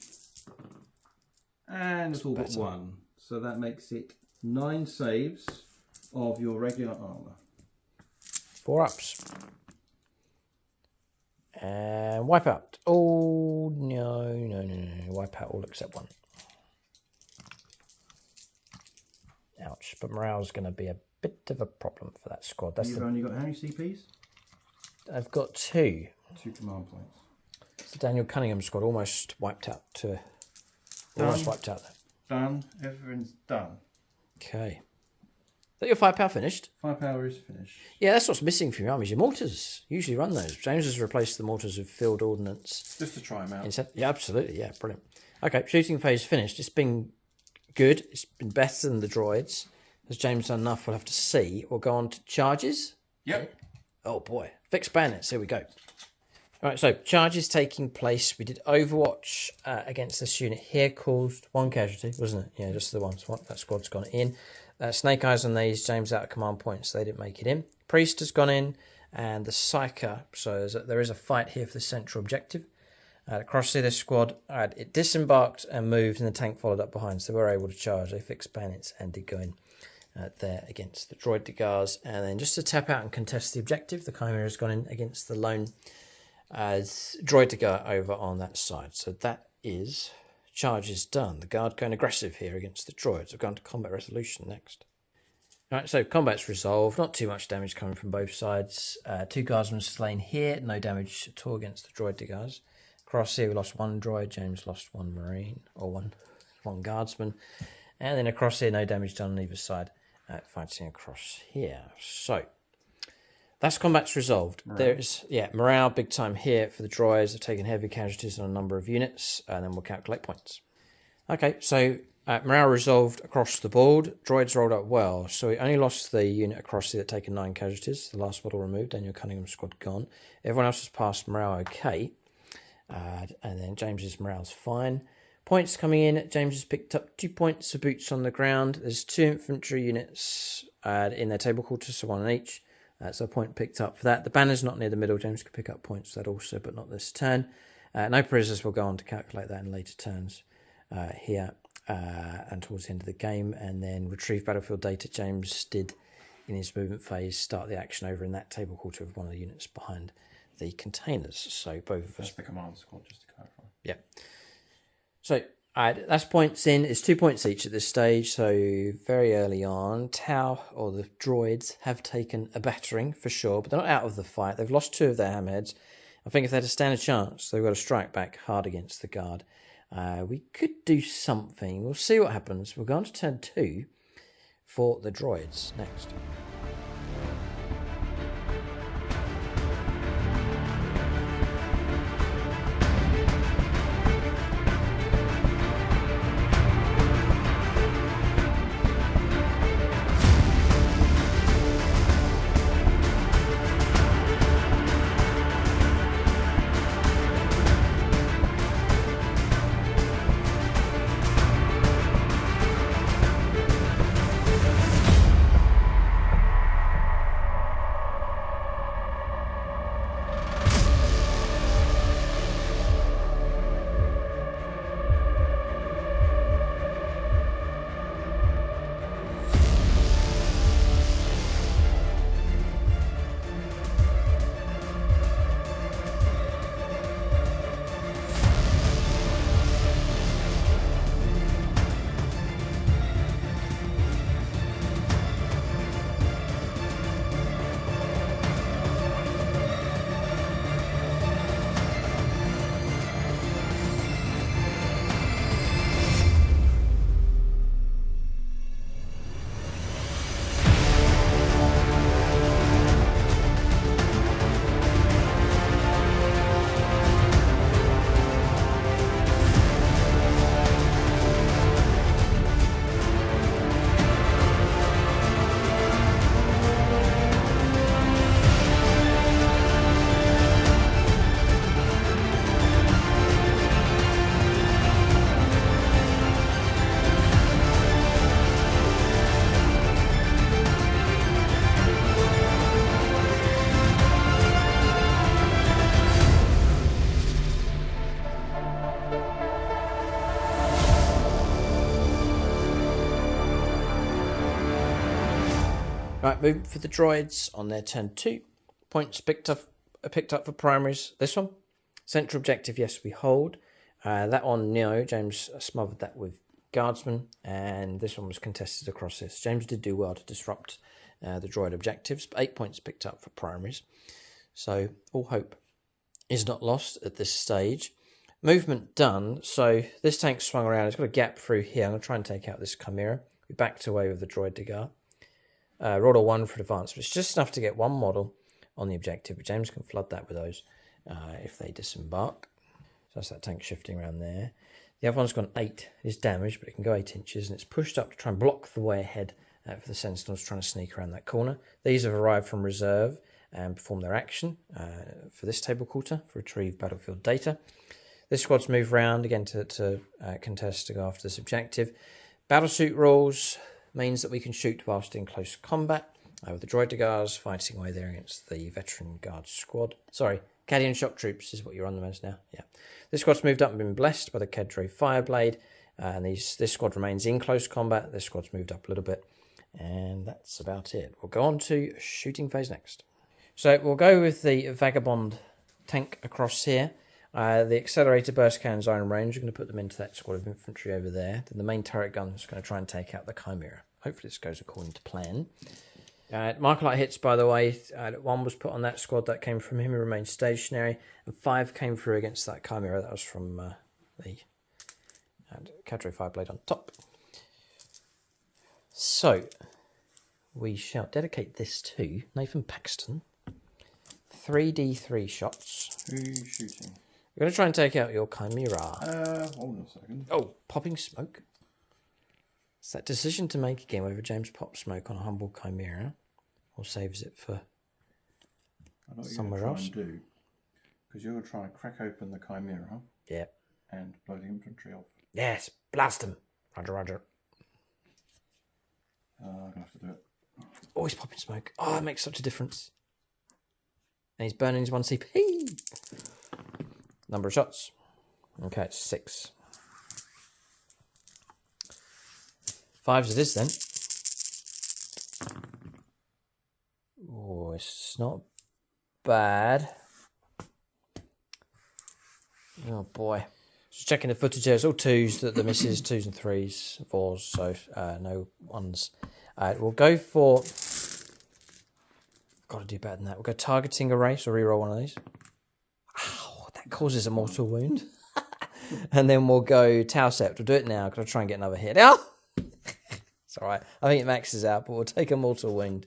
And it's all but better. 1. So that makes it 9 saves of your regular armour. 4 ups. And wipe out. Oh, no. Wipe out all except 1. Ouch. But morale's going to be a bit of a problem for that squad. That's You've only got how many CPs? I've got 2. 2 command points. It's the Daniel Cunningham squad almost wiped out to. Almost wiped out there. Done. Everything's done. Okay. Is that your firepower finished? Firepower is finished. Yeah, that's what's missing from your armies. Your mortars. Usually run those. James has replaced the mortars with field ordnance. Just to try them out. Yeah, absolutely. Yeah, brilliant. Okay, shooting phase finished. It's been good. It's been better than the droids. Has James done enough? We'll have to see. We'll go on to charges. Yep. Oh boy. Fixed bayonets. Here we go. All right, so charges taking place. We did Overwatch against this unit here, caused 1 casualty, wasn't it? Yeah, just the one. That squad's gone in. Snake Eyes on these, James out of command points, they didn't make it in. Priest has gone in, and the Psyker, so there is a fight here for the central objective. Across this squad, it disembarked and moved, and the tank followed up behind, so they were able to charge. They fixed bayonets and did go in there against the Droid Degars. And then just to tap out and contest the objective, the Chimera has gone in against the lone Droid Degar over on that side. So that is charges done. The Guard going aggressive here against the Droids. We're going to combat resolution next. Alright, so combat's resolved. Not too much damage coming from both sides. 2 Guardsmen slain here. No damage at all against the Droid Degars. Across here we lost 1 Droid. James lost 1 Marine. Or one Guardsman. And then across here no damage done on either side. Fighting across here. So that's combat's resolved. Morale. There's morale big time here for the droids. They've taken heavy casualties on a number of units, and then we'll calculate points. Okay, so morale resolved across the board. Droids rolled up well, so we only lost the unit across here that taken 9 casualties. The last model removed. Daniel Cunningham squad gone. Everyone else has passed morale okay, and then James's morale's fine. Points coming in. James has picked up 2 points for boots on the ground. There's 2 infantry units in their table quarters, so 1 on each. So a point picked up for that. The banner's not near the middle. James could pick up points for that also, but not this turn. No prisoners. We'll go on to calculate that in later turns here and towards the end of the game. And then retrieve battlefield data. James did in his movement phase start the action over in that table quarter of one of the units behind the containers. So both of us. That's the command squad, just to clarify. Yeah. So that's points in. It's 2 points each at this stage. So very early on, Tau or the droids have taken a battering for sure, but they're not out of the fight. They've lost 2 of their hammerheads. I think if they had to stand a chance, they've got to strike back hard against the Guard. We could do something. We'll see what happens. We're going to turn 2 for the droids next. Right, moving for the droids on their turn 2. Points picked up for primaries. This one, central objective, yes, we hold. That one, no, James smothered that with guardsmen, and this one was contested across this. James did do well to disrupt the droid objectives. 8 points picked up for primaries. So all hope is not lost at this stage. Movement done. So this tank swung around. It's got a gap through here. I'm going to try and take out this Chimera. We backed away with the Droid de Garde. Rolled a 1 for advance, but it's just enough to get one model on the objective. But James can flood that with those if they disembark. So that's that tank shifting around there. The other one's gone 8. It's damaged, but it can go 8 inches, and it's pushed up to try and block the way ahead for the Sentinels trying to sneak around that corner. These have arrived from reserve and perform their action for this table quarter for retrieve battlefield data. This squad's moved round again to contest to go after this objective. Battlesuit rules means that we can shoot whilst in close combat with the Droid de Gardes fighting away there against the Veteran Guard squad. Sorry, Cadian shock troops is what you're on them as now. Yeah, this squad's moved up and been blessed by the Kedre Fireblade, and this squad remains in close combat. This squad's moved up a little bit, and that's about it. We'll go on to shooting phase next. So we'll go with the Vagabond tank across here. The accelerated burst cannons are in range. We're going to put them into that squad of infantry over there. Then the main turret gun is going to try and take out the Chimera. Hopefully this goes according to plan. Marker hits, by the way. 1 was put on that squad. That came from him. He remained stationary. And 5 came through against that Chimera. That was from the Cadre Fireblade on top. So we shall dedicate this to Nathan Paxton. 3d3 shots. Who's shooting? We're going to try and take out your Chimera. Hold on a second. Oh, popping smoke. It's that decision to make again whether James pops smoke on a humble Chimera or saves it for somewhere else. Because you're going to try and crack open the Chimera. Yeah. And blow the infantry off. Yes, blast them. Roger, roger. I'm going to have to do it. Always popping smoke. Oh, it makes such a difference. And he's burning his 1 CP. Number of shots. Okay, it's 6. 5s it is then. Oh, it's not bad. Oh boy. Just checking the footage here. It's all 2s, the misses, 2s and 3s, 4s, so no 1s. We'll go for... Got to do better than that. We'll go targeting array, so reroll one of these. Ow, that causes a mortal wound. And then we'll go Tau Sept. We'll do it now, because I'll try and get another hit. Oh! It's alright. I think it maxes out, but we'll take a mortal wound.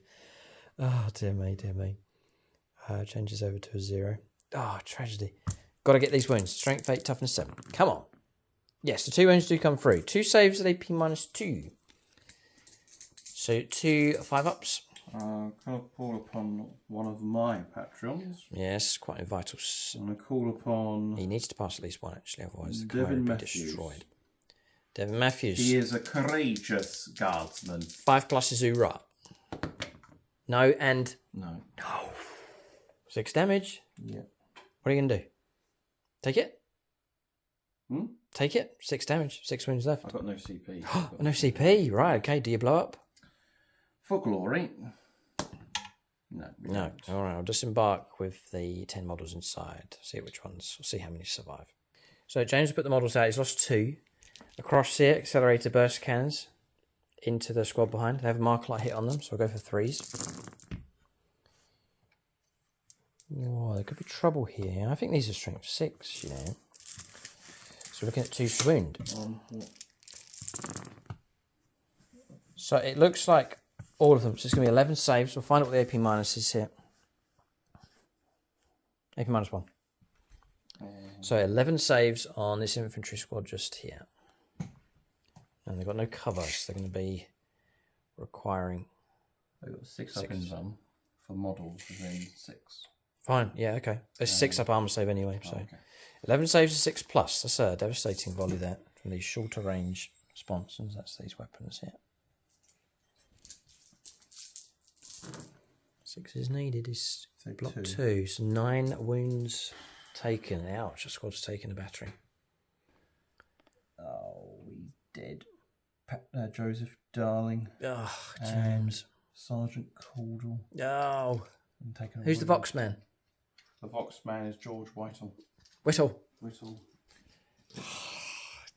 Oh, dear me, dear me. Changes over to a 0. Oh, tragedy. Got to get these wounds. Strength 8, toughness 7. Come on. Yes, the 2 wounds do come through. 2 saves at AP -2. So 2 5-ups. Can I call upon one of my Patreons? Yes, quite vital. I'm going to call upon... He needs to pass at least 1, actually, otherwise the Devin Chimera will be Matthews. destroyed. Devin Matthews. He is a courageous guardsman. 5+ is Ura. No, and... No. No. 6 damage. Yeah. What are you going to do? Take it? Hmm? Take it? 6 damage. 6 wounds left. I've got no CP. No CP. Right, okay. Do you blow up? For glory. No. we No. don't. All right, I'll disembark with the 10 models inside. See which ones. We'll see how many survive. So James put the models out. He's lost 2. Across here, accelerator burst cannons into the squad behind. They have a mark light hit on them, so I'll go for 3s. Oh, there could be trouble here. I think these are strength 6, you know. So we're looking at 2 for wound. So it looks like all of them. So it's going to be 11 saves. We'll find out what the AP minus is here. AP -1. So 11 saves on this infantry squad just here. And they've got no cover, so they're going to be requiring... They've got 6 up in them for models, and then 6. Fine, yeah, okay. It's 6 up armor save anyway, so... Okay. 11 saves is 6+. That's a devastating volley there from these shorter range sponsons. That's these weapons here. 6 is needed. Is block 2. So 9 wounds taken. Ouch, a squad's taken a battering. Oh, he's dead. Joseph Darling. Oh, James. Sergeant Caudle. Oh. Who's the Vox man? The Vox man is George Whittle. Whittle.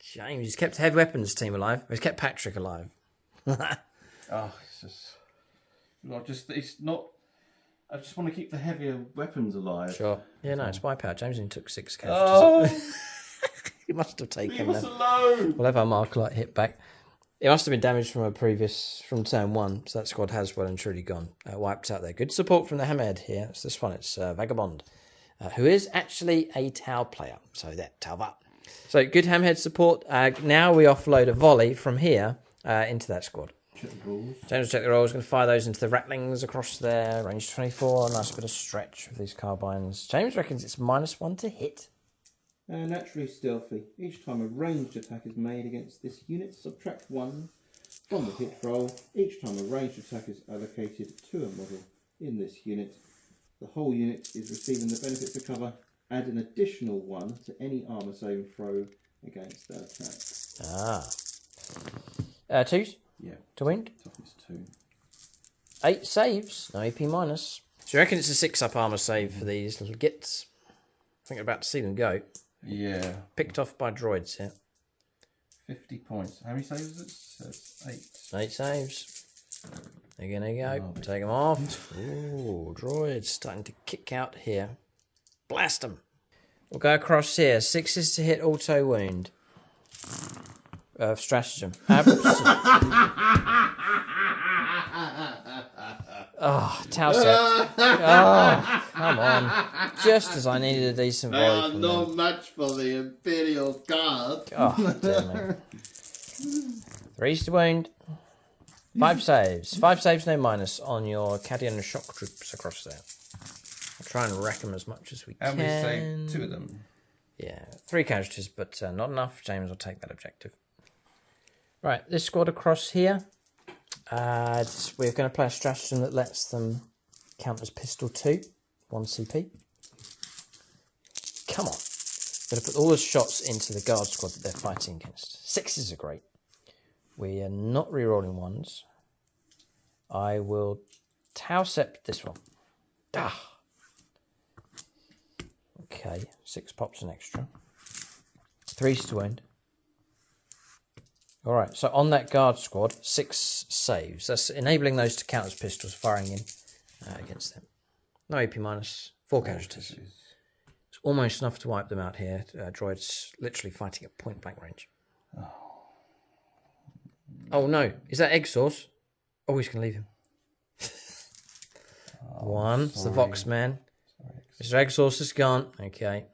James, he's kept heavy weapons team alive. He's kept Patrick alive. Oh, it's just... it's not. I just want to keep the heavier weapons alive. Sure. Yeah, no, it's wipeout. James only took 6 casualties. Oh, He must have taken leave us them. alone. We'll have our Marklight hit back. It must have been damaged from turn 1, so that squad has well and truly gone. Wiped out there. Good support from the Hammerhead here. It's this one, it's Vagabond, who is actually a Tau player. So that Tauva. So good Hammerhead support. Now we offload a volley from here into that squad. Check the rules. James will check the rolls. Going to fire those into the rattlings across there. Range 24. Nice bit of stretch with these carbines. James reckons it's -1 to hit. Naturally stealthy. Each time a ranged attack is made against this unit, subtract 1 from the hit roll. Each time a ranged attack is allocated to a model in this unit, the whole unit is receiving the benefits of cover. Add an additional 1 to any armour saving throw against that attack. 2s Yeah. to wound. Toughness 2. 8 saves. No AP minus. So you reckon it's a 6-up armour save for these little gits? I think I'm about to see them go. Yeah. Picked off by droids here. 50 points. How many saves is it? Says 8. 8 saves. They're going to go. Take them off. Ooh, droids starting to kick out here. Blast them. We'll go across here. 6s to hit auto wound. Stratagem. Oh, Tauset. Oh, come on. Just as I needed a decent volley from them. match for the Imperial Guard. Oh, damn it. 3s to wound. 5 saves. 5 saves, no minus on your Cadian shock troops across there. I'll try and wreck them as much as we How can. many saved? 2 of them. Yeah, 3 casualties, but not enough. James will take that objective. Right, this squad across here. We're going to play a stratagem that lets them count as pistol 2, 1 CP. Come on. Going to put all the shots into the guard squad that they're fighting against. 6s are great. We are not rerolling 1s. I will Tausept this one. Ah. Okay, 6 pops an extra. 3s to wound. All right, so on that guard squad, 6 saves. That's enabling those to count as pistols firing in against them. No AP minus, 4 casualties. It's almost enough to wipe them out here. Droids literally fighting at point blank range. Oh no, is that egg sauce? Oh, he's going to leave him. 1, it's the Vox man. Mr. Egg sauce is gone. Okay.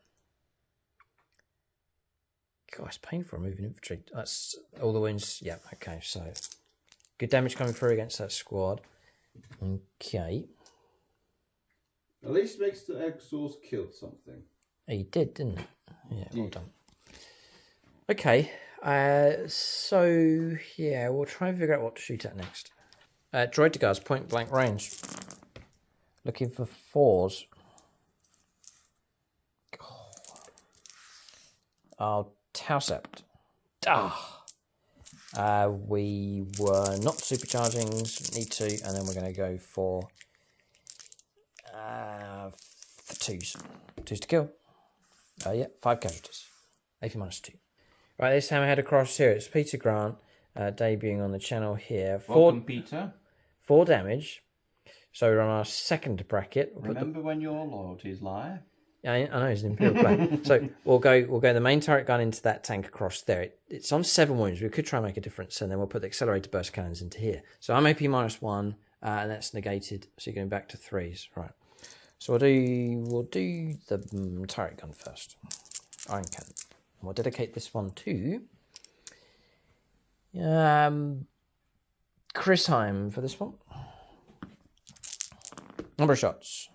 God, it's painful moving infantry. That's all the wounds. Yeah, okay, so good damage coming through against that squad. Okay. At least makes the egg sauce killed something. He did, didn't he? Yeah, well done. Okay, so yeah, we'll try and figure out what to shoot at next. Droid to guards, point blank range. Looking for 4s. I'll Tausept. We were not supercharging, need to, and then we're going to go for 2s. 2s to kill. Yeah, 5 casualties. AP minus 2. Right, this hammerhead across here. It's Peter Grant, debuting on the channel here. Welcome, Peter. 4 damage. So we're on our second bracket. We'll Remember when your loyalties lie? Yeah, I know he's an Imperial player. So we'll go the main turret gun into that tank across there. It's on 7 wounds. We could try and make a difference, and then we'll put the accelerated burst cannons into here. So I'm AP minus 1, and that's negated. So you're going back to 3s, right? So we'll do the turret gun first. Iron cannon. And we'll dedicate this one to Chris Heim for this one. Number of shots.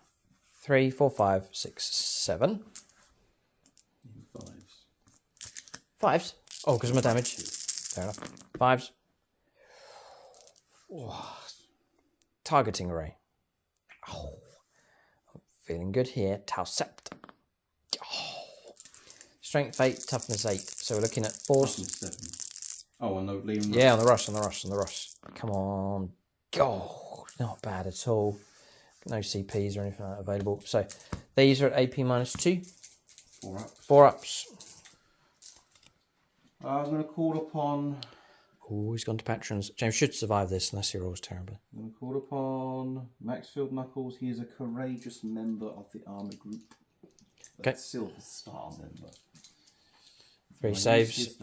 3, 4, 5, 6, 7. 5s. Oh, because of my damage. Fair enough. 5s. Oh. Targeting array. Oh. I'm feeling good here. Tausept. Oh. Strength 8, toughness 8. So we're looking at 4s. 7. Oh, and no leaving. Yeah, on the rush. Come on. Oh, not bad at all. No CPs or anything like that available. So these are at AP minus 2. 4 ups. 4 ups. I'm going to call upon Oh, he's gone to patrons. James should survive this unless he rolls terribly. I'm going to call upon Maxfield Knuckles. He is a courageous member of the army group. Okay. A Silver Star member. 3 saves.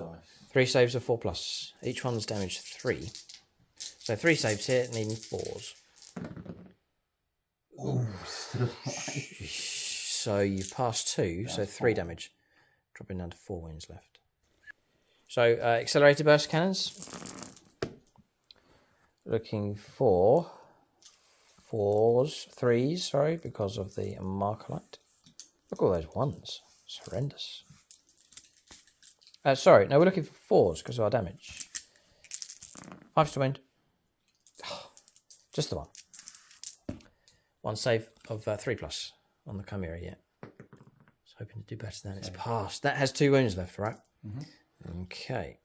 3 saves of 4+. Each one's damage 3. So 3 saves here, needing 4s. Oh, still alive. So you've passed 2, so 3 damage. Dropping down to 4 wounds left. So accelerated burst cannons. Looking for 3s, sorry, because of the Marcolite. Look at all those 1s. It's horrendous. Sorry, no, we're looking for 4s because of our damage. 5 to wound. Just the 1. 1 save of 3+ on the Chimera yet. I was hoping to do better than it's passed. That has 2 wounds left, right? Mm-hmm. Okay.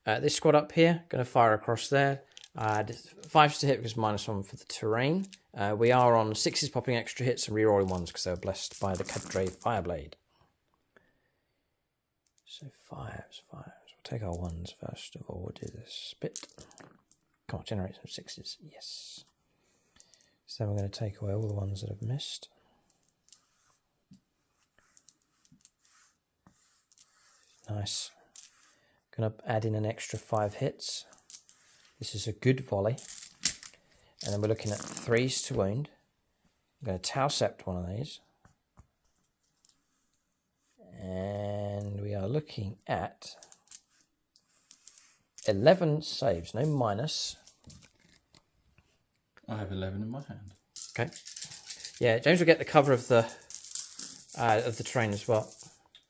This squad up here, going to fire across there. 5s to hit because -1 for the terrain. We are on 6s popping extra hits and rerolling 1s because they were blessed by the Cadre Fireblade. So 5s. We'll take our 1s first of all. We'll do this spit. Come on, generate some 6s. Yes. So then we're going to take away all the ones that have missed. Nice. Going to add in an extra 5 hits. This is a good volley. And then we're looking at 3s to wound. I'm going to Tau Sept one of these. And we are looking at 11 saves, no minus. I have 11 in my hand. Okay. Yeah, James will get the cover of the terrain as well.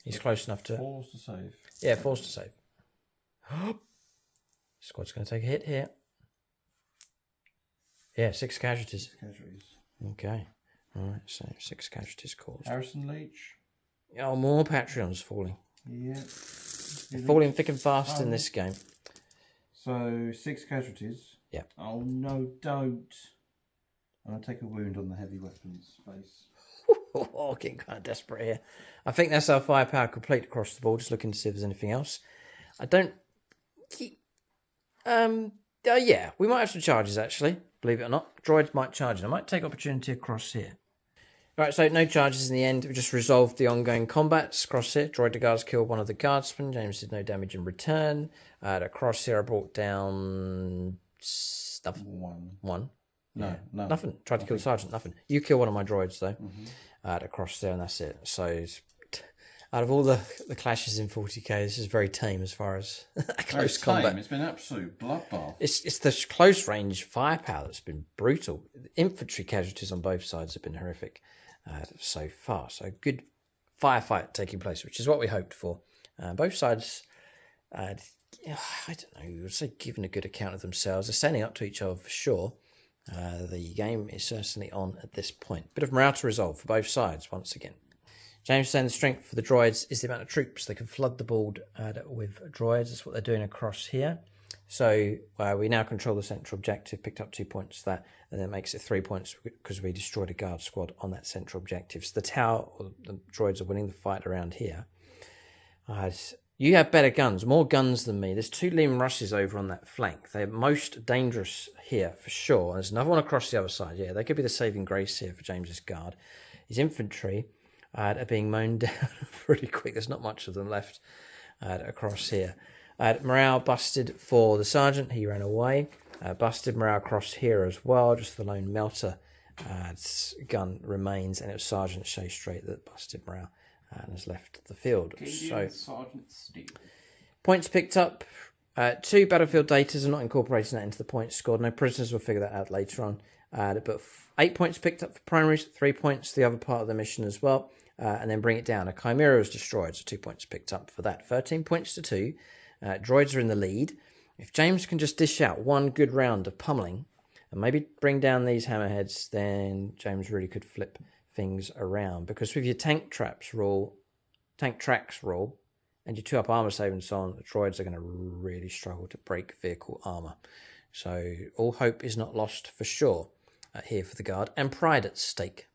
He's close enough to... 4s to save. Yeah, 4s to save. Squad's going to take a hit here. Yeah, 6 casualties. 6 casualties. Okay. All right, so 6 casualties caused. Harrison Leach. Oh, more Patreons falling. Yeah. They're falling thick and fast in this game. So 6 casualties. Yeah. Oh no, don't. I'm going to take a wound on the heavy weapons base. Oh, getting kind of desperate here. I think that's our firepower complete across the board. Just looking to see if there's anything else. I don't... yeah, we might have some charges actually, believe it or not. Droids might charge in. I might take opportunity across here. Right, so no charges in the end. We just resolved the ongoing combats across here. Droid de guards killed one of the guardsmen. James did no damage in return. Across here I brought down stuff. 1. No, Yeah. no. Nothing. Tried to kill the sergeant. Nothing. You kill one of my droids though. Across there, and that's it. So out of all the clashes in 40k, this is very tame as far as close combat. It's been an absolute bloodbath. It's the close range firepower that's been brutal. Infantry casualties on both sides have been horrific so far. So good firefight taking place, which is what we hoped for. Both sides, I don't know, you would say given a good account of themselves. They're standing up to each other for sure. The game is certainly on at this point. Bit of morale to resolve for both sides once again. James saying the strength for the droids is the amount of troops. They can flood the board with droids. That's what they're doing across here. So we now control the central objective, picked up 2 points for that, and then it makes it 3 points because we destroyed a guard squad on that central objective. So the the droids are winning the fight around here. You have better guns, more guns than me. There's 2 Leman Russes over on that flank. They're most dangerous here for sure. There's another one across the other side. Yeah, they could be the saving grace here for James's guard. His infantry are being mown down pretty quick. There's not much of them left across here. Morale busted for the sergeant. He ran away. Busted morale across here as well. Just the lone melter gun remains, and it was Sergeant Shea Strait that busted morale and has left the field. So Sergeant Steele. points picked up. 2 battlefield datas. I'm not incorporating that into the points scored. No prisoners. We'll figure that out later on. But 8 points picked up for primaries. 3 points the other part of the mission as well. And then bring it down. A Chimera was destroyed, so 2 points picked up for that. 13 points to 2. Droids are in the lead. If James can just dish out 1 good round of pummeling and maybe bring down these hammerheads, then James really could flip things around. Because with your tank tracks rule, and your 2-up armor save and so on, the droids are going to really struggle to break vehicle armor. So all hope is not lost for sure here for the guard. And pride at stake.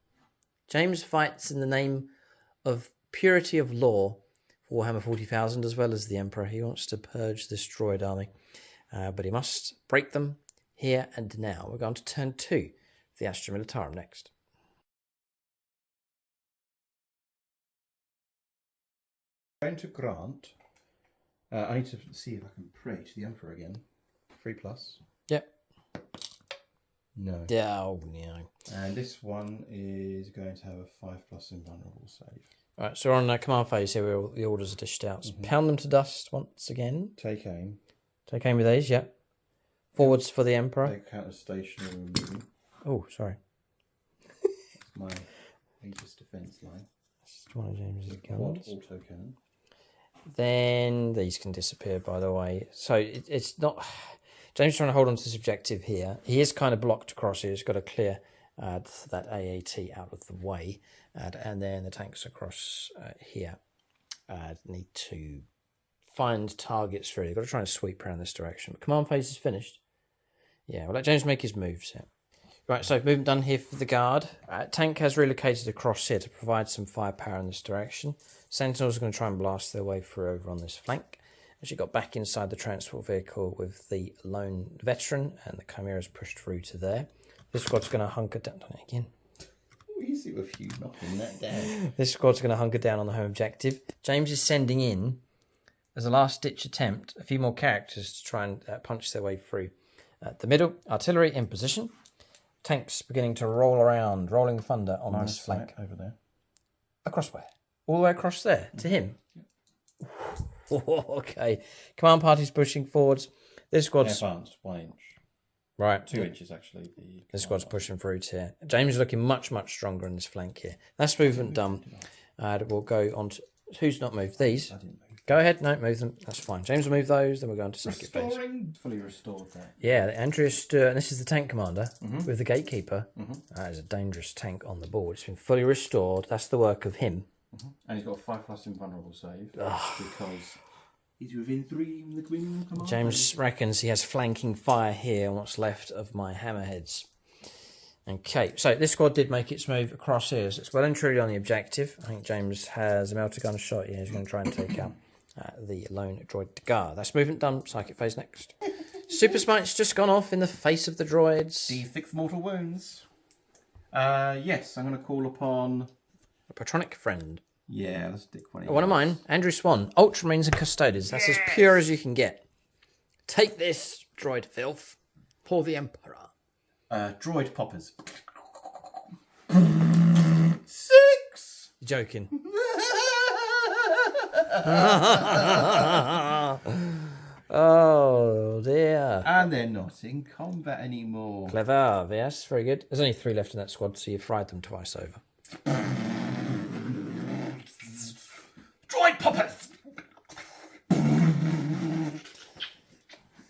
James fights in the name of purity of law for Warhammer 40,000 as well as the Emperor. He wants to purge this droid army. but he must break them here and now. We're going to turn 2, the Astra Militarum next. Going to grant. I need to see if I can pray to the Emperor again. 3+. Yep. No. Yeah, oh, no. And this one is going to have a 5+ invulnerable save. Right, so we're on command phase here where all the orders are dished out. So pound them to dust once again. Take aim. Take aim with these, yep. Forwards for the Emperor. Take counter stationary movement. Oh, sorry. That's my Aegis defence line. That's one of James's Quad guns. autocannon. Then these can disappear, by the way. So it's not... James is trying to hold on to this objective here. He is kind of blocked across here. He's got to clear that AAT out of the way. And then the tanks across here need to find targets for it. They've got to try and sweep around this direction. But command phase is finished. Yeah, we'll let James make his moves here. Right, so movement done here for the guard. Tank has relocated across here to provide some firepower in this direction. Sentinels are going to try and blast their way through over on this flank. As you got back inside the transport vehicle with the lone veteran, and the Chimera's pushed through to there. This squad's going to hunker down. Done it again. Easy with you knocking that down. This squad's going to hunker down on the home objective. James is sending in, as a last-ditch attempt, a few more characters to try and punch their way through. At the middle, artillery in position. Tanks beginning to roll around, rolling thunder on this flank. Over there. Across where? All the way across there, to him? Okay. Command party's pushing forwards. This squad's... Advanced, 1 inch. Right. 2 inches, actually. This squad's pushing through to here. James is looking much, much stronger in this flank here. That's movement done. We'll go on to... Who's not moved? These? I didn't move. Go ahead. No, move them. That's fine. James will move those. Then we're going to psychic phase. Fully restored that. Yeah, Andrea Stur, and this is the tank commander with the gatekeeper. That is a dangerous tank on the board. It's been fully restored. That's the work of him. And he's got a 5+ invulnerable save because he's within 3 of the Green Command. James reckons he has flanking fire here on what's left of my hammerheads. Okay, so this squad did make its move across here. So it's well and truly on the objective. I think James has a melter gun shot here. He's going to try and take out the lone droid de guard. That's movement done. Psychic phase next. Super Smite's just gone off in the face of the droids. D6 mortal wounds. Yes, I'm going to call upon... A patronic friend. Yeah, let's stick one in. One of mine, Andrew Swan. Ultramarines and Custodians. That's as pure as you can get. Take this, droid filth. For the Emperor. Droid poppers. 6! You're joking. Oh, dear. And they're not in combat anymore. Clever, yes, very good. There's only 3 left in that squad, so you fried them twice over. Droid poppers!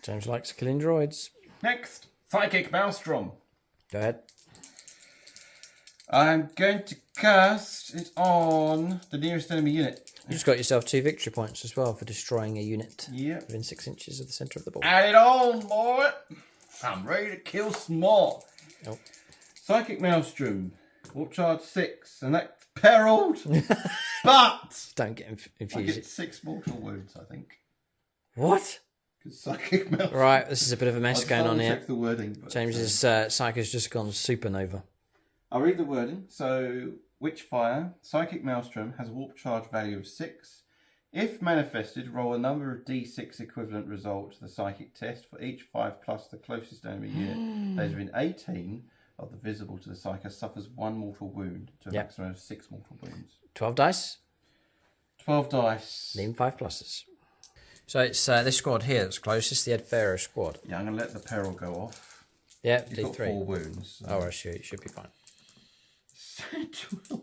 James likes killing droids. Next, Psychic Maelstrom. Go ahead. I'm going to cast it on the nearest enemy unit. You just got yourself 2 victory points as well for destroying a unit Yep. within 6 inches of the centre of the board. Add it on, boy. I'm ready to kill small. Nope. Psychic Maelstrom. Warp charge 6, and that's perilled. But Don't get I infused. get 6 mortal wounds, I think. What? Because Psychic Maelstrom. Right, this is a bit of a mess I'll going on here. check the wording. But, James's psych has just gone supernova. I'll read the wording. So, Witchfire, Psychic Maelstrom has a warp charge value of 6. If manifested, roll a number of d6 equivalent result to the psychic test for each 5 plus the closest enemy unit that is within 18 of the visible to the psyker suffers 1 mortal wound to a maximum of 6 mortal wounds. 12 dice. 12 dice. Name 5 pluses. So it's this squad here that's closest, the Ed Pharaoh squad. Yeah, I'm going to let the peril go off. Yeah, You've got D3. 4 wounds. So. Oh, I see. It should be fine. 12.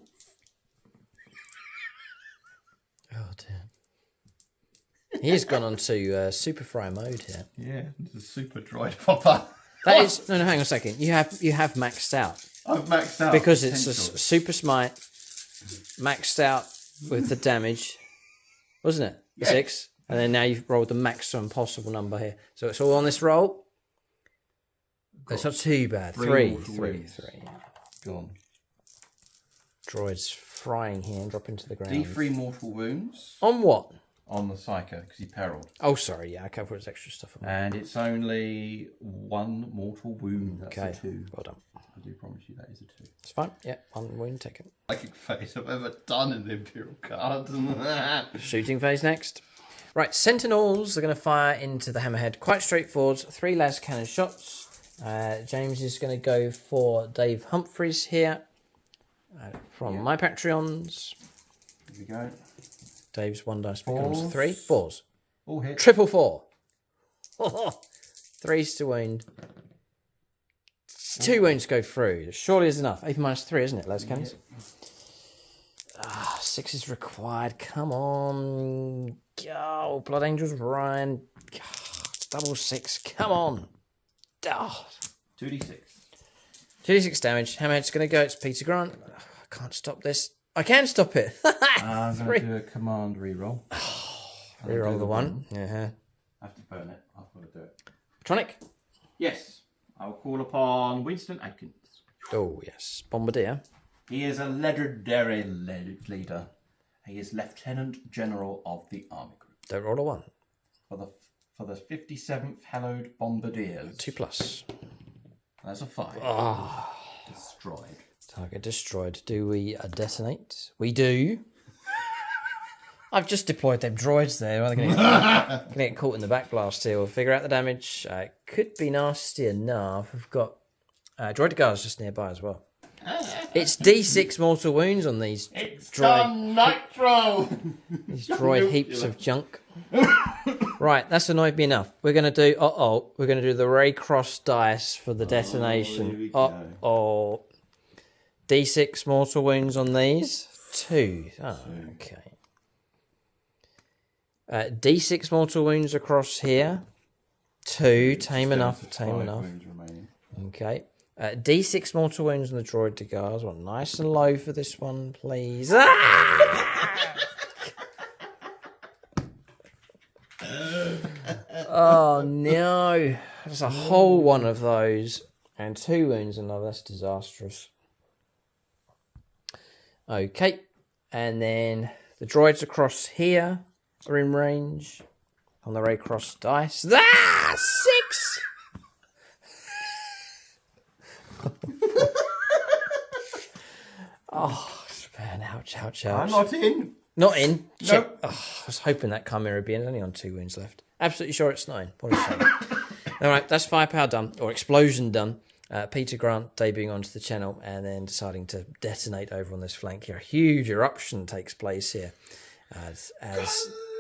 Oh, dear. He's gone on to super fry mode here. Yeah, it's a super droid popper. That is... No, hang on a second. You have maxed out. I've maxed out. Because it's a potential. super smite maxed out with the damage. Wasn't it? Yeah. 6. And then now you've rolled the maximum possible number here. So it's all on this roll. It's not too bad. 3. mortal wounds. Gone. Droids frying here and dropping to the ground. D3 mortal wounds. On what? on the Psyker because he perilled. Oh, sorry. Yeah, okay, for its extra stuff. And it's only 1 mortal wound. That's Okay, a 2. well done. I do promise you that is a 2. It's fine. Yeah, 1 wound taken. Psychic phase I've ever done in the Imperial cards. Shooting phase next. Right, Sentinels are going to fire into the Hammerhead. Quite straightforward. 3 las cannon shots. James is going to go for Dave Humphreys here from my Patreons. Here we go. Dave's 1 dice becomes Fours. 3. 4s. All hit. Triple 4. 3s to wound. 2 wounds go through. Surely is enough. 8 minus 3, isn't it, las cannons? 6 is required. Come on. Go. Blood Angels, Ryan. Double 6. Come on. Oh. 2d6. 2d6 damage. Hammerhead's going to go. It's Peter Grant. I can't stop this. I can stop it. I'm going to do a command reroll. Reroll the 1. Yeah. I have to burn it. I've got to do it. Tronic. Yes. I will call upon Winston Adkins. Oh, yes. Bombardier. He is a legendary leader. He is Lieutenant General of the Army Group. Don't roll a 1. For the 57th Hallowed Bombardiers. 2+. That's a 5. Destroyed. Target destroyed. Do we detonate? We do. I've just deployed them droids there. Are they going to get caught in the backblast here? We'll figure out the damage. Could be nasty enough. We've got droid guards just nearby as well. It's D6 mortal wounds on these Nitro! these droid heaps of junk. Right, that's annoyed me enough. We're going to do we're going to do the Raycross dice for the detonation. D6 mortal wounds on these. 2. Oh, okay. D6 mortal wounds across here. 2. Tame enough. Tame enough. Okay. D6 mortal wounds on the droid to guards. Well, nice and low for this one, please. Oh no! There's a whole one of those, and 2 wounds. And that's disastrous. Okay, and then the droids across here are in range on the Raycross dice. 6. Oh, man, ouch. I'm not in. Not in? Nope. Oh, I was hoping that Chimera would be in. Only on 2 wounds left. Absolutely sure it's 9. What a shame. All right, that's firepower done, or explosion done. Peter Grant debuting onto the channel and then deciding to detonate over on this flank here. A huge eruption takes place here as AAT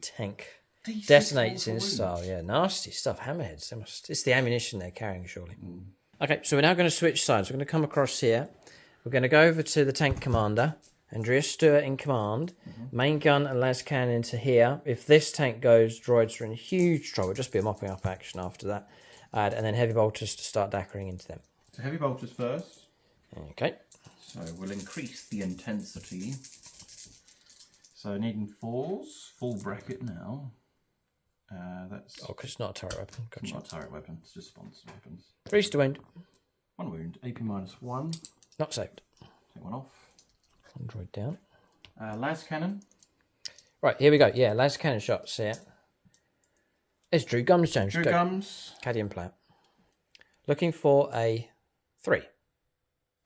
tank detonates in style. Yeah, nasty stuff. Hammerheads. It's the ammunition they're carrying, surely. Okay, so we're now going to switch sides. We're going to come across here. We're going to go over to the tank commander, Andreas Stewart in command. Main gun and las cannon into here. If this tank goes, droids are in huge trouble. It'll just be a mopping up action after that. And then heavy bolters to start dackering into them. So heavy bolters first. Okay. So we'll increase the intensity. So needing 4s. Full bracket now. That's because it's not a turret weapon. Gotcha. not a turret weapon. It's just sponsored weapons. 3's to wound. 1 wound. AP -1. Not saved. Take 1 off. 1 droid down. Las cannon. Right, here we go. Yeah, las cannon shots here. It's Drew Gums, James. Drew Go. Gums. Cadian player. Looking for a 3.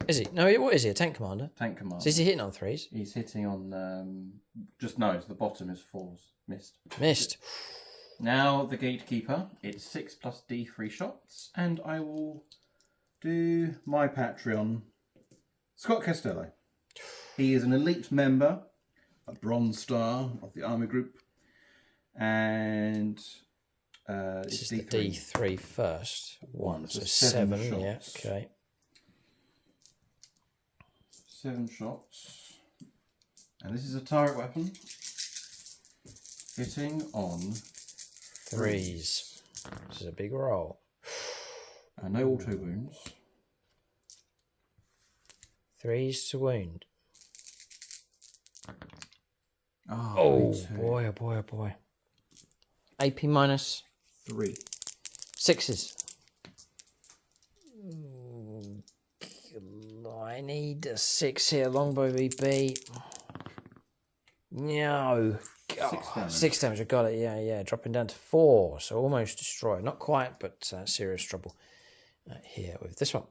Is he? No, what is he? A tank commander? Tank commander. So is he hitting on 3s? He's hitting on just no. The bottom is 4s. Missed. Now the gatekeeper. It's 6 plus D3 shots, and I will do my Patreon. Scott Costello. He is an elite member, a bronze star of the Army Group, and This it's is the D3 first. 1, so 7. Yeah, shots. okay. 7 shots. And this is a turret weapon. Hitting on 3s. This is a big roll. no auto wounds. 3s to wound. Oh, boy, oh boy, oh boy. AP minus 3. 6s. I need a 6 here. Longbow VB. No. God, 6 damage. 6 damage. I got it. Yeah. Dropping down to 4. So almost destroyed. Not quite, but serious trouble here with this one.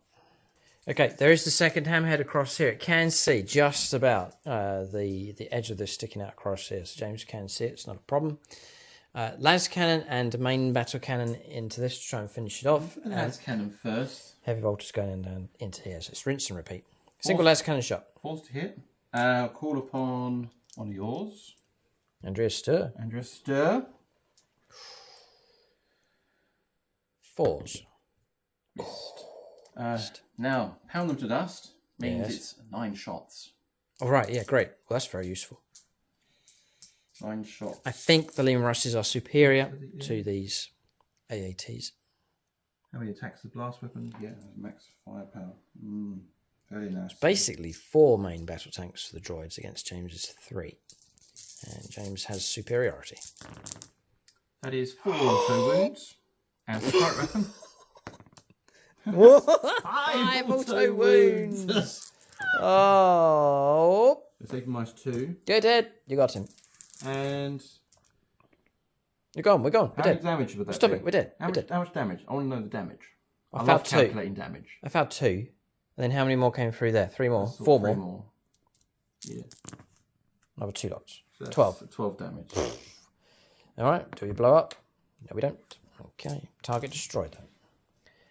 Okay, there is the second hammerhead across here. It can see just about the edge of this sticking out across here. So James can see it. It's not a problem. Las cannon and main battle cannon into this to try and finish it off. Las cannon first. Heavy bolters going down into here. So it's rinse and repeat. Single las cannon shot. Force to hit. Call upon one of yours. Andrea Stir. Andrea Stir. 4s. Now, pound them to dust means Yes. it's 9 shots. All right, yeah, great. Well, that's very useful. 9 shots. I think the Lima Russes are superior to these AATs. How many attacks the blast weapon? Yeah, max firepower. Very nice. Basically 4 main battle tanks for the droids against James's 3. And James has superiority. That is 4 auto wounds. And strike weapon. 5 auto wounds. Oh. Let's take -2. Dead. You got him. And You're gone. We're gone. We're how much dead. damage would that Stop be? it. We're dead. How much damage? I want to know the damage. I found love 2. calculating damage. I found 2. And then how many more came through there? 3 more. That's 4 3 more. Yeah. Another 2 lots. So that's 12. 12 damage. All right. Do we blow up? No, we don't. Okay. Target destroyed.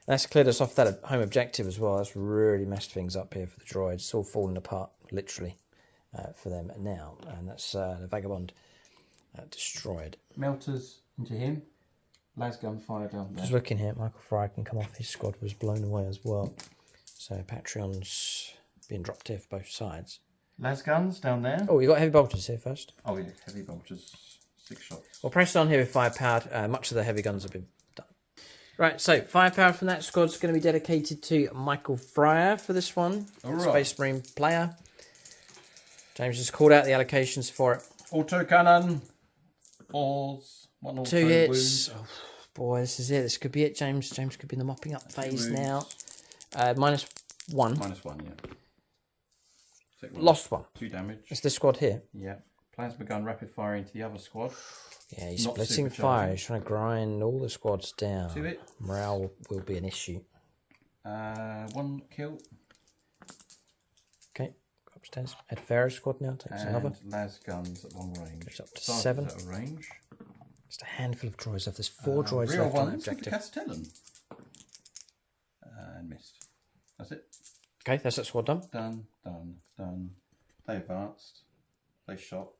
That's cleared us off that home objective as well. That's really messed things up here for the droids. It's all falling apart, literally, for them now. And that's the Vagabond destroyed. Melters into him. Las gunfire down there. Just looking here, Michael Fry can come off. His squad was blown away as well. So Patreon's being dropped here for both sides. Las guns down there. Oh, you got heavy bolters here first. Oh yeah, heavy bolters. 6 shots. Well, press on here with firepower. Much of the heavy guns have been done. Right, so firepower from that squad's going to be dedicated to Michael Fryer for this one. All right. Space Marine player. James has called out the allocations for it. Auto cannon. 4s. 1 auto 2 hits. wound. Oh, boy, this is it. This could be it, James. James could be in the mopping up phase wounds. now. -1. -1, yeah. Take one. Lost 1. 2 damage. It's this squad here. Yeah. Plasma gun rapid fire into the other squad. Yeah, he's Not splitting supercharging. fire. He's trying to grind all the squads down. 2 hit. Morale will be an issue. 1 kill. Okay, go upstairs. Ed Ferris squad now. Takes another. And las guns at long range. Goes up to Starters 7. Out of range. Just a handful of droids left. There's 4 droids Real left on that ones with the objective. Castellan. And missed. That's it. Okay, that's that squad done. Done. They advanced. They shot.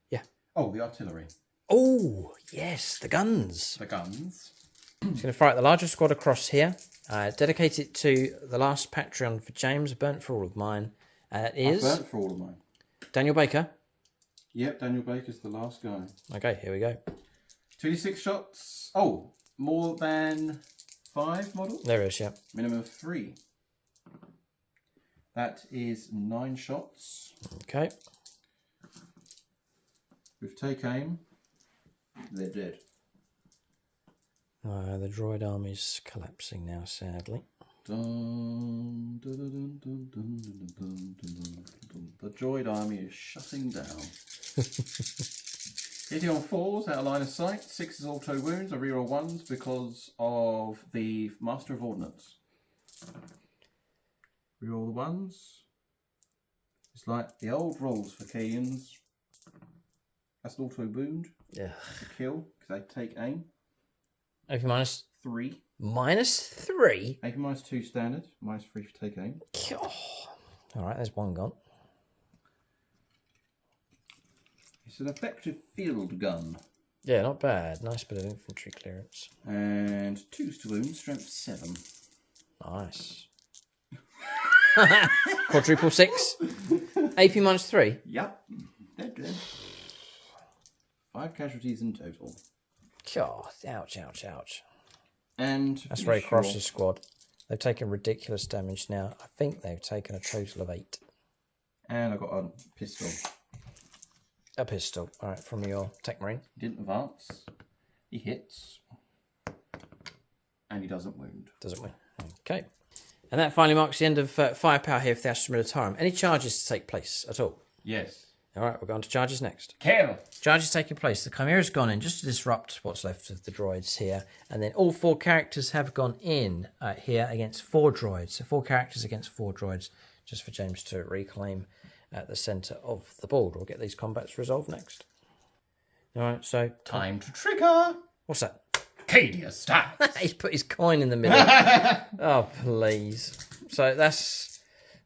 Yeah. Oh, the artillery. Oh, yes, the guns. The guns. He's going to fire at the larger squad across here. Dedicate it to the last Patreon for James. Burnt for all of mine. It I've is burnt for all of mine. Daniel Baker. Yep, Daniel Baker's the last guy. Okay, here we go. 2d6 shots. Oh, more than 5 model? There it is, yeah. Minimum of 3. That is 9 shots. Okay. With take aim, they're dead. The droid army's collapsing now, sadly. Dun, dun, dun, dun, dun, dun, dun, dun, dun. The droid army is shutting down. Hitting on 4s out of line of sight. 6s auto wounds. I reroll 1s because of the Master of Ordnance. Reroll the 1s. It's like the old rolls for Keans. That's an auto wound. Yeah. It's a kill because they take aim. AP minus 3. -3. AP minus 2 standard. Minus 3 for take aim. All right, there's 1 gone. It's an effective field gun. Yeah, not bad. Nice bit of infantry clearance. And 2s to wound, strength 7. Nice. Quadruple 6. AP minus 3. Yep. They're good. 5 casualties in total. God, ouch. And That's Ray Cross's squad. They've taken ridiculous damage now. I think they've taken a total of 8. And I got a pistol. A pistol. All right, from your Tech Marine. He didn't advance. He hits. And he doesn't wound. Doesn't win. Okay. And that finally marks the end of firepower here for the Astra Militarum. Any charges to take place at all? Yes. All right, we're going to charges next. Kill. Charge is taking place. The Chimera's gone in just to disrupt what's left of the droids here. And then all 4 characters have gone in here against 4 droids. So 4 characters against 4 droids, just for James to reclaim at the centre of the board. We'll get these combats resolved next. All right, so... Time to trigger. What's that? Cadia stacks. He's put his coin in the middle. Oh, please. So that's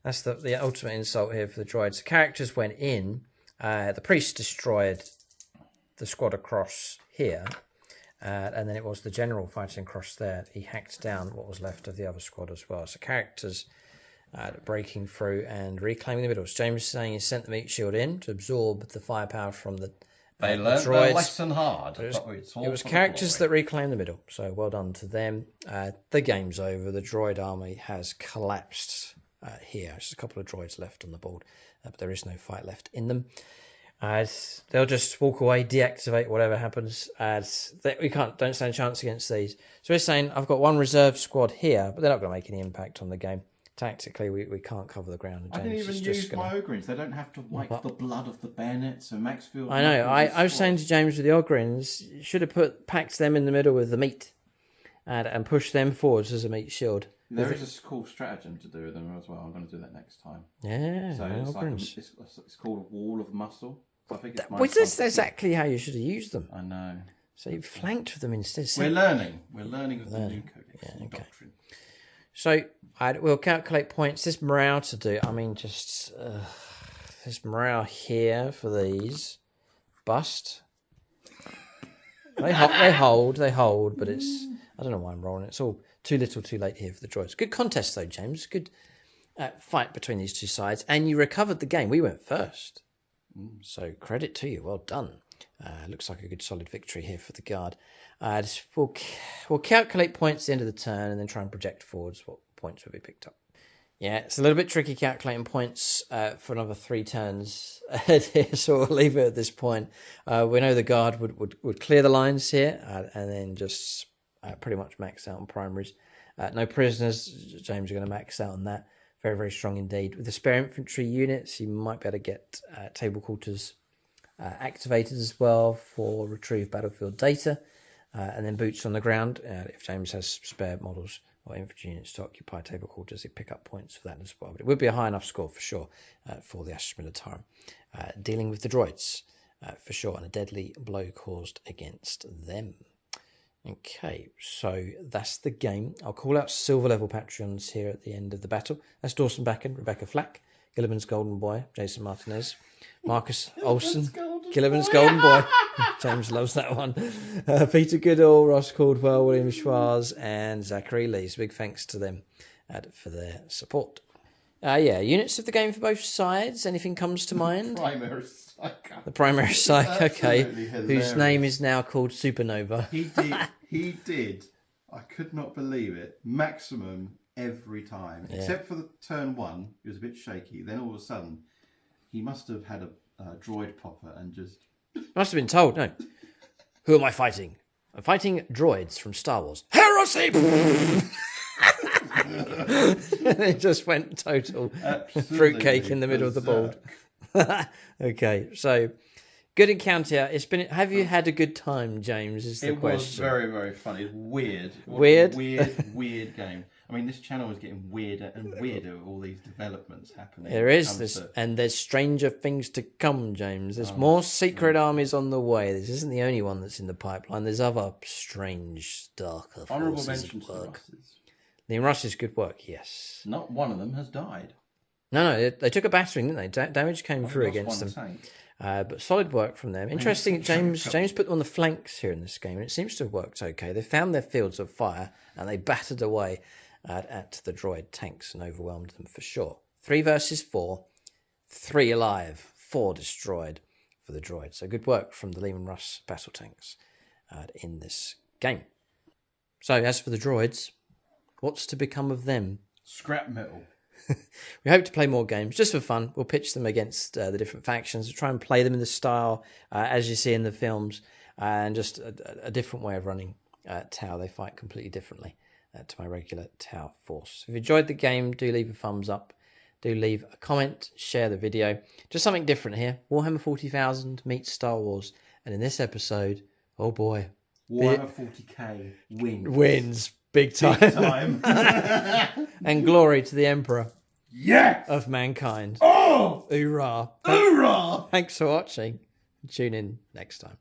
the ultimate insult here for the droids. The characters went in. The priest destroyed the squad across here. And then it was the general fighting across there. He hacked down what was left of the other squad as well. So characters breaking through and reclaiming the middle. So James is saying he sent the meat shield in to absorb the firepower from the They learned droids. their lesson hard. It was characters that reclaimed the middle. So well done to them. The game's over. The droid army has collapsed here. Just a couple of droids left on the board. But there is no fight left in them. They'll just walk away, deactivate whatever happens. Don't stand a chance against these. So we're saying I've got 1 reserve squad here, but they're not going to make any impact on the game. Tactically, we can't cover the ground. I didn't even use my Ogrins. They don't have to wipe the blood of the bayonets and Maxfield. I know. I was saying to James with the Ogrins, you should have packed them in the middle with the meat and pushed them forwards as a meat shield. There is a cool stratagem to do with them as well. I'm going to do that next time. Yeah, So Ogrins. it's called a wall of muscle. So I think it's That's exactly how you should have used them. I know. So you flanked with them instead. We're learning. We're learning of the new codex and doctrine. So we'll calculate points. This morale to do. I mean, just this morale here for these. Bust. They hold, but it's... I don't know why I'm rolling. It's all too little too late here for the droids. Good contest though, James. Good fight between these 2 sides. And you recovered the game. We went first. So credit to you. Well done. Looks like a good solid victory here for the Guard. We'll calculate points at the end of the turn and then try and project forwards what points will be picked up. Yeah, it's a little bit tricky calculating points for another 3 turns ahead here, so we'll leave it at this point. We know the Guard would clear the lines here and then just pretty much max out on primaries. No prisoners. James are going to max out on that. Very, very strong indeed. With the spare infantry units, you might be able to get table quarters activated as well for retrieve battlefield data. And then boots on the ground. If James has spare models or infantry units to occupy table quarters, he'd pick up points for that as well. But it would be a high enough score for sure for the Astra Militarum. Dealing with the droids for sure, and a deadly blow caused against them. Okay, so that's the game. I'll call out silver level Patreons here at the end of the battle. That's Dawson Backen, Rebecca Flack, Gilliman's Golden Boy, Jason Martinez, Marcus Olsen, Gilliman's Golden Boy. James loves that one. Peter Goodall, Ross Caldwell, William Schwarz, and Zachary Lee. So big thanks to them for their support. Units of the game for both sides. Anything comes to mind? Primary Psycho. The primary psych, okay. Absolutely Whose name is now called Supernova. He did. I could not believe it. Maximum every time, except for the turn 1. It was a bit shaky. Then all of a sudden, he must have had a droid popper and just... Must have been told, no. Who am I fighting? I'm fighting droids from Star Wars. Heresy! It just went total fruitcake in the middle of the board. Okay, so good encounter. Have you had a good time, James? Is the question. It was very, very fun. It's weird. Weird? Weird game. I mean, this channel is getting weirder and weirder with all these developments happening. There is this, and there's stranger things to come, James. There's more secret armies on the way. This isn't the only one that's in the pipeline. There's other strange, darker Honourable forces mention at to the work. Russes. The Russia's good work, yes. Not one of them has died. No, they took a battering, didn't they? Damage came through against them. Tank. But solid work from them. Interesting, James put them on the flanks here in this game, and it seems to have worked okay. They found their fields of fire, and they battered away at the droid tanks and overwhelmed them for sure. 3 versus 4, 3 alive, 4 destroyed for the droid. So good work from the Lehman Russ battle tanks in this game. So as for the droids, what's to become of them? Scrap metal. We hope to play more games just for fun. We'll pitch them against the different factions. We'll try and play them in the style as you see in the films, and just a different way of running Tau. They fight completely differently to my regular Tau force. If you enjoyed the game, do leave a thumbs up. do leave a comment, share the video. Just something different here. Warhammer 40,000 meets Star Wars. And in this episode, oh boy, Warhammer 40k wins big time. Big time. And glory to the Emperor Yes! of mankind. Oh! Hoorah. Hoorah! Thanks for watching. Tune in next time.